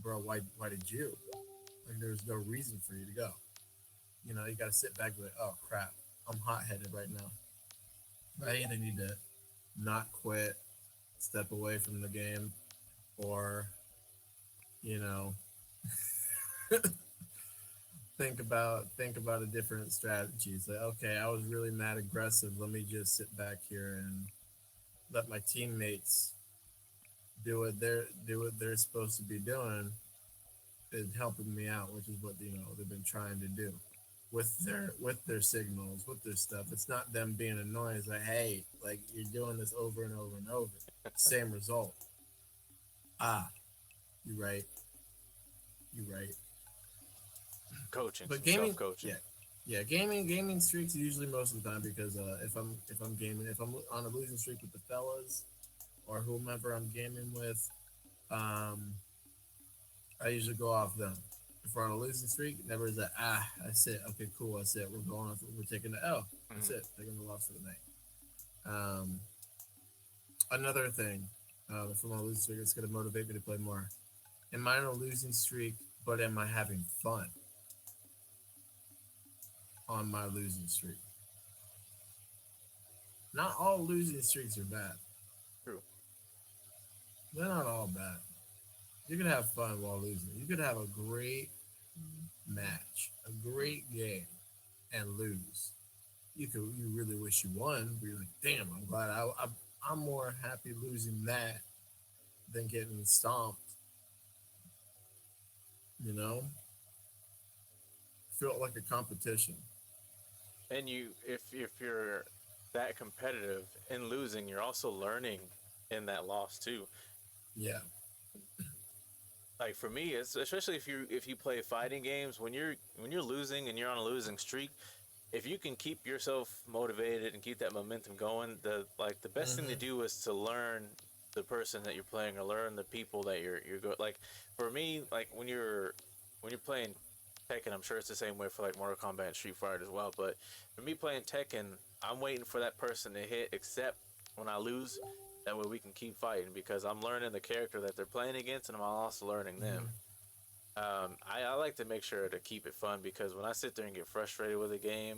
B: bro, why did you? Like, there's no reason for you to go. You got to sit back and be like, oh crap, I'm hot headed right now. I either need to not quit, step away from the game, or you know, think about a different strategy. It's like, okay, I was really mad aggressive. Let me just sit back here and let my teammates do what they're supposed to be doing and helping me out, which is what they've been trying to do with their signals, with their stuff. It's not them being annoying. It's like, hey, like you're doing this over and over and over, same result. Ah, you're right. You're right.
A: Coaching,
B: But
A: some
B: gaming,
A: self coaching.
B: yeah, yeah, gaming streaks usually most of the time because if I'm gaming, if I'm on a losing streak with the fellas or whomever I'm gaming with, Um, I usually go off them. If we're on a losing streak, never is that that's it. Okay, cool, that's it. We're going off. We're taking the L. That's
A: Mhm.
B: it. Taking the loss for the night. Um, Another thing, if I'm on a losing streak, it's going to motivate me to play more. Am I on a losing streak, but am I having fun on my losing streak? Not all losing streaks are bad.
A: True.
B: They're not all bad. You can have fun while losing. You could have a great match, a great game, and lose. You really wish you won, but you're like, damn, I'm glad I'm more happy losing that than getting stomped. You know, felt like a competition.
A: And if you're that competitive in losing, you're also learning in that loss too.
B: Yeah.
A: Like for me, it's especially if you play fighting games when you're losing and you're on a losing streak, if you can keep yourself motivated and keep that momentum going, the best thing to
B: Mm-hmm.
A: do is to learn the person that you're playing or learn the people that you're go like for me, like when you're playing Tekken, I'm sure it's the same way for like Mortal Kombat and Street Fighter as well. But for me playing Tekken, I'm waiting for that person to hit accept when I lose. That way we can keep fighting because I'm learning the character that they're playing against and I'm also learning them.
B: Mm-hmm.
A: I like to make sure to keep it fun because when I sit there and get frustrated with a game,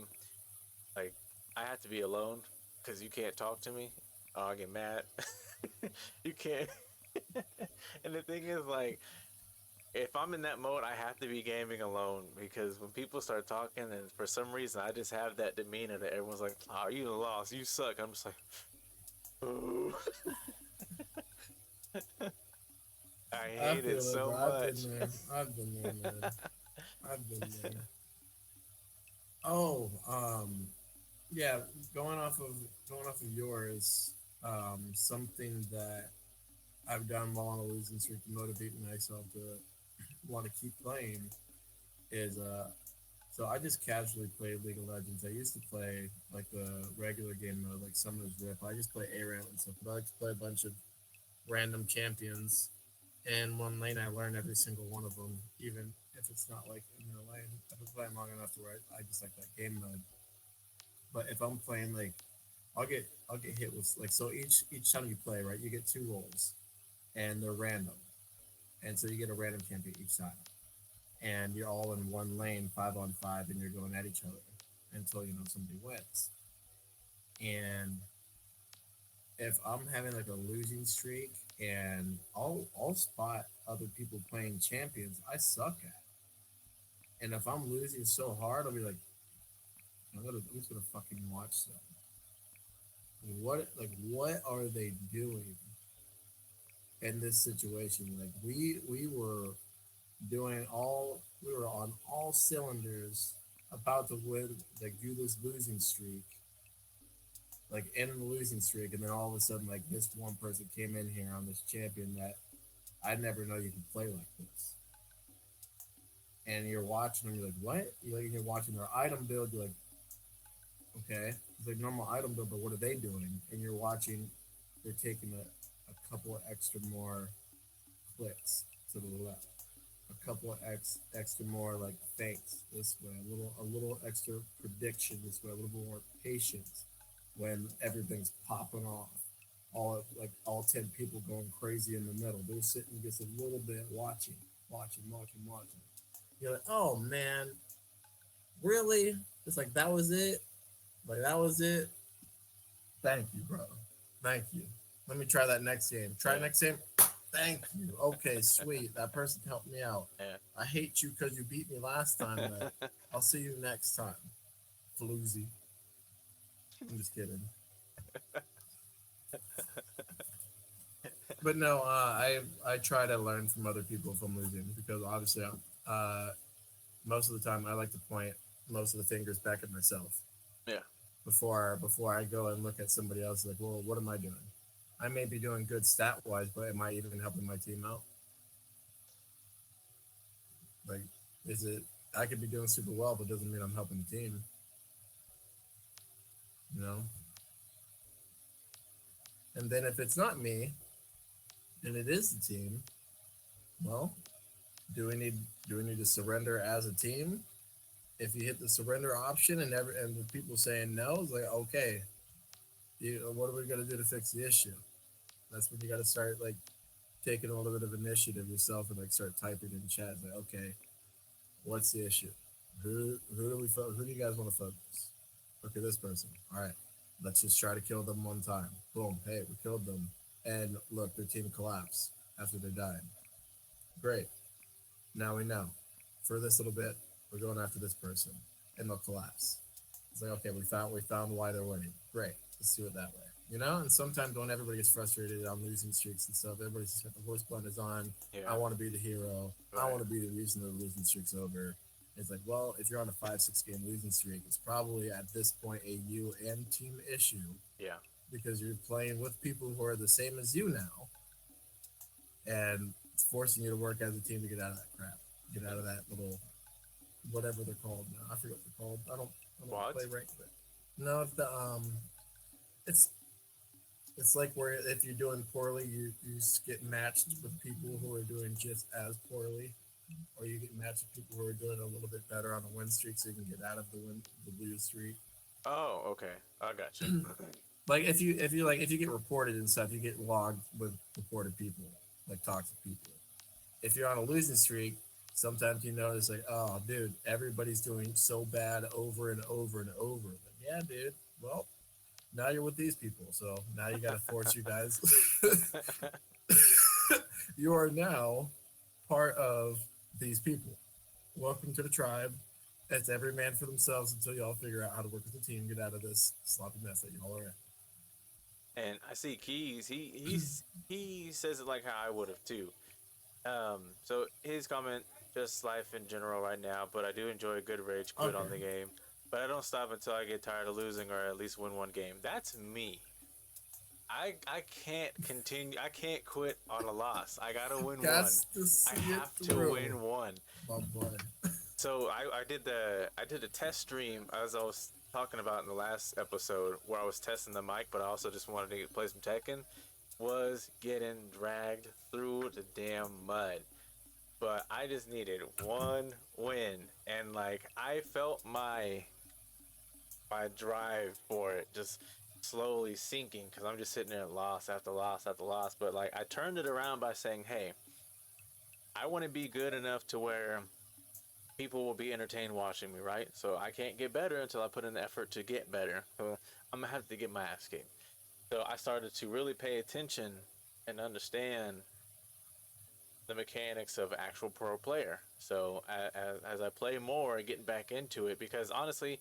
A: like I have to be alone because you can't talk to me. Oh, I get mad. You can't. And the thing is, like, if I'm in that mode, I have to be gaming alone because when people start talking, and for some reason, I just have that demeanor that everyone's like, "Oh, you lost, you suck." I'm just like, "Ooh, I
B: I
A: hate it
B: feel it,
A: so
B: bro. I've been
A: much."
B: there. I've been there, man. I've been there. Oh, yeah. Going off of yours, something that I've done while on a losing streak to motivate myself to want to keep playing is so I just casually play League of Legends. I used to play like the regular game mode, like Summoner's Rip. I just play ARAM and stuff, but I like to play a bunch of random champions. And one lane, I learn every single one of them, even if it's not like in their lane. I've been playing long enough to where I just like that game mode. But if I'm playing like, I'll get hit with like so each time you play, right, you get two rolls, and they're random, and so you get a random champion each time, and you're all in one lane, 5 on 5, and you're going at each other until somebody wins. And if I'm having like a losing streak and I'll spot other people playing champions I suck at. And if I'm losing so hard, I'll be like, I'm just gonna fucking watch them. What are they doing in this situation? Like we were doing all we were on all cylinders about to win, like do this losing streak, like end the losing streak, and then all of a sudden like this one person came in here on this champion that I never know you could play like this. And you're watching them, you're like, what? You're watching their item build, you're like, okay, it's like normal item build, but what are they doing? And you're watching, they're taking a couple of extra more clicks to the left, a couple of extra more like feints this way, a little extra prediction this way, a little more patience when everything's popping off. All 10 people going crazy in the middle. They're sitting just a little bit watching. You're like, oh man, really? It's like that was it. Like that was it. Thank you, bro. Thank you. Let me try that next game. Try
A: Yeah,
B: next game. Thank you. Okay, sweet. That person helped me out.
A: yeah.
B: I hate you because you beat me last time, but I'll see you next time. Floozy. I'm just kidding. But no, I try to learn from other people if I'm losing because obviously, most of the time I like to point most of the fingers back at myself
A: Yeah.
B: before I go and look at somebody else. Like, well, what am I doing? I may be doing good stat wise, but am I even helping my team out? Like, is it? I could be doing super well, but doesn't mean I'm helping the team. You know. And then if it's not me and it is the team, Well, do we need do we need to surrender as a team? If you hit the surrender option and the people saying no, it's like okay, what are we gonna do to fix the issue? That's when you got to start like taking a little bit of initiative yourself and like start typing in chat. Like, okay, what's the issue? Who do you guys want to focus? Okay, this person. All right, let's just try to kill them one time. Boom. Hey, we killed them, and look, their team collapsed after they died. Great. Now we know. For this little bit, we're going after this person, and they'll collapse. It's like, okay, we found why they're winning. Great. Let's do it that way. And sometimes when everybody gets frustrated on losing streaks and stuff, everybody's just got the horse blinders on. I
A: Yeah.
B: want to be the hero. I
A: Right.
B: want to be the reason the losing streak's over. It's like, well, if you're on a 5-6 game losing streak, it's probably at this point a you and team issue
A: Yeah.
B: because you're playing with people who are the same as you now, and it's forcing you to work as a team to get out of that crap, get out of that little whatever they're called now. I forget what they're called. I don't play
A: What?
B: ranked, but no, it's it's like where if you're doing poorly, you just get matched with people who are doing just as poorly, or you get matched with people who are doing a little bit better on a win streak, so you can get out of the lose streak.
A: Oh, okay. I got you.
B: Like if you get reported and stuff, you get logged with reported people, like toxic people. If you're on a losing streak, sometimes you notice like, oh, dude, everybody's doing so bad over and over and over. Like, yeah, dude. Well, now you're with these people, so now you got to force you guys. You are now part of these people. Welcome to the tribe. It's every man for themselves until y'all figure out how to work as a team, get out of this sloppy mess that y'all are in.
A: And I see Keys. He says it like how I would have too. So his comment, just life in general right now, but I do enjoy a good rage quit
B: Okay.
A: on the game. But I don't stop until I get tired of losing or at least win one game. That's me. I can't continue. I can't quit on a loss. I gotta win one.
B: Got to
A: I
B: see it
A: have to
B: through,
A: win one.
B: my boy.
A: So I did a test stream as I was talking about in the last episode where I was testing the mic, but I also just wanted to play some Tekken. Was getting dragged through the damn mud, but I just needed one win, and like I felt my drive for it just slowly sinking because I'm just sitting there loss after loss after loss. But like I turned it around by saying, "Hey, I want to be good enough to where people will be entertained watching me, right? So I can't get better until I put in the effort to get better. So I'm gonna have to get my ass kicked." So I started to really pay attention and understand the mechanics of actual pro player. So as I play more, getting back into it, because honestly,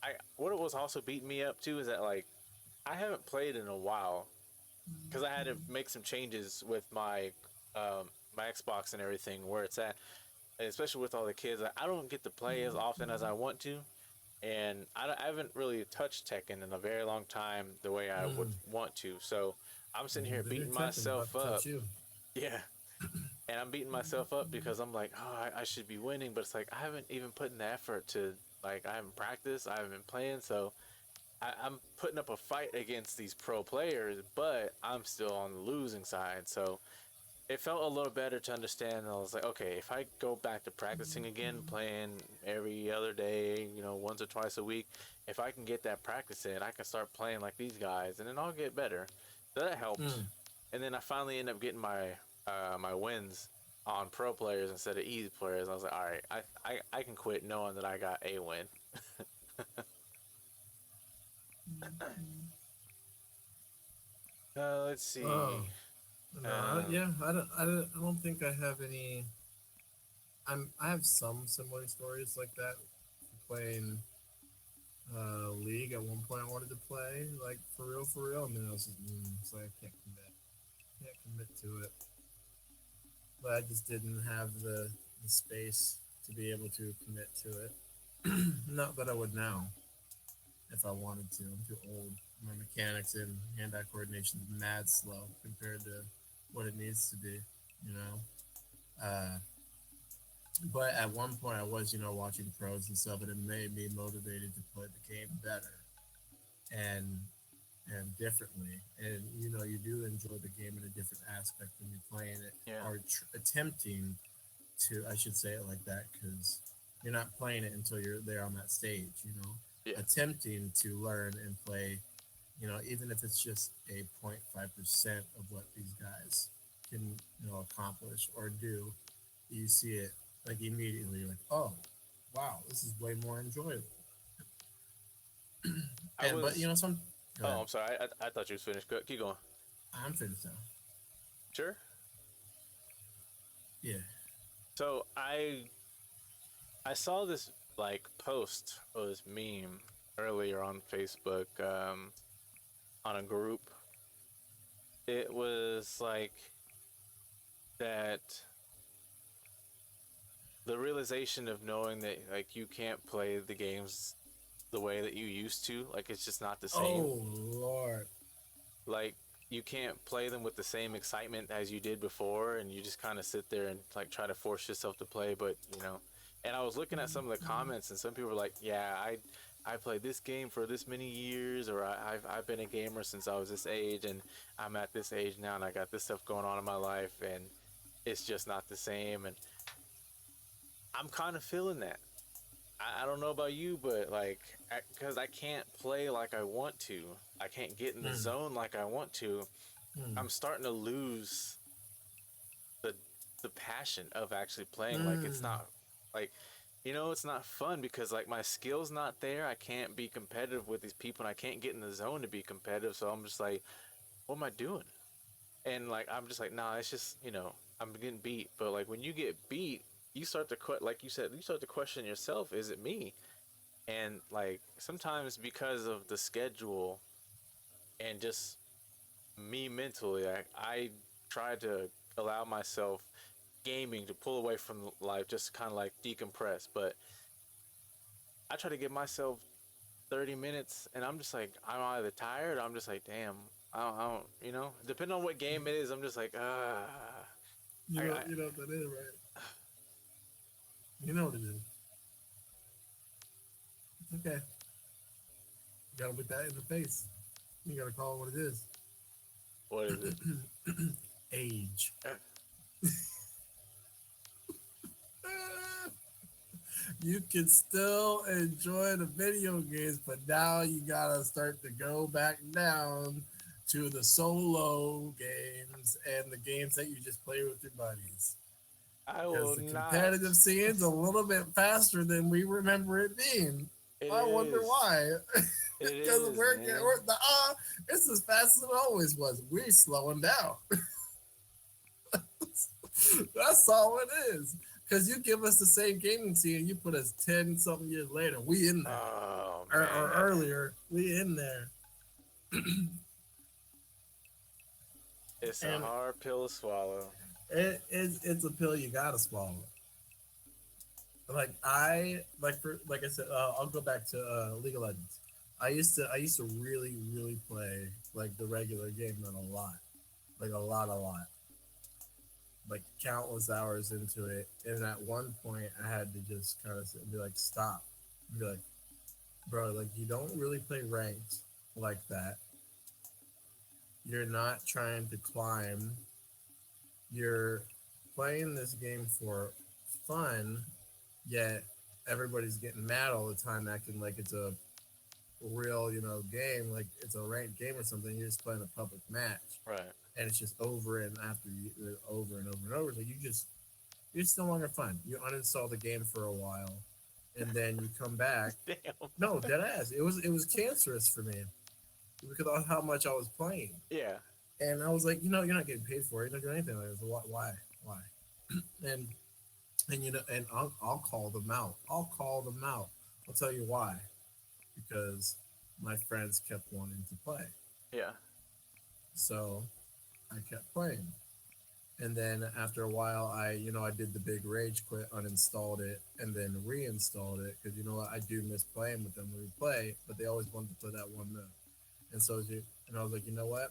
A: I what it was also beating me up too is that like I haven't played in a while because I had to make some changes with my Xbox and everything where it's at, especially with all the kids. I don't get to play as often as I want to, and I haven't really touched Tekken in a very long time the way I would
B: Mm.
A: want to. So I'm sitting here
B: The new
A: beating
B: Tekken about
A: myself
B: to
A: up.
B: touch you.
A: Yeah, and I'm beating myself up because I'm like, oh, I should be winning, but it's like I haven't even put in the effort to like I haven't practiced, I haven't been playing, so I'm putting up a fight against these pro players, but I'm still on the losing side. So it felt a little better to understand. I was like, okay, if I go back to practicing again, playing every other day, once or twice a week, if I can get that practice in, I can start playing like these guys, and then I'll get better. So that helped.
B: Mm.
A: And then I finally end up getting my wins on pro players instead of easy players. I was like, all right, I can quit knowing that I got a win. Let's
B: Oh
A: see.
B: no,
A: Um,
B: yeah, I don't think I have any. I have some similar stories like that. Playing League at one point, I wanted to play like for real, and then I was just, it's like I can't commit to it. But I just didn't have the space to be able to commit to it. Not that I would now if I wanted to. I'm too old. My mechanics and hand-eye coordination is mad slow compared to what it needs to be. You know. But at one point, I was watching pros and stuff, and it made me motivated to play the game better. And and differently. And you know, you do enjoy the game in a different aspect when you're playing it
A: Yeah.
B: or attempting to, I should say it like that, because you're not playing it until you're there on that stage, you know,
A: Yeah.
B: attempting to learn and play, you know, even if it's just a 0.5% of what these guys can, you know, accomplish or do, you see it like immediately, like, oh, wow, this is way more enjoyable.
A: I
B: And but you
A: was.
B: know, some go
A: Oh,
B: ahead.
A: I'm sorry. I thought you was finished. Keep going.
B: I'm finished now.
A: Sure.
B: Yeah.
A: So I saw this like post or this meme earlier on Facebook, on a group. It was like that the realization of knowing that like you can't play the games the way that you used to, like it's just not the same.
B: Oh Lord.
A: Like you can't play them with the same excitement as you did before, and you just kind of sit there and like try to force yourself to play. But you know, and I was looking at some of the comments, and some people were like, "Yeah, I played this game for this many years, or I've been a gamer since I was this age, and I'm at this age now, and I got this stuff going on in my life, and it's just not the same." And I'm kind of feeling that. I don't know about you, but like, because I can't play like I want to, I can't get in the
B: Mm,
A: zone like I want to.
B: mm,
A: I'm starting to lose the the passion of actually playing. Like it's
B: mm.
A: not like, it's not fun because like my skill's not there. I can't be competitive with these people, and I can't get in the zone to be competitive. So I'm just like, what am I doing? And like I'm just like, nah, it's just I'm getting beat. But like when you get beat, you start to like you said, you start to question yourself. Is it me? And like sometimes because of the schedule and just me mentally, I try to allow myself gaming to pull away from life, just kind of like decompress. But I try to give myself 30 minutes, and I'm just like, I'm either tired, or I'm just like, damn, I don't depending on what game it is, I'm just like,
B: You know what that is, right? You know what it is. It's okay. You gotta look that in the face. You gotta call it what it is.
A: what is it?
B: Age. You can still enjoy the video games, but now you gotta start to go back down to the solo games and the games that you just play with your buddies.
A: I
B: Because
A: will
B: the
A: not.
B: competitive scene's a little bit faster than we remember it being.
A: It
B: I wonder
A: is.
B: why.
A: It
B: Because
A: is, man.
B: it's as fast as it always was. We're slowing down. That's all it is. Because you give us the same gaming scene, and you put us 10 something years later. We in there.
A: Oh
B: Or
A: man,
B: earlier, we in there.
A: it's a
B: And
A: hard pill to swallow.
B: it's a pill you gotta swallow. Like I said, I'll go back to League of Legends. I used to really play like the regular game mode a lot, like a lot, like countless hours into it. And at one point, I had to just kind of be like, stop, and be like, bro, like you don't really play ranked like that. You're not trying to climb. You're playing this game for fun, yet everybody's getting mad all the time, acting like it's a real, game, like it's a ranked game or something. You're just playing a public match,
A: Right.
B: and it's just over and after you, over and over and over. So it's no longer fun. You uninstall the game for a while, and then you come back.
A: Damn.
B: No, dead ass. It was cancerous for me because of how much I was playing,
A: Yeah.
B: and I was like, you're not getting paid for it. You're not doing anything like this. So why? And and I'll call them out. I'll call them out. I'll tell you why. Because my friends kept wanting to play.
A: Yeah.
B: So I kept playing. And then after a while, I did the big rage quit, uninstalled it, and then reinstalled it because you know what, I do miss playing with them when we play, but they always wanted to play that one mode. And so, and I was like, you know what?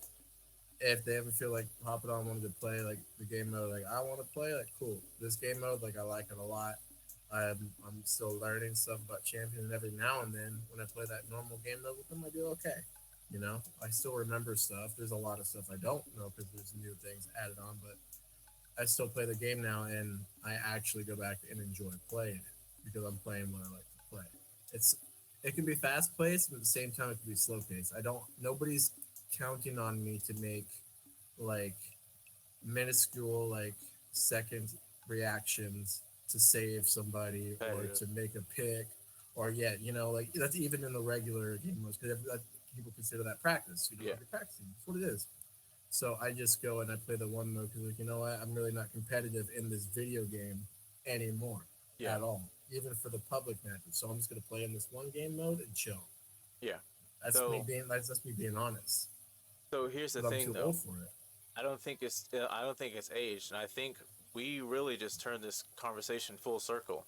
B: If they ever feel like hopping on, wanted to play like the game mode, like I want to play, like cool. This game mode, like I like it a lot. I'm still learning stuff about champion, and every now and then when I play that normal game mode with them, I do okay. I still remember stuff. There's a lot of stuff I don't know because there's new things added on, but I still play the game now, and I actually go back and enjoy playing it because I'm playing what I like to play. It's it can be fast paced, but at the same time it can be slow paced. I don't. Nobody's counting on me to make like minuscule second reactions to save somebody or
A: Competitive.
B: to make a pick or yet like that's even in the regular game modes because people consider that practice.
A: Yeah.
B: You're practicing. That's what it is. So I just go and I play the one mode because, like, you know what? I'm really not competitive in this video game anymore
A: Yeah.
B: at all, even for the public matches. So I'm just gonna play in this one game mode and chill.
A: Yeah.
B: That's me
A: So
B: being that's me being honest
A: here's the
B: because I'm
A: thing
B: too
A: though.
B: old for it.
A: I don't think it's age, and I think we really just turned this conversation full circle.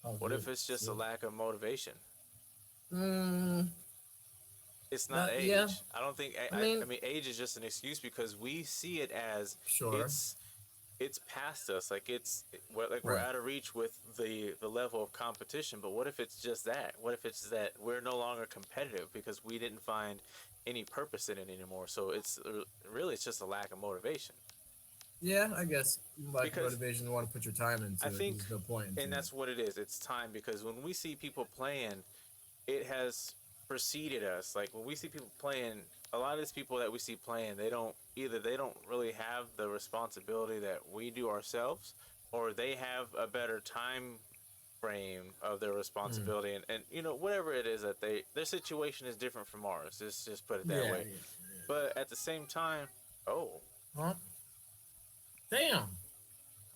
B: Oh,
A: What
B: good.
A: if it's just a
B: See,
A: lack of motivation?
B: mm,
A: It's not
B: that yeah.
A: age. I don't think
B: I mean,
A: I mean age is just an excuse because we see it as
B: sure,
A: it's it's past us. Like we're
B: right.
A: out of reach with the level of competition. But what if it's just that? What if it's that we're no longer competitive because we didn't find any purpose in it anymore? So it's really it's just a lack of motivation.
B: Yeah, I guess lack of
A: Because
B: motivation to want to put your time
A: I
B: into it because
A: think,
B: there's no point into
A: and
B: it.
A: that's what it is. It's time because when we see people playing, it has preceded us. Like when we see people playing, a lot of these people that we see playing, they don't really have the responsibility that we do ourselves, or they have a better time frame of their
B: Mm.
A: responsibility, and whatever it is that their situation is different from ours. Just put it that
B: Yeah,
A: way.
B: yeah,
A: But at the same time, oh,
B: yeah. Huh? Damn.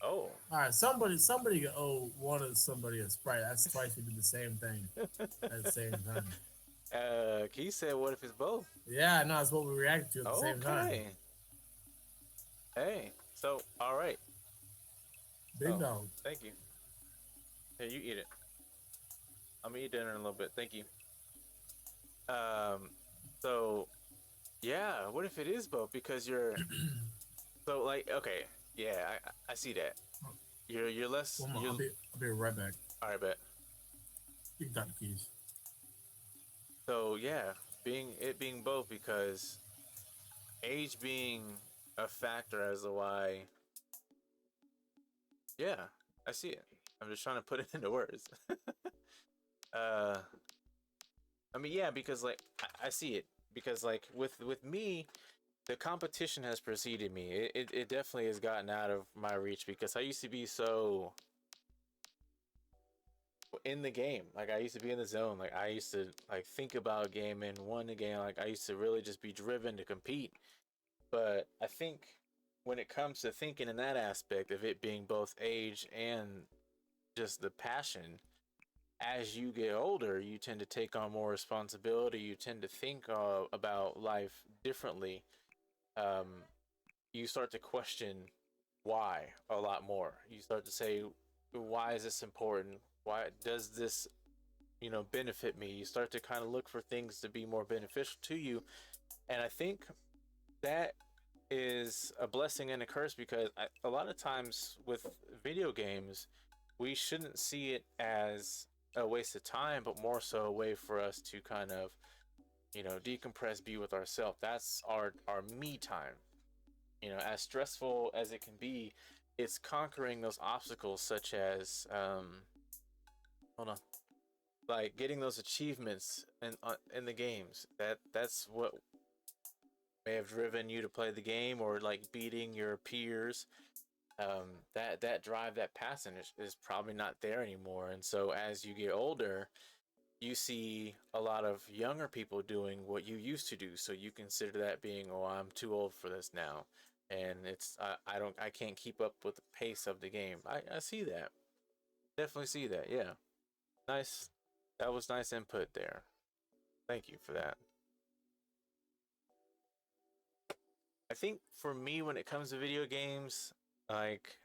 A: oh,
B: All right, somebody owe one of somebody a sprite. That's twice we did the same thing at the same time.
A: Keith said, "What if it's both?"
B: Yeah, no, it's what we reacted to at the same time.
A: Okay. Hey, so all right.
B: Big
A: Oh,
B: dog.
A: thank you. Here, you eat it. I'm gonna eat dinner in a little bit. Thank you. Um, so yeah, what if it is both? Because you're so like okay, yeah, I see that. You're less
B: One more.
A: you.
B: I'll be right back.
A: All right, bet.
B: You got the keys.
A: So yeah, being both because age being a factor as to why. Yeah, I see it. I'm just trying to put it into words. uh, I mean, yeah, because like I see it because like with me, the competition has preceded me. It definitely has gotten out of my reach because I used to be so in the game. Like I used to be in the zone. Like I used to like think about gaming, won the game. Like I used to really just be driven to compete. But I think when it comes to thinking in that aspect of it being both age and just the passion, as you get older, you tend to take on more responsibility. You tend to think about life differently. Um, you start to question why a lot more. You start to say, why is this important? Why does this, benefit me? You start to kind of look for things to be more beneficial to you. And I think that is a blessing and a curse because a lot of times with video games, we shouldn't see it as a waste of time, but more so a way for us to kind of, decompress, be with ourselves. That's our me time. As stressful as it can be, it's conquering those obstacles such as hold on, like getting those achievements in the games. That's what may have driven you to play the game or like beating your peers. That drive, that passion is probably not there anymore. And so as you get older, you see a lot of younger people doing what you used to do. So you consider that being, oh, I'm too old for this now, and I can't keep up with the pace of the game. I see that, definitely see that. Yeah, nice. That was nice input there. Thank you for that. I think for me, when it comes to video games, like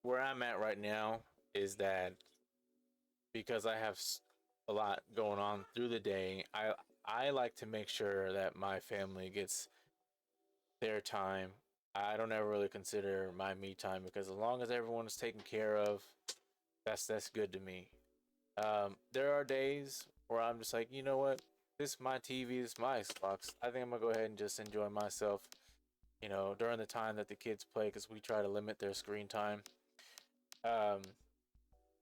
A: where I'm at right now is that because I have a lot going on through the day, I like to make sure that my family gets their time. I don't ever really consider my me time because as long as everyone is taken care of, that's good to me. There are days where I'm just like, you know what, this is my TV, this is my Xbox. I think I'm gonna go ahead and just enjoy myself, during the time that the kids play, because we try to limit their screen time. Um,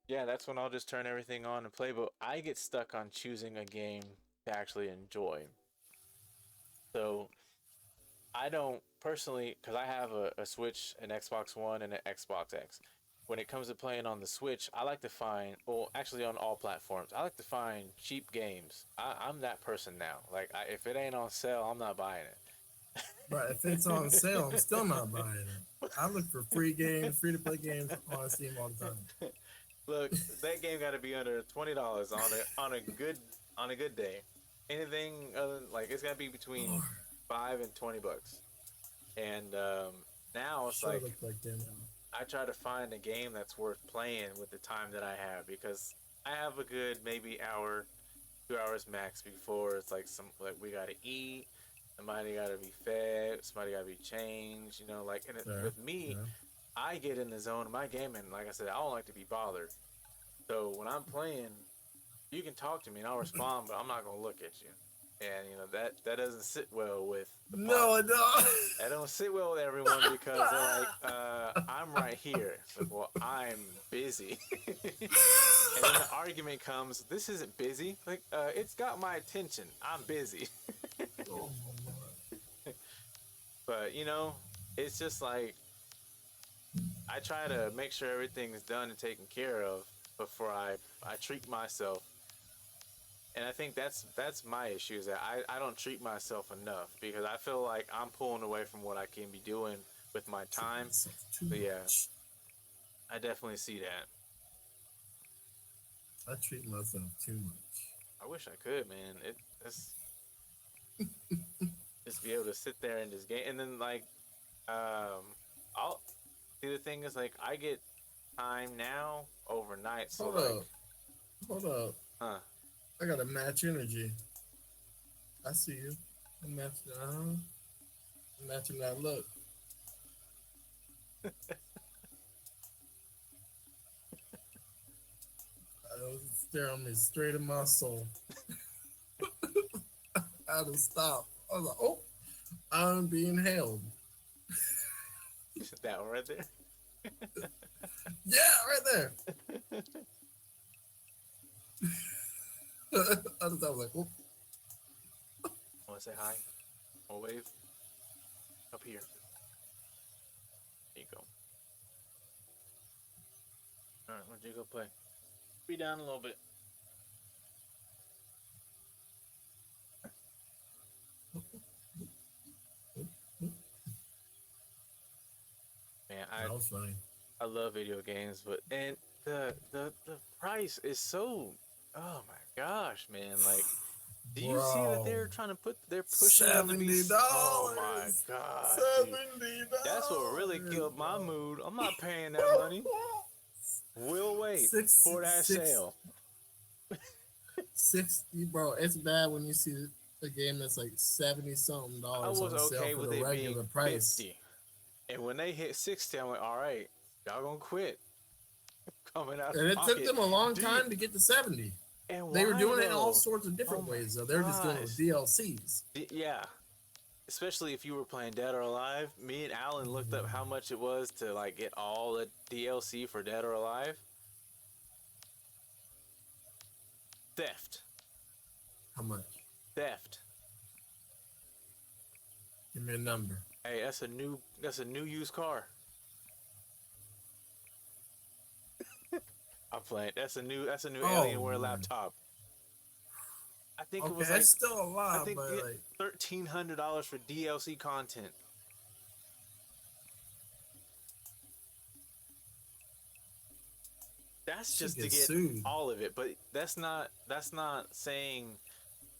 A: yeah, that's when I'll just turn everything on and play. But I get stuck on choosing a game to actually enjoy. So I don't personally, because I have a Switch, an Xbox One, and an Xbox X. When it comes to playing on the Switch, I like to find, well, actually on all platforms, I like to find cheap games. I'm that person now. Like, if it ain't on sale, I'm not buying
B: But if it's on sale, I'm still not buying it. I look for free games, free to play games on Steam all the time.
A: it. Look, that game got to be under $20 on a good day. Anything other than, like, it's got to be between
B: Lord,
A: 5 and $20. And now it's
B: sure
A: like
B: look like them.
A: I try to find a game that's worth playing with the time that I have, because I have a good maybe hour, 2 hours max before it's like we gotta eat, somebody gotta be fed, somebody gotta be changed, like, and
B: Fair,
A: with me,
B: fair.
A: I get in the zone of my game, and like I said, I don't like to be bothered. So when I'm playing, you can talk to me and I'll respond, but I'm not gonna look at you. And that doesn't sit well with the
B: No, I don't.
A: that don't sit well with everyone, because they're like, I'm right here. It's like, well, I'm busy. And then the argument comes, this isn't busy. Like, it's got my attention. I'm busy.
B: Oh my Lord.
A: But, it's just like, I try to make sure everything's done and taken care of before I treat myself. And I think that's my issue, is that I don't treat myself enough, because I feel like I'm pulling away from what I can be doing with my time.
B: Myself too
A: But yeah,
B: much.
A: I definitely see that.
B: I treat myself too much.
A: I wish I could, man. It's just be able to sit there and just game, and then like, I'll see, the thing is, like, I get time now overnight, so
B: Hold
A: like,
B: up. Hold up.
A: huh?
B: I gotta match energy. I see you. I'm matching. I'm matching that look. I was staring me straight in my soul. I had to stop. I was like, oh, I'm being held.
A: That one right there.
B: Yeah, right there. I was like, oh,
A: Want to say hi? Or wave? Up here. There you go. All right, where'd you go play? Be down a little bit. Man,
B: that was funny.
A: I love video games, but and the price is so, oh my gosh, man. Like, do you see that they're pushing them to be
B: $70.
A: oh my god, dude.
B: $70.
A: That's what really killed my mood. I'm not paying that money. We'll wait for that sale.
B: 60, bro. It's bad when you see a game that's like 70 something
A: I
B: dollars
A: was
B: on sale
A: okay
B: for
A: with
B: the
A: it
B: regular
A: being
B: price.
A: 50. And when they hit 60, I'm like, all right, y'all gonna quit. Coming out
B: And
A: of
B: it
A: pocket.
B: took them a long
A: Dude,
B: time to get to 70.
A: and
B: They were
A: why,
B: doing it in all
A: though?
B: sorts of different
A: Oh my
B: ways, though. They were just doing it with DLCs.
A: Yeah. Especially if you were playing Dead or Alive. Me and Alan looked up how much it was to like get all the DLC for Dead or Alive. Theft.
B: How much?
A: Theft.
B: Give me a number.
A: Hey, that's a new used car. I'm playing. That's a new Alienware laptop. I think it was like,
B: that's still a lot,
A: I think
B: but like
A: $1,300 for DLC content. That's just to get
B: sued.
A: all of it, but that's not saying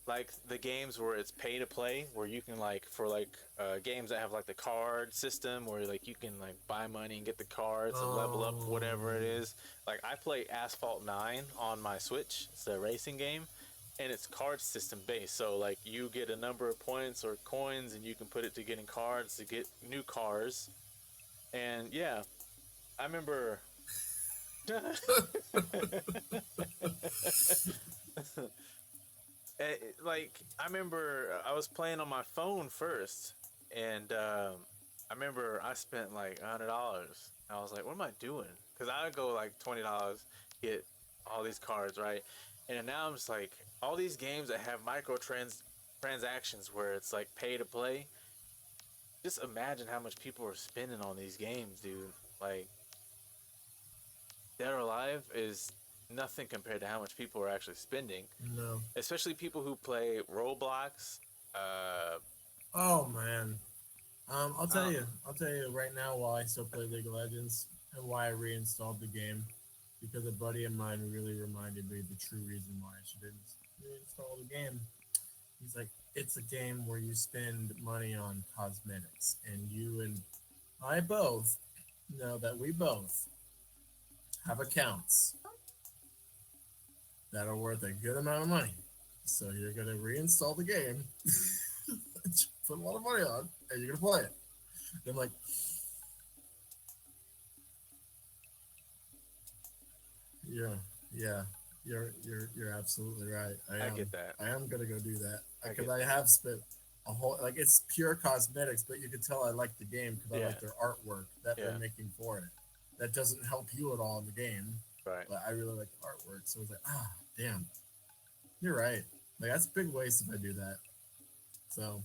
A: like the games where it's pay to play, where you can like for like games that have like the card system, where like you can like buy money and get the cards and level up whatever it is. Like, I play Asphalt 9 on my Switch. It's a racing game, and it's card system based. So like you get a number of points or coins, and you can put it to getting cards to get new cars. And yeah, I remember. Like I remember I was playing on my phone first, and I remember I spent like $100. I was like, "What am I doing?" Because I would go like $20, get all these cards, right? And then now I'm just like, all these games that have transactions where it's like pay to play. Just imagine how much people are spending on these games, dude. Like Dead or Alive is nothing compared to how much people are actually spending,
B: No.
A: especially people who play Roblox. Uh,
B: Oh man.
A: uh
B: I'll tell you right now why I still play League of Legends and why I reinstalled the game. Because a buddy of mine really reminded me the true reason why I should reinstall the game. He's like, it's a game where you spend money on cosmetics, and you and I both know that we both have accounts that are worth a good amount of money. So you're gonna reinstall the game, put a lot of money on, and you're gonna play it. And I'm like, yeah, yeah, you're absolutely right.
A: I get that.
B: I am gonna go do that
A: I
B: because
A: get
B: I
A: that.
B: have spent a whole like it's pure cosmetics, but you can tell I like the game because I
A: Yeah,
B: like their artwork that they're
A: yeah,
B: making for it. That doesn't help you at all in the game,
A: right.
B: but I really like the artwork. So I was like, damn, you're right. Like that's a big waste if I do that. So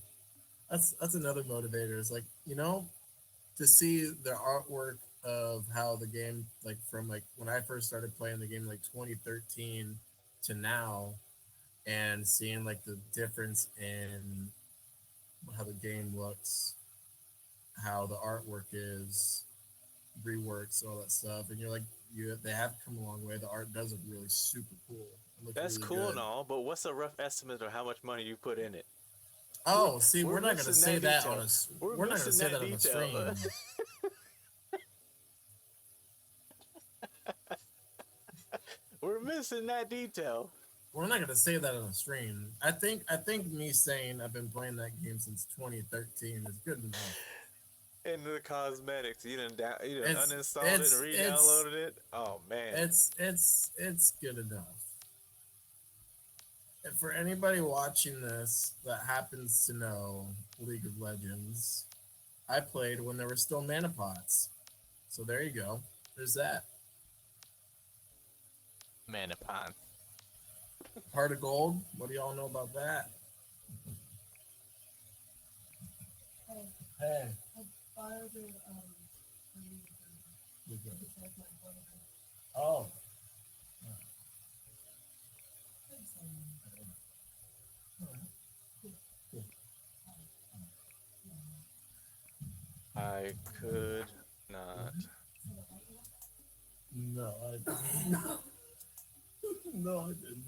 B: that's another motivator. It's like to see the artwork of how the game like from like when I first started playing the game like 2013 to now and seeing like the difference in how the game looks, how the artwork is, reworks, all that stuff, and you're like they have come a long way. The art does look really super cool. It looks
A: That's
B: really
A: cool
B: good.
A: and all, but what's a rough estimate of how much money you put in it? We're
B: Oh, see,
A: we're
B: we're not gonna
A: missing
B: say
A: that
B: that on
A: detail. We're
B: we're not gonna
A: missing
B: say
A: that
B: that on a
A: detail.
B: stream.
A: We're missing that detail.
B: We're not gonna say that on a stream. I think me saying I've been playing that game since 2013 is good enough.
A: And the cosmetics, you done
B: It's
A: uninstalled it and
B: it's it's
A: re-downloaded it. Oh man,
B: it's good enough. And for anybody watching this that happens to know League of Legends, I played when there were still mana pots. So there you go. There's that.
A: Manipon.
B: Heart of Gold. What do y'all know about that? Hey. Oh.
A: I could not.
B: No, I didn't. No, I didn't.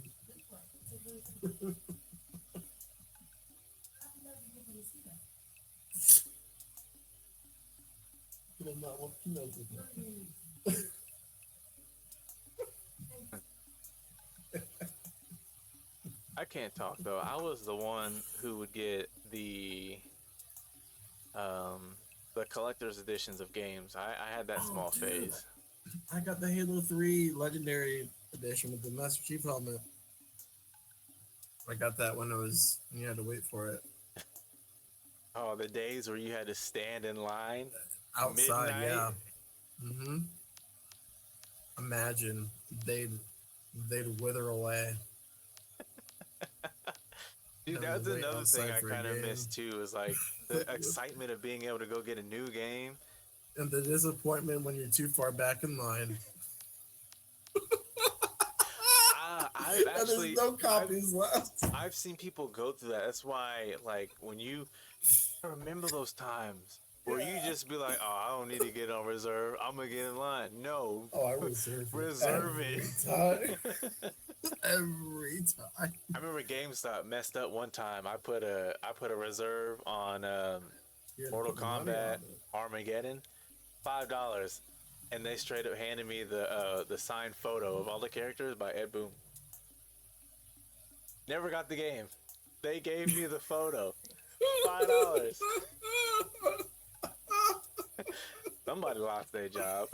B: But I'm not what knows with that.
A: I can't talk though. I was the one who would get um the collector's editions of games. I had that
B: Oh,
A: small
B: dude.
A: phase.
B: I got the Halo 3 Legendary Edition with the Master Chief helmet. I got that when you had to wait for it.
A: Oh, the days where you had to stand in line
B: Outside,
A: midnight.
B: yeah. Mm-hmm. Imagine they'd they'd wither away
A: Dude,
B: having to
A: that's
B: wait
A: another thing
B: outside
A: I
B: for a
A: kind of miss
B: game.
A: too. Is like the excitement of being able to go get a new game.
B: And the disappointment when you're too far back in line.
A: I've
B: And there's
A: actually
B: no
A: I've
B: copies left.
A: I've seen people go through that. That's why, like, when you I remember those times where you
B: Yeah.
A: just be like, "Oh, I don't need to get on reserve. I'm gonna get in line." No,
B: Oh, I reserve it
A: reserve it.
B: every time. Every time.
A: I remember GameStop messed up one time. I put a reserve on
B: You had to
A: Mortal
B: put money on
A: Kombat
B: it.
A: Armageddon, $5, and they straight up handed me the signed photo of all the characters by Ed Boon. Never got the game. They gave me the photo. $5. Somebody lost their job.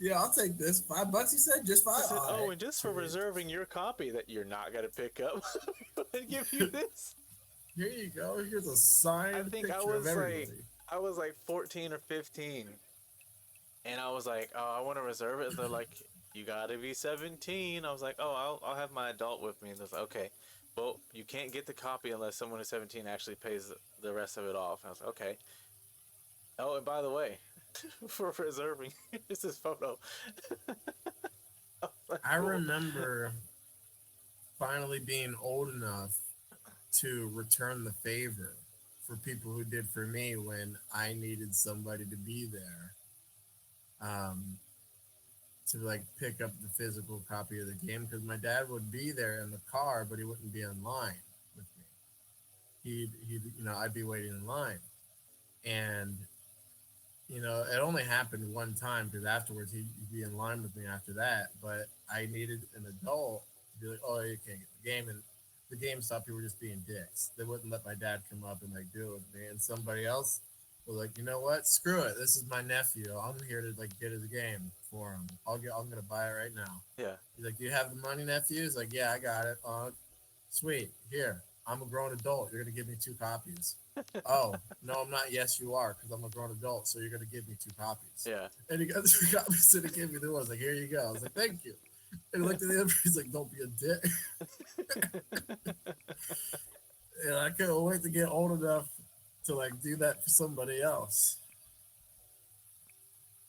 B: Yeah, I'll take this. $5, you said? Just
A: I
B: five?
A: said,
B: All
A: "Oh,
B: right.
A: and just for
B: Sweet.
A: reserving your copy that you're not gonna pick up, I give you this."
B: Here you go. Here's a
A: I
B: signed
A: think
B: picture of everybody.
A: I was like 14 or 15, and I was like, "Oh, I want to reserve it." They're like, "You gotta be 17." I was like, "Oh, I'll have my adult with me." And they're like, "Okay, well, you can't get the copy unless someone who's 17 actually pays the rest of it off." And I was like, "Okay." Oh, and by the way, for reserving, here's this photo. I was like,
B: I
A: cool.
B: remember finally being old enough to return the favor for people who did for me when I needed somebody to be there, um, to like pick up the physical copy of the game because my dad would be there in the car, but he wouldn't be in line with me. I'd be waiting in line, and it only happened one time because afterwards he'd be in line with me after that. But I needed an adult to be like, oh, you can't get the game. And the GameStop people were just being dicks. They wouldn't let my dad come up and like do it with me. And somebody else was like, you know what? Screw it. This is my nephew. I'm here to like get his game for him. I'm gonna buy it right now.
A: Yeah.
B: He's like, you have the money, nephew? He's like, yeah, I got it. Sweet. Here, I'm a grown adult. You're gonna give me two copies. Oh, no, I'm not. Yes, you are, because I'm a grown adult. So you're gonna give me two copies.
A: Yeah.
B: And he got two copies and he gave me the one. I was like, here you go. I was like, thank you. And he looked at the other. He's like, don't be a dick. And I couldn't wait to get old enough to like do that for somebody else.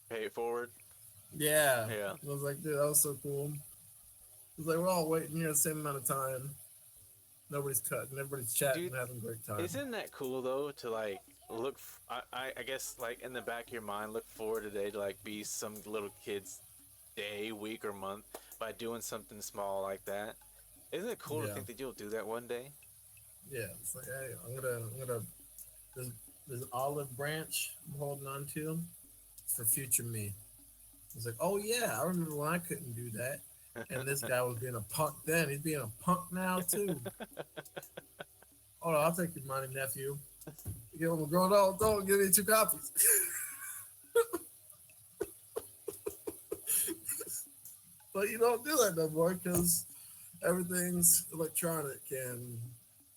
A: Pay it forward.
B: Yeah.
A: Yeah.
B: I was like, dude, that was so cool. It was like, we're all waiting here the same amount of time. Nobody's cutting. Everybody's chatting,
A: Dude,
B: having a great time.
A: isn't that cool though to like look? I guess like in the back of your mind, look forward today to like be some little kid's day, week, or month by doing something small like that. Isn't it cool to
B: Yeah.
A: think that you'll do that one day?
B: Yeah. It's like, hey, I'm gonna. There's an olive branch I'm holding on to. It's for future me. It's like, oh yeah, I remember when I couldn't do that. And this guy was being a punk then. He's being a punk now too. Oh, I'll take your money, nephew. You give him a grown adult, don't give me two copies. But you don't do that no more because everything's electronic and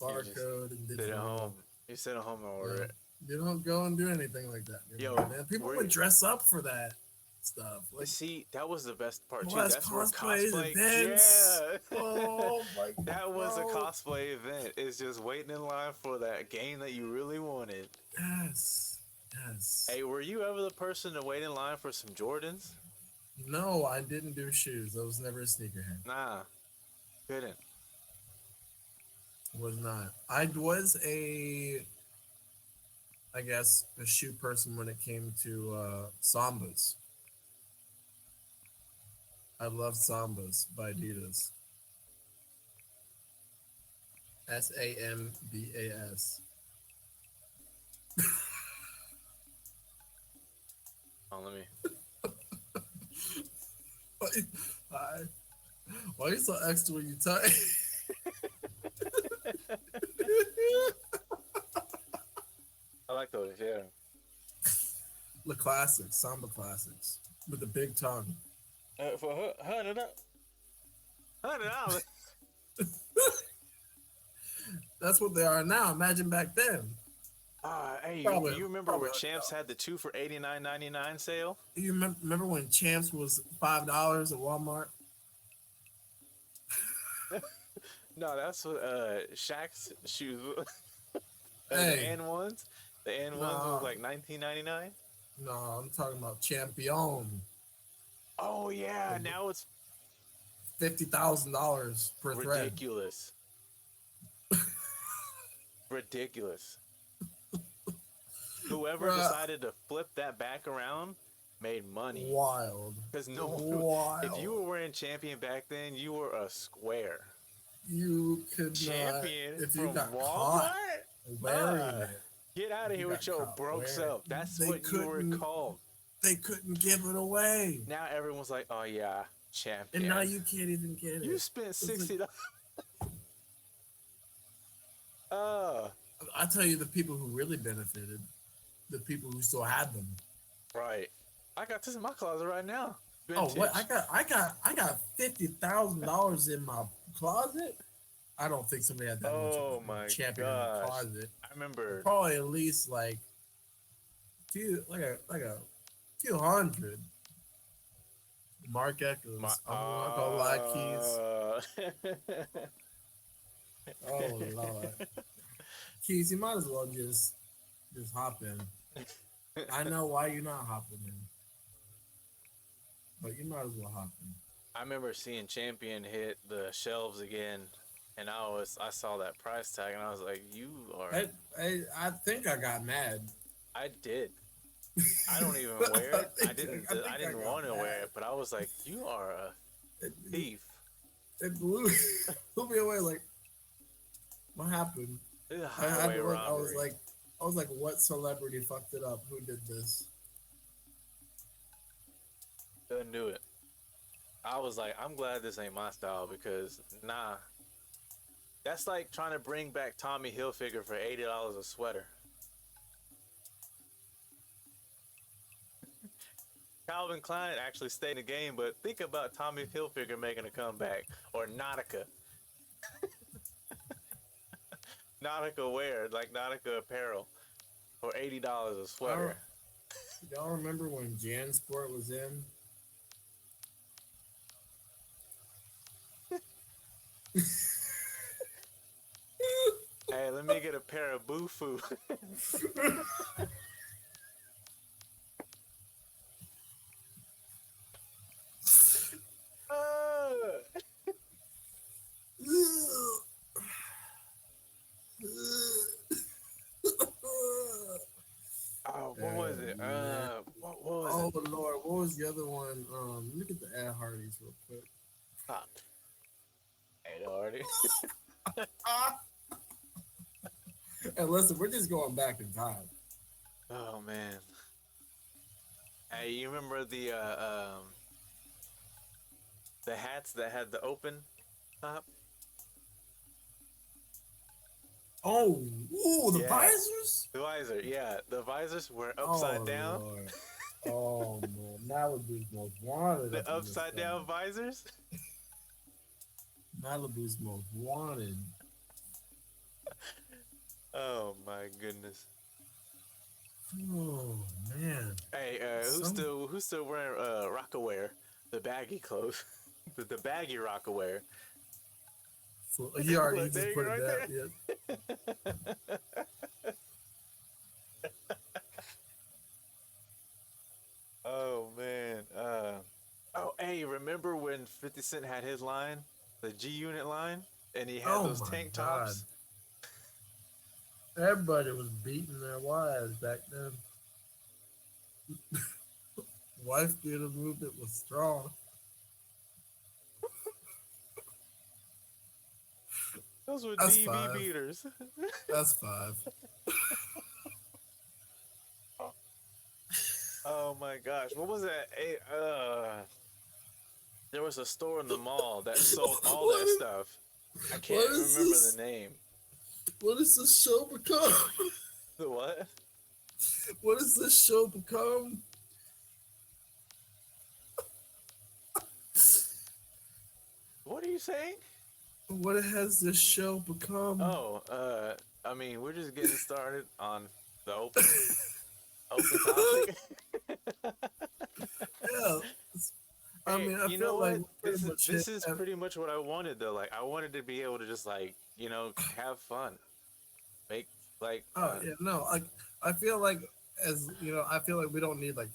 A: You just
B: barcode and
A: sit at
B: digital.
A: home. You sit at home and order
B: Yeah.
A: it.
B: You don't go and do anything like that
A: Yo,
B: anymore, man. People
A: were
B: would dress up for that stuff. Like,
A: see, that was the best part
B: oh,
A: too.
B: that's
A: That's where
B: cosplays,
A: cosplay.
B: events.
A: Yeah.
B: Oh my
A: That was a
B: bro.
A: cosplay event. It's just waiting in line for that game that you really wanted.
B: Yes. Yes.
A: Hey, were you ever the person to wait in line for some Jordans?
B: No, I didn't do shoes. I was never a sneakerhead.
A: Nah, couldn't.
B: Was not. I was I guess, a shoe person when it came to Sambas. I love Sambas by Adidas. Sambas.
A: Oh, let me.
B: Why, why are you so extra when you type?
A: I like those. Yeah.
B: The classics, Samba classics, with the big tongue.
A: For $100.
B: That's what they are now. Imagine back then.
A: Hey,
B: Probably,
A: you remember
B: probably
A: where Champs had the 2 for $89.99 sale?
B: You remember when Champs was $5 at Walmart?
A: No, that's what Shaq's shoes. The
B: Hey,
A: N ones. The N ones
B: nah,
A: was like $19.99.
B: no, I'm talking about Champion.
A: Oh yeah, now it's
B: $50,000 per thread.
A: ridiculous. Ridiculous. Whoever
B: Bruh.
A: decided to flip that back around made money.
B: Wild.
A: Because
B: Wild.
A: if you were wearing Champion back then, you were a square.
B: You could
A: Champion
B: not, if you
A: from
B: got
A: Walmart?
B: caught wearing
A: Ah,
B: it.
A: Get out of here
B: got
A: with your
B: caught
A: broke
B: wearing
A: self.
B: it.
A: That's
B: They
A: what you were
B: couldn't-
A: called.
B: They couldn't give it away.
A: Now everyone's like, oh yeah, Champion.
B: And now you can't even get it.
A: You spent
B: It's
A: $60. Uh,
B: I tell you, the people who really benefited, the people who still had them.
A: right. I got this in my closet right now.
B: Oh, what?
A: vintage.
B: I got $50,000 in my closet. I don't think somebody had that much of
A: Oh
B: a
A: my
B: champion in their
A: gosh.
B: closet.
A: I
B: But
A: remember
B: probably at least like like a few hundred. Mark
A: my
B: Echoes. I'm not gonna lie, Keys. Oh Lord, Keys, you might as well just hop in. I know why you're not hopping in, but you might as well hop in.
A: I remember seeing Champion hit the shelves again, and I saw that price tag, and I was like, "You are."
B: I think I got mad.
A: I did. I don't even wear it.
B: I
A: I
B: think I
A: didn't
B: got
A: want to wear
B: mad.
A: it, but I was like, "You are a
B: It,
A: thief."
B: it blew me away. Like, what happened?
A: This is a
B: I had
A: highway
B: to look.
A: robbery.
B: I was like, what celebrity fucked it up? Who did this?
A: Couldn't do it. I was like, I'm glad this ain't my style because nah, that's like trying to bring back Tommy Hilfiger for $80 a sweater. Calvin Klein actually stayed in the game, but think about Tommy Hilfiger making a comeback or Nautica. Nautica wear, like Nautica apparel for $80 a
B: I,
A: sweater.
B: y'all remember when JanSport was in?
A: Hey, let me get a pair of Boofu. uh, oh, what was
B: Oh
A: it?
B: man.
A: What was it?
B: Oh Lord, what was the other one? Let me get the Ed Hardys real quick.
A: Stop. Hey, already.
B: And listen, we're just going back in time.
A: Oh man. Hey, you remember the hats that had the open top?
B: Oh, ooh, the
A: Yeah,
B: visors.
A: the visor. Yeah, the visors were upside
B: Oh
A: down.
B: Lord. Oh man, Malibu's most wanted
A: The
B: up in this
A: upside
B: thing.
A: down visors.
B: Malibu's most wanted.
A: Oh my goodness.
B: Oh man.
A: Hey,
B: Some
A: who's still wearing Rockaware, the baggy clothes, the baggy Rockaware?
B: he already he
A: Look, there
B: just
A: you go
B: put it
A: right
B: down.
A: there.
B: Yeah.
A: Oh man. Oh hey, remember when 50 Cent had his line, the G Unit line, and he had
B: Oh
A: those
B: my
A: tank
B: God.
A: tops?
B: Everybody was beating their wives back then. Wife beater movement was strong.
A: Those were
B: That's
A: DV
B: five.
A: beaters.
B: That's five.
A: Oh my gosh, what was that? There was a store in the mall that sold all
B: what
A: that
B: is
A: stuff. I
B: what
A: can't
B: is
A: remember the
B: this?
A: name.
B: What is this show become?
A: The what?
B: What does this show become?
A: What are you saying?
B: What has this show become?
A: Oh, I mean, we're just getting started on the open topic.
B: Yeah. I
A: Hey,
B: mean, I
A: you know
B: feel like
A: what?
B: we pretty much hit.
A: This is pretty much what I wanted though. Like, I wanted to be able to just like have fun, make like
B: Oh yeah, no. Like I feel like as you know, I feel like we don't need like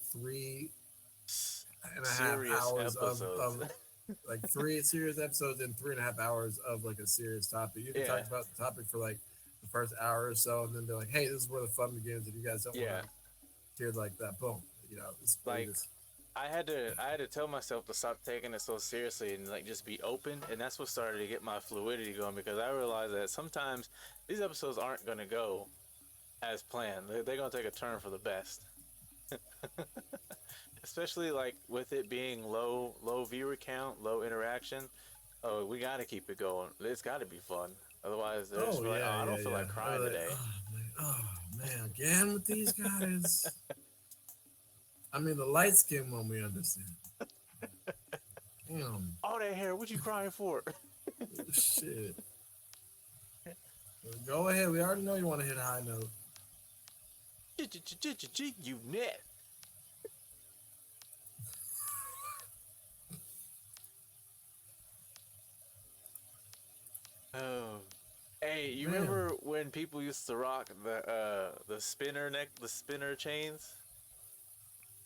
B: and a half
A: serious
B: hours
A: episodes.
B: of like three serious episodes and 3.5 hours of like a serious topic. You can
A: Yeah,
B: talk about the topic for like the first hour or so, and then be like, "Hey, this is where the fun begins." If you guys don't want
A: yeah.
B: to hear like that, boom, this is where you
A: Like
B: just
A: I had to tell myself to stop taking it so seriously and like just be open, and that's what started to get my fluidity going because I realized that sometimes these episodes aren't gonna go as planned. They're gonna take a turn for the best. Especially like with it being low viewer count, low interaction. Oh, we got to keep it going. It's got to be fun. Otherwise, they're just
B: oh
A: like, oh,
B: yeah,
A: I
B: yeah,
A: don't feel
B: yeah.
A: like crying today.
B: Oh man, again with these guys. I mean, the light skin one we understand. Damn.
A: All that hair, what you crying for?
B: Shit. Go ahead. We already know you want to hit a high note.
A: You net. Oh, hey, you
B: Man.
A: remember when people used to rock the spinner chains?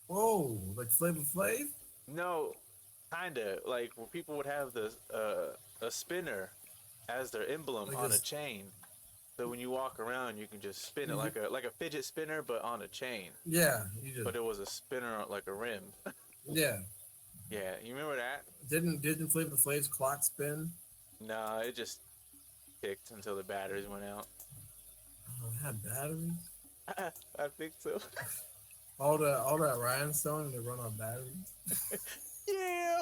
B: Whoa. Like Flavor Flav?
A: No, kinda like where people would have a spinner as their emblem
B: Like
A: on a
B: this.
A: chain. So when you walk around, you can just spin it
B: You,
A: like a fidget spinner, but on a chain.
B: yeah. You just.
A: But it was a spinner like a rim.
B: Yeah.
A: Yeah, you remember that?
B: Didn't Flavor Flav's clock spin?
A: No, it just ticked until the batteries went out.
B: Oh, it had batteries.
A: I think so.
B: All that rhinestone to run on batteries.
A: Yeah.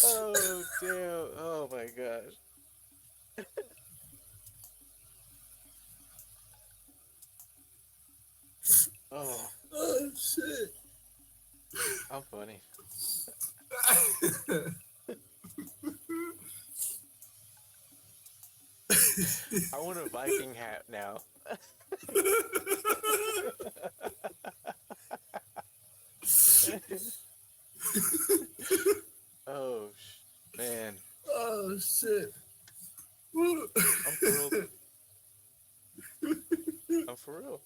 A: Oh damn! Oh my gosh! Oh,
B: Oh shit!
A: I'm funny. I want a Viking hat now. Oh man,
B: Oh shit!
A: I'm for real. I'm for real.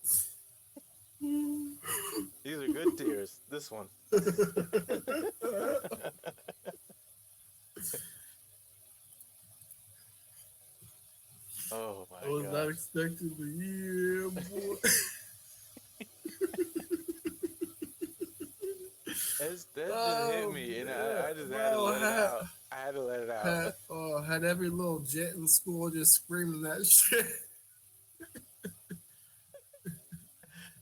A: These are good tears. This one. Oh
B: I
A: my
B: was not
A: gosh.
B: expecting the yeah, boy.
A: That just hit
B: Oh
A: me, and
B: man,
A: I just had to
B: bro,
A: let it out. I had to let it out.
B: had every little jet in school just screaming that shit.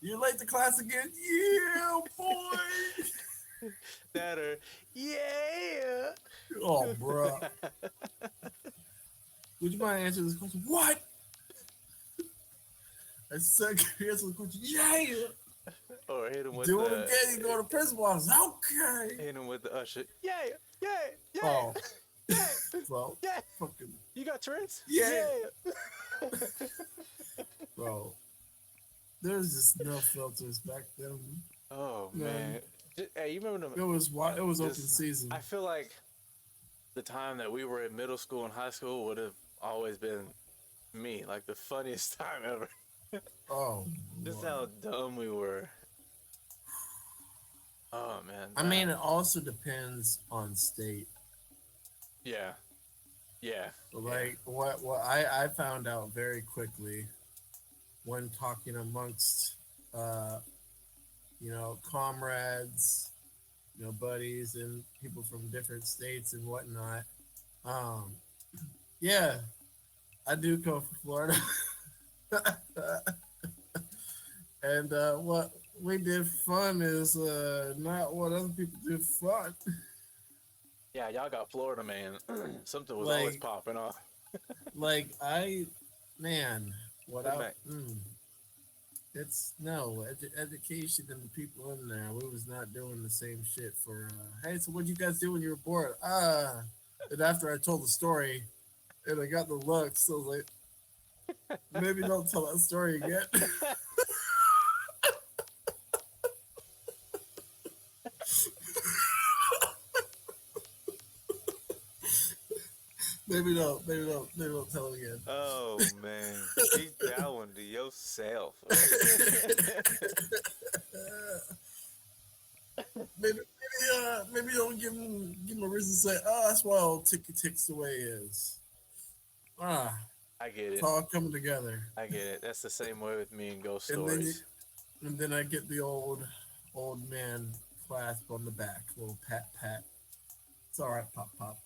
B: You late to class again? Yeah, boy.
A: That or yeah.
B: Oh, bro. Would you mind answering this question? What? I said, answer the question. Yeah.
A: Or hit him with
B: Do it
A: the
B: again. You go to principal office. Okay.
A: hit him with the usher. Yeah, yeah, yeah,
B: Oh,
A: yeah,
B: bro.
A: yeah.
B: Fucking
A: You got Tourette's?
B: yeah,
A: Yeah.
B: bro. There's just no filters back then.
A: Oh
B: Man,
A: man. Hey, you remember
B: it was open
A: just
B: season.
A: I feel like the time that we were in middle school and high school would have always been me, like the funniest time ever.
B: Oh,
A: Just
B: Lord.
A: how dumb we were. Oh man,
B: I mean, it also depends on state.
A: yeah, yeah, yeah.
B: Like what I found out very quickly when talking amongst uh, comrades, buddies and people from different states and whatnot. Um, yeah, I do come from Florida. And what we did fun is not what other people do fun.
A: Yeah, y'all got Florida, man. Something was always
B: like
A: popping off.
B: like I man, what
A: Hey,
B: I
A: Mac.
B: it's no education and the people in there. We was not doing the same shit for. Hey, so what you guys do when you were bored? And after I told the story, and I got the looks, so I was like, maybe don't tell that story again. maybe don't tell it again.
A: Oh man, keep that one to yourself.
B: Maybe don't give him a reason to say, oh, that's why old Ticky Ticks the way he is. Ah,
A: I get
B: it's
A: it.
B: all coming together.
A: I get it. That's the same way with me and ghost
B: And then
A: stories.
B: and then I get the old man clasp on the back, little pat pat. It's all right, pop pop.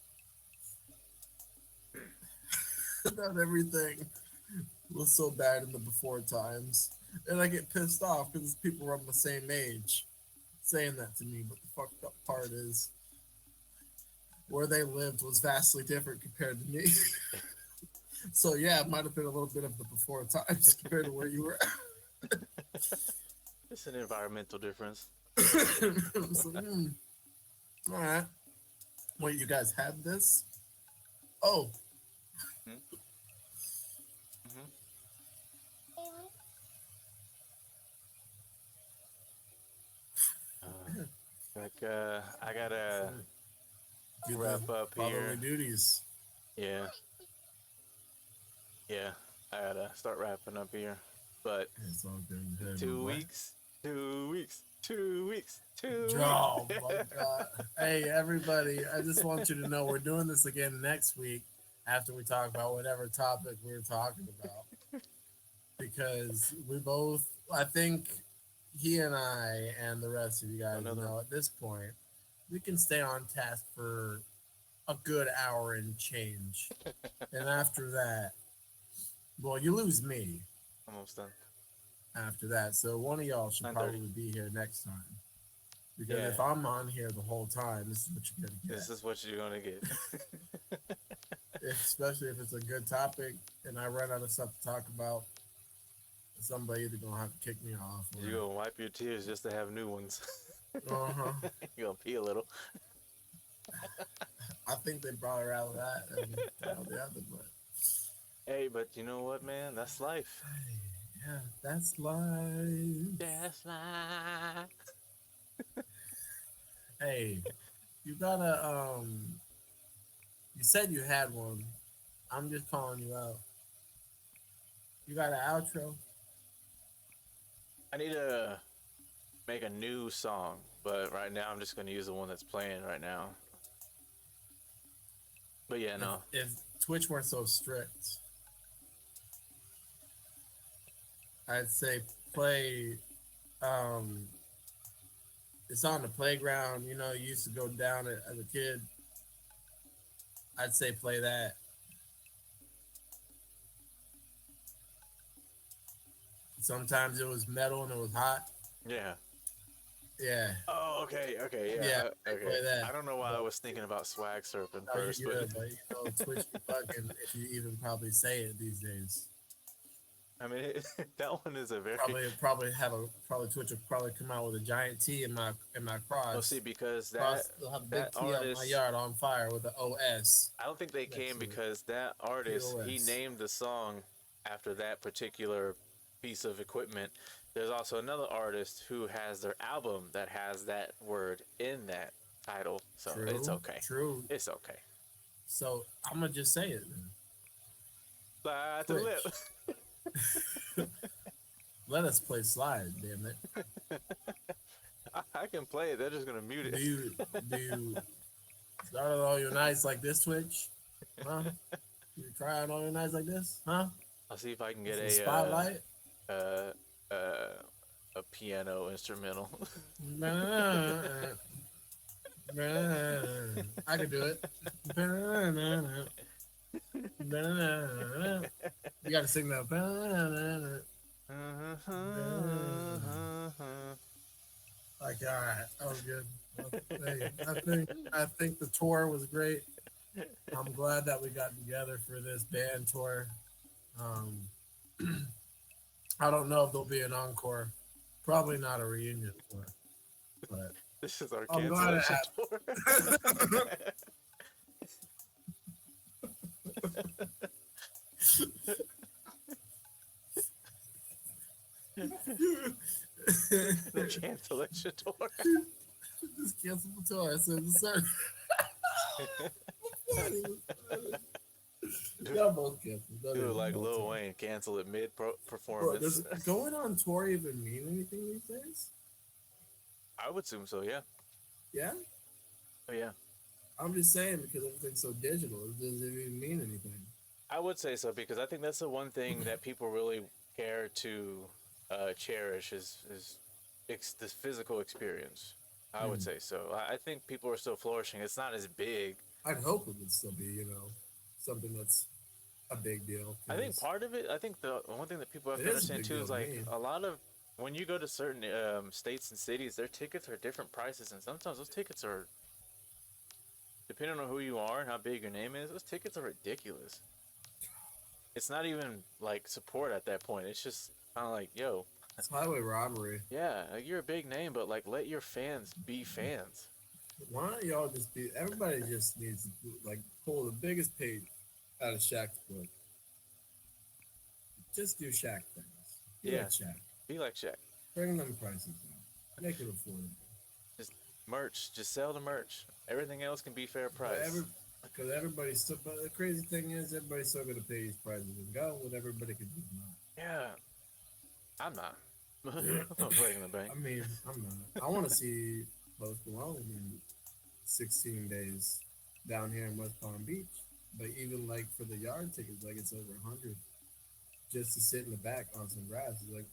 B: Not everything was so bad in the before times, and I get pissed off because people around the same age saying that to me. But the fucked up part is where they lived was vastly different compared to me. So yeah, it might have been a little bit of the before times compared to where you were.
A: It's an environmental difference.
B: It's like, all right. Wait, you guys had this? Oh,
A: Mm-hmm. I gotta
B: do the
A: wrap up
B: fatherly
A: here.
B: duties.
A: Yeah, yeah. I gotta start wrapping up here. But
B: It's all good. Hey, my
A: two
B: boy.
A: weeks, 2 weeks, 2 weeks, 2 weeks.
B: Oh my god. Hey everybody, I just want you to know we're doing this again next week after we talk about whatever topic we are talking about. Because we both I think he and I and the rest of you guys
A: Another one.
B: know at this point we can stay on task for a good hour and change. And after that, well, you lose me
A: Almost done.
B: after that. So one of y'all should
A: 9:30.
B: probably be here next time. Because
A: Yeah,
B: if I'm on here the whole time, this is what you're gonna
A: this
B: get.
A: is what you're gonna get.
B: Especially if it's a good topic and I run out of stuff to talk about, somebody either gonna have to kick me off
A: You're gonna wipe your tears just to have new ones.
B: or uh-huh.
A: You're gonna pee a little.
B: I think they brought her out of that and all the other, but
A: Hey, but you know what, man? That's life.
B: hey, yeah, that's life.
A: That's life.
B: Hey, you gotta you said you had one. I'm just calling you out. You got an outro?
A: I need to make a new song, but right now I'm just gonna use the one that's playing right now. But yeah,
B: If,
A: no.
B: if Twitch weren't so strict, I'd say play um it's on the playground, you know, you used to go down it as a kid. I'd say play that. Sometimes it was metal and it was hot.
A: Yeah.
B: Yeah.
A: Oh, okay, okay, yeah,
B: Yeah, I
A: okay.
B: play that.
A: I don't know why I
B: But
A: was thinking about swag surfing
B: no, you're
A: first, but
B: good, but you know Twitch be bugging if you even probably say it these days.
A: I mean that one is a very
B: Probably Twitch will probably come out with a giant T in my
A: well. See,
B: cross.
A: because
B: Cross they'll have a big
A: that
B: T out in my
A: artist,
B: yard on fire with the OS
A: I don't think they
B: next
A: came
B: to it.
A: because that artist he
B: POS.
A: named the song after that particular piece of equipment. There's also another artist who has their album that has that word in that title, so it's
B: True,
A: okay.
B: true.
A: It's okay.
B: So I'm gonna just say it then.
A: Slide to the lip.
B: Twitch. Let us play slide, damn it.
A: I can play it. They're just gonna mute
B: Do
A: it.
B: you do you start on all your nights like this, Twitch? Huh? You try on all your nights like this? Huh?
A: I'll see if I can get
B: Some spotlight?
A: uh, uh, a piano instrumental.
B: I can do it. You gotta sing that. Like, all right, that was good. Hey, I think the tour was great. I'm glad that we got together for this band tour. Um, I don't know if there'll be an encore. Probably not a reunion tour, but
A: This is our
B: I'm glad it
A: cancellation tour.
B: happened.
A: The cancellation tour.
B: Just cancel the tour. I said the sir. Y'all both canceled. Don't
A: Dude,
B: even
A: like
B: know
A: Lil
B: to.
A: Wayne, cancel it mid
B: Bro,
A: performance.
B: does going on tour even mean anything these days?
A: I would assume so. Yeah.
B: Yeah,
A: Oh yeah.
B: I'm just saying because everything's so digital. Does it even mean anything?
A: I would say so because I think that's the one thing that people really care to cherish is the physical experience. I would
B: Hmm.
A: say so. I think people are still flourishing. It's not as big.
B: I'd hope it would still be, something that's a big deal
A: I think
B: because
A: part of it. I think the one thing that people have
B: it
A: to
B: is a
A: understand
B: big
A: too
B: deal
A: is
B: to
A: like
B: me.
A: a lot of when you go to certain states and cities, their tickets are different prices, and sometimes those tickets are depending on who you are and how big your name is. Those tickets are ridiculous. it's not even like support at that point. It's just kind of like, yo,
B: It's highway robbery.
A: yeah, like, you're a big name, but like let your fans be fans.
B: Why don't y'all just be? Everybody just needs to like pull the biggest page out of Shaq's book. Just do Shaq things. Be
A: Yeah,
B: like Shaq.
A: be like Shaq.
B: Bring them prices down. Make it affordable.
A: Just merch, just sell the merch. Everything else can be fair
B: But
A: price.
B: because everybody's still. But the crazy thing is, everybody's still gonna pay these prices and go what everybody can do
A: Yeah, I'm not.
B: now.
A: I'm not breaking the bank.
B: I mean, I'm not. I want to see Post Malone in 16 days down here in West Palm Beach. But even like for the yard tickets, like it's over 100 just to sit in the back on some grass. It's like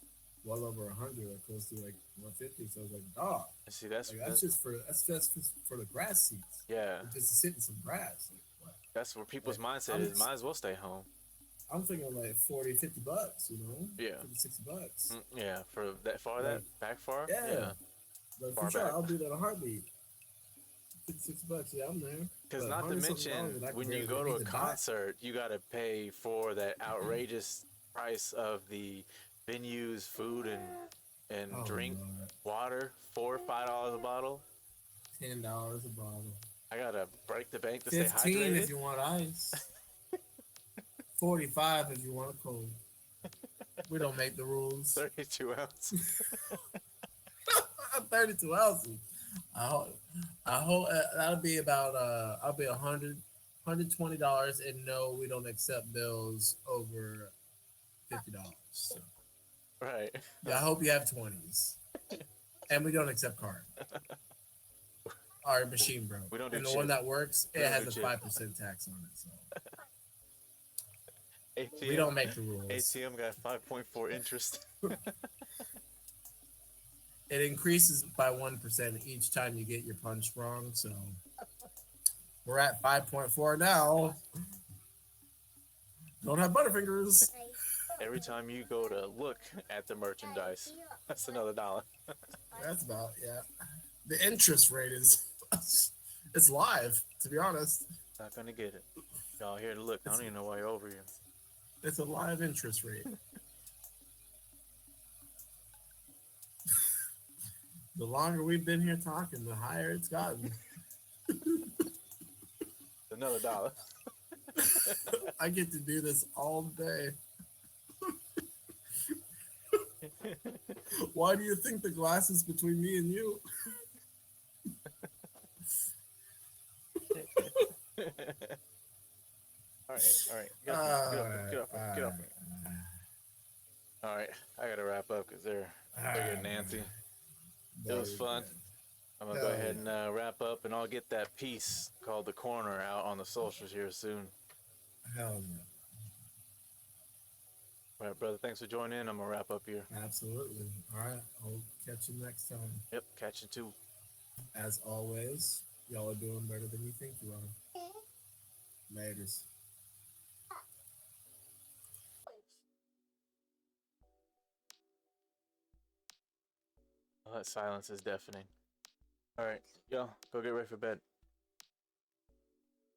B: well over 100, like close to like 150. So it's like, dog,
A: See,
B: like that's just for the grass seats,
A: yeah,
B: like, just to sit in some grass. Like what?
A: that's where people's
B: Like
A: mindset
B: I'm
A: is. Might as well stay home.
B: I'm thinking like 40, $50, you know,
A: Yeah,
B: 50, $60.
A: Yeah. For that far,
B: Like
A: that back far.
B: yeah,
A: Yeah,
B: like for
A: far
B: sure,
A: back.
B: I'll do that a heartbeat. $56, yeah, I'm there.
A: Because
B: But
A: not to
B: $100 something
A: mention,
B: and I can
A: when you
B: barely
A: go to
B: meet
A: a
B: the dot.
A: concert, you got to pay for that outrageous price of the venues, food and
B: Oh
A: drink,
B: Lord,
A: water, $4 or $5 a bottle.
B: $10 a bottle.
A: I gotta break the bank to stay
B: 15
A: hydrated.
B: if you want ice. 45 if you want a cold. We don't make the rules.
A: 32 ounce.
B: 32 ounces. I hope, I hope that'll be about I'll be $120 and no, we don't accept bills over $50. So
A: Right.
B: yeah, I hope you have 20s. And we don't accept card. Our machine broke.
A: We don't do
B: And the one
A: chip.
B: that works,
A: We
B: it
A: don't do
B: has a
A: chip.
B: 5% tax on it. So we
A: ATM.
B: don't make the rules.
A: ATM got 5.4 interest.
B: It increases by 1% each time you get your punch wrong. So we're at 5.4 now. Don't have butterfingers.
A: Every time you go to look at the merchandise, that's another dollar.
B: That's about yeah. The interest rate is it's live. To be honest,
A: Not gonna get it. Y'all here to look. I
B: it's
A: don't even know why you're over here.
B: it's a live interest rate. The longer we've been here talking, the higher it's gotten.
A: Another dollar.
B: I get to do this all day. Why do you think the glass is between me and you?
A: All right, all right. Get off me. Get off me. Get off me. Get off me. All right, I gotta wrap up because they're getting antsy. It was fun. I'm gonna go
B: Hell
A: ahead
B: yeah.
A: and wrap up, and I'll get that piece called "The Corner" out on the socials here soon.
B: Hell yeah.
A: All right, brother. Thanks for joining in. I'm gonna wrap up here.
B: Absolutely. All right. I'll catch you next time.
A: Yep. Catch you too.
B: As always, y'all are doing better than you think you are. Laters.
A: Oh, that silence is deafening. All right, y'all, go get ready for bed.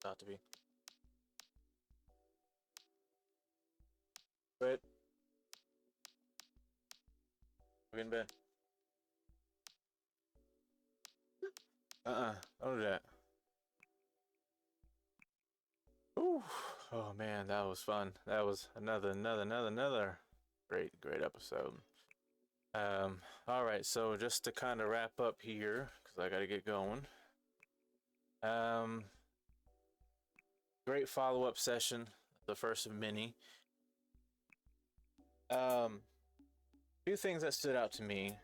A: About to be. Bed. We're in bed. Don't do that. Ooh. Oh man, that was fun. That was another great episode. All right, so just to kind of wrap up here, because I got to get going. Um, Great follow-up session, the first of many. Few things that stood out to me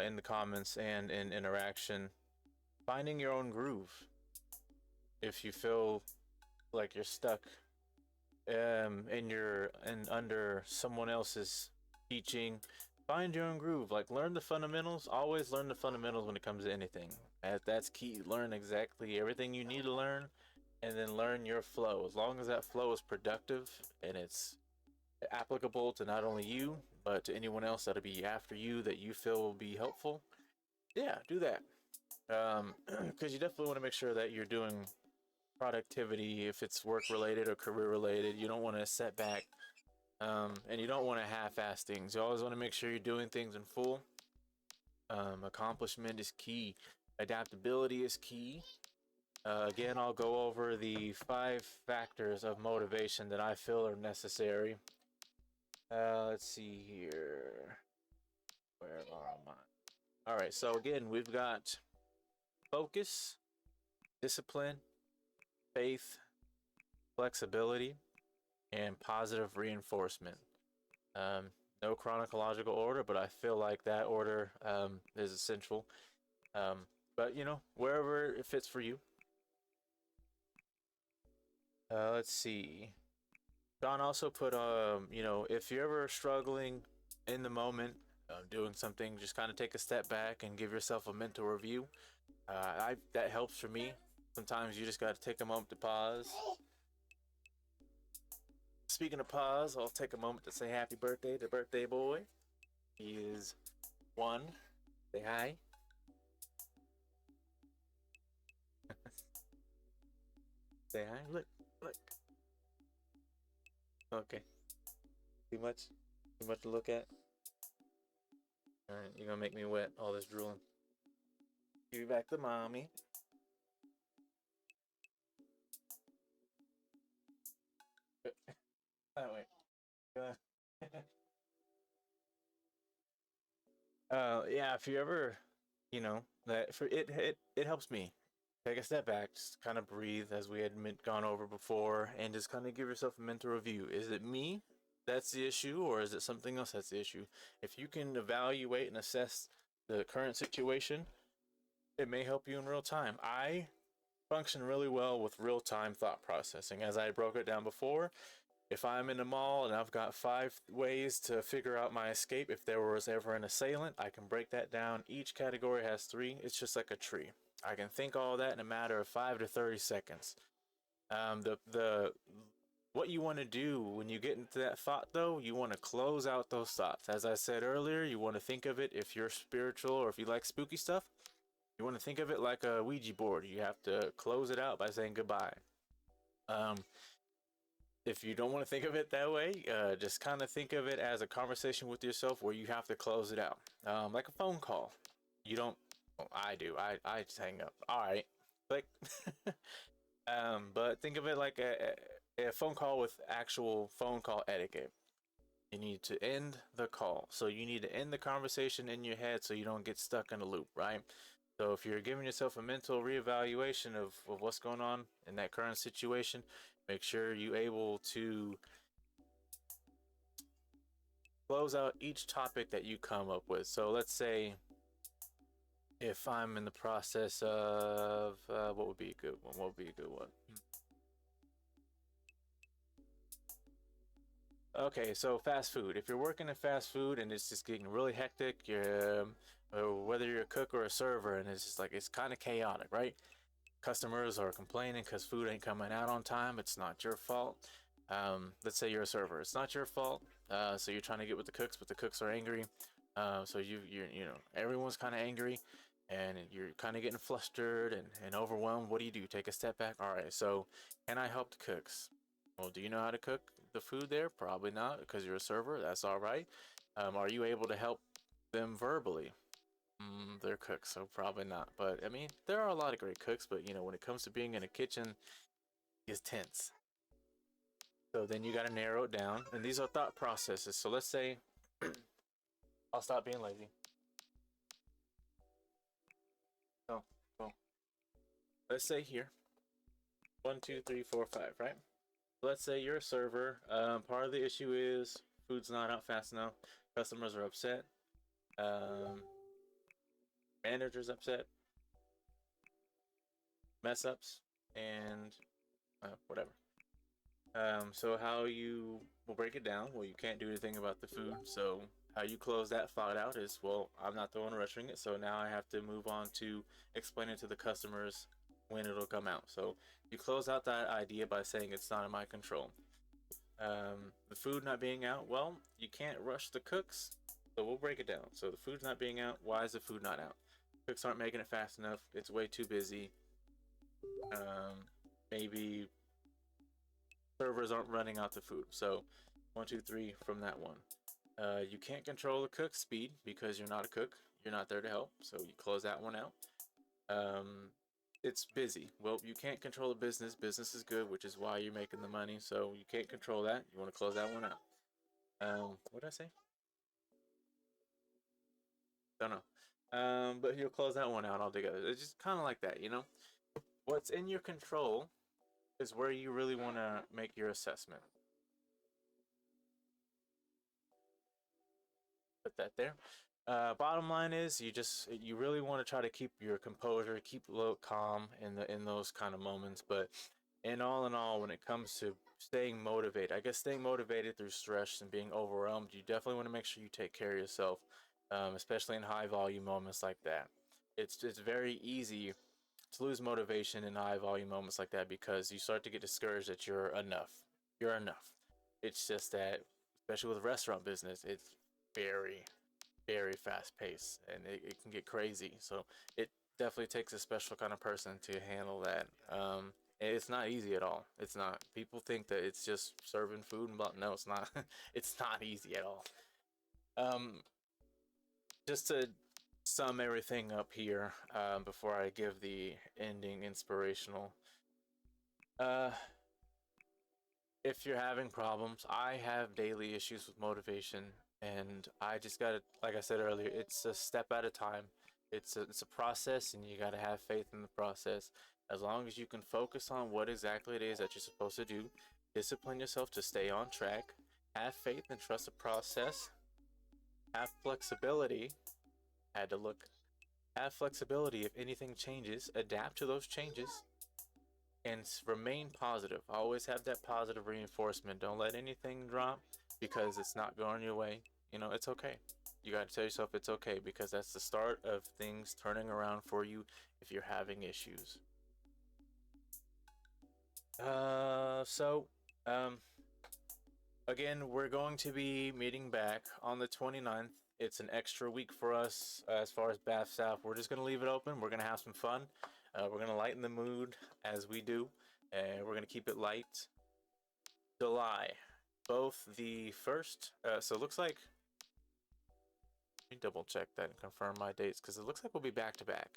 A: in the comments and in interaction. Finding your own groove. If you feel like you're stuck and under someone else's teaching, find your own groove. Like, learn the fundamentals. Always learn the fundamentals when it comes to anything. That's key. Learn exactly everything you need to learn, and then learn your flow. As long as that flow is productive and it's applicable to not only you but to anyone else that'll be after you that you feel will be helpful, yeah, do that. Because you definitely want to make sure that you're doing productivity, if it's work related or career related. You don't want to set back, and you don't want to half-ass things. You always want to make sure you're doing things in full. Accomplishment is key. Adaptability is key. Again, I'll go over the 5 factors of motivation that I feel are necessary. Let's see here. Where are mine? All right, so again, we've got focus, discipline, faith, flexibility, and positive reinforcement. Um, no chronological order, but I feel like that order is essential. Um, but wherever it fits for you. Let's see. John also put, if you're ever struggling in the moment, doing something, just kind of take a step back and give yourself a mental review. That helps for me. Sometimes you just got to take a moment to pause. Speaking of pause, I'll take a moment to say happy birthday to birthday boy. He is 1. Say hi. Say hi. Look. Okay. Too much? Too much to look at? Alright, you're gonna make me wet, all this drooling. Give you back to mommy. Oh, wait. Yeah, if you ever, that for it helps me take a step back, just kind of breathe as we had gone over before, and just kind of give yourself a mental review. Is it me that's the issue, or is it something else that's the issue? If you can evaluate and assess the current situation, it may help you in real time. I function really well with real time thought processing, as I broke it down before. If I'm in a mall and I've got 5 ways to figure out my escape, if there was ever an assailant, I can break that down. Each category has 3. It's just like a tree. I can think all that in a matter of 5 to 30 seconds. The what you want to do when you get into that thought, though, you want to close out those thoughts. As I said earlier, you want to think of it, if you're spiritual or if you like spooky stuff, you want to think of it like a Ouija board. You have to close it out by saying goodbye. Um, if you don't want to think of it that way, just kind of think of it as a conversation with yourself where you have to close it out, like a phone call. You don't. Well, I do. I just hang up. All right, click. But think of it like a phone call with actual phone call etiquette. You need to end the call. So you need to end the conversation in your head so you don't get stuck in a loop, right? So if you're giving yourself a mental reevaluation of what's going on in that current situation, make sure you're able to close out each topic that you come up with. So let's say if I'm in the process of what would be a good one? What would be a good one? Okay, so fast food. If you're working in fast food and it's just getting really hectic, whether you're a cook or a server, and it's just like it's kind of chaotic, right? Customers are complaining because food ain't coming out on time. It's not your fault. Let's say you're a server. It's not your fault. So you're trying to get with the cooks, but the cooks are angry. So everyone's kind of angry, and you're kind of getting flustered and overwhelmed. What do? Take a step back. All right. So can I help the cooks? Well, do you know how to cook the food there? Probably not, because you're a server. That's all right. Are you able to help them verbally? They're cooks, so probably not. But I mean, there are a lot of great cooks, but when it comes to being in a kitchen, it's tense. So then you got to narrow it down, and these are thought processes. So let's say I'll stop being lazy. Oh, well, let's say here 1, 2, 3, 4, 5, right? Let's say you're a server. Part of the issue is food's not out fast enough. Customers are upset. Um, Managers upset. Mess ups and whatever. So how you will break it down? Well, you can't do anything about the food. So how you close that thought out is, well, I'm not the one rushing it. So now I have to move on to explaining to the customers when it'll come out. So you close out that idea by saying it's not in my control. The food not being out, well, you can't rush the cooks. So we'll break it down. So the food's not being out. Why is the food not out? Cooks aren't making it fast enough. It's way too busy. maybe servers aren't running out the food. So 1, 2, 3 from that one. You can't control the cook speed because you're not a cook. You're not there to help, so you close that one out. Um, it's busy. Well, you can't control the business. Business is good, which is why you're making the money. So you can't control that. You want to close that one out. What did I say? Don't know. But you'll close that one out altogether. It's just kind of like that, you know. What's in your control is where you really want to make your assessment. Put that there. Bottom line is you really want to try to keep your composure, keep a little calm in those kind of moments. But in all, when it comes to staying motivated, I guess staying motivated through stress and being overwhelmed, you definitely want to make sure you take care of yourself, especially in high volume moments like that. It's very easy to lose motivation in high volume moments like that because you start to get discouraged that you're enough. You're enough. It's just that, especially with restaurant business, it's very very fast paced and it can get crazy. So it definitely takes a special kind of person to handle that. It's not easy at all. It's not. People think that it's just serving food and no, it's not. It's not easy at all. Um, just to sum everything up here, before I give the ending inspirational. Uh, if you're having problems, I have daily issues with motivation, and I just gotta, like I said earlier, it's a step at a time. It's a process, and you gotta have faith in the process. As long as you can focus on what exactly it is that you're supposed to do, discipline yourself to stay on track, have faith and trust the process, have flexibility. Had to look. Have flexibility if anything changes, adapt to those changes, and remain positive. Always have that positive reinforcement. Don't let anything drop because it's not going your way. You know, it's okay. You got to tell yourself it's okay because that's the start of things turning around for you if you're having issues. So, um, again, we're going to be meeting back on the 29th. It's an extra week for us as far as BAFSAF. We're just going to leave it open. We're going to have some fun. We're going to lighten the mood as we do, and we're going to keep it light. July, both the first. So it looks like. Let me double check that and confirm my dates because it looks like we'll be back to back.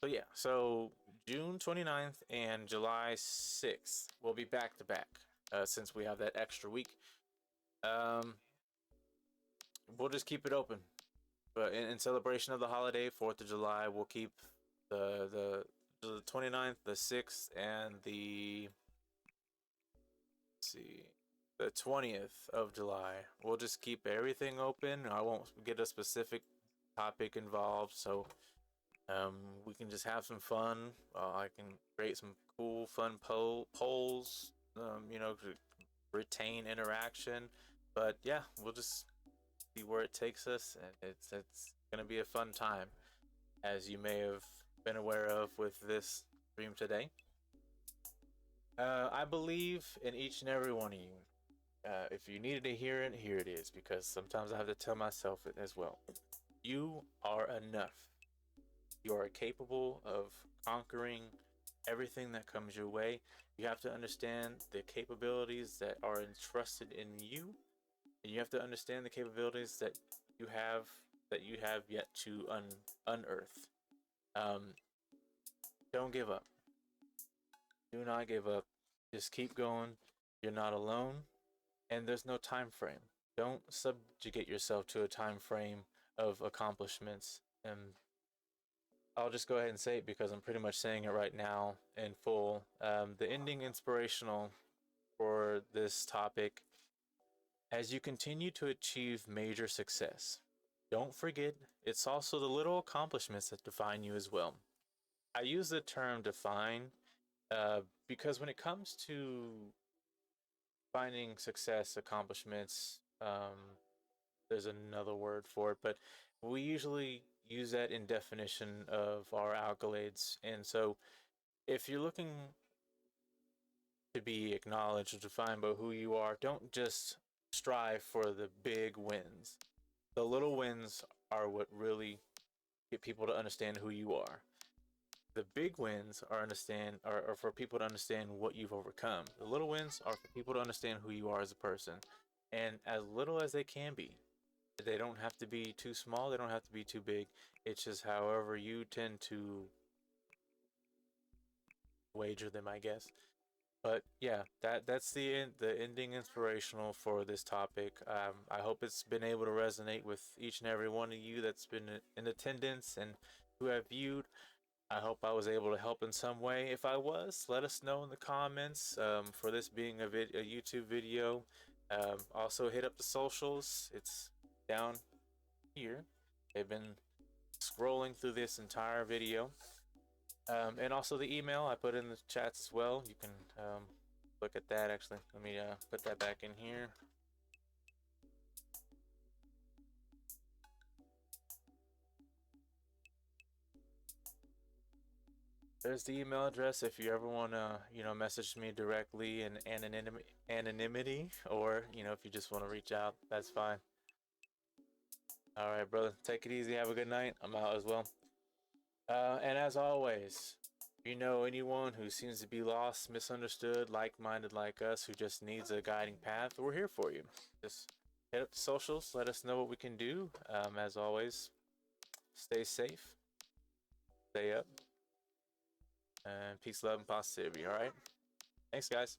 A: So yeah, so June 29th and July 6th will be back to back since we have that extra week. Um, we'll just keep it open. But in celebration of the holiday, 4th of July, we'll keep the 29th, the 6th, and the let's see, the 20th of July. We'll just keep everything open. I won't get a specific topic involved, so we can just have some fun. I can create some cool, fun polls. To retain interaction. But yeah, we'll just see where it takes us, and it's gonna be a fun time, as you may have been aware of with this stream today. I believe in each and every one of you. If you needed to hear it, here it is, because sometimes I have to tell myself it as well. You are enough. You are capable of conquering everything that comes your way. You have to understand the capabilities that are entrusted in you, and you have to understand the capabilities you have that you have yet to unearth. Um, don't give up. Do not give up. Just keep going. You're not alone, and there's no time frame. Don't subjugate yourself to a time frame of accomplishments. And I'll just go ahead and say it because I'm pretty much saying it right now in full. The ending inspirational for this topic: as you continue to achieve major success, don't forget it's also the little accomplishments that define you as well. I use the term define because when it comes to finding success, accomplishments, there's another word for it, but we usually use that in definition of our accolades. And so if you're looking to be acknowledged or defined by who you are, don't just strive for the big wins. The little wins are what really get people to understand who you are. The big wins are for people to understand what you've overcome. The little wins are for people to understand who you are as a person, and as little as they can be. They don't have to be too small. They don't have to be too big. It's just however you tend to wager them, I guess. But yeah, that's the ending inspirational for this topic. I hope it's been able to resonate with each and every one of you that's been in attendance and who have viewed. I hope I was able to help in some way. If I was, let us know in the comments. For this being a YouTube video, also hit up the socials. It's down here. They've been scrolling through this entire video. And also the email I put in the chats as well. You can look at that actually. Let me put that back in here. There's the email address if you ever want to, message me directly in anonymity, or if you just want to reach out, that's fine. All right, brother. Take it easy. Have a good night. I'm out as well. And as always, if you know anyone who seems to be lost, misunderstood, like-minded like us, who just needs a guiding path, we're here for you. Just hit up the socials. Let us know what we can do. As always, stay safe, stay up, and peace, love, and positivity. All right. Thanks, guys.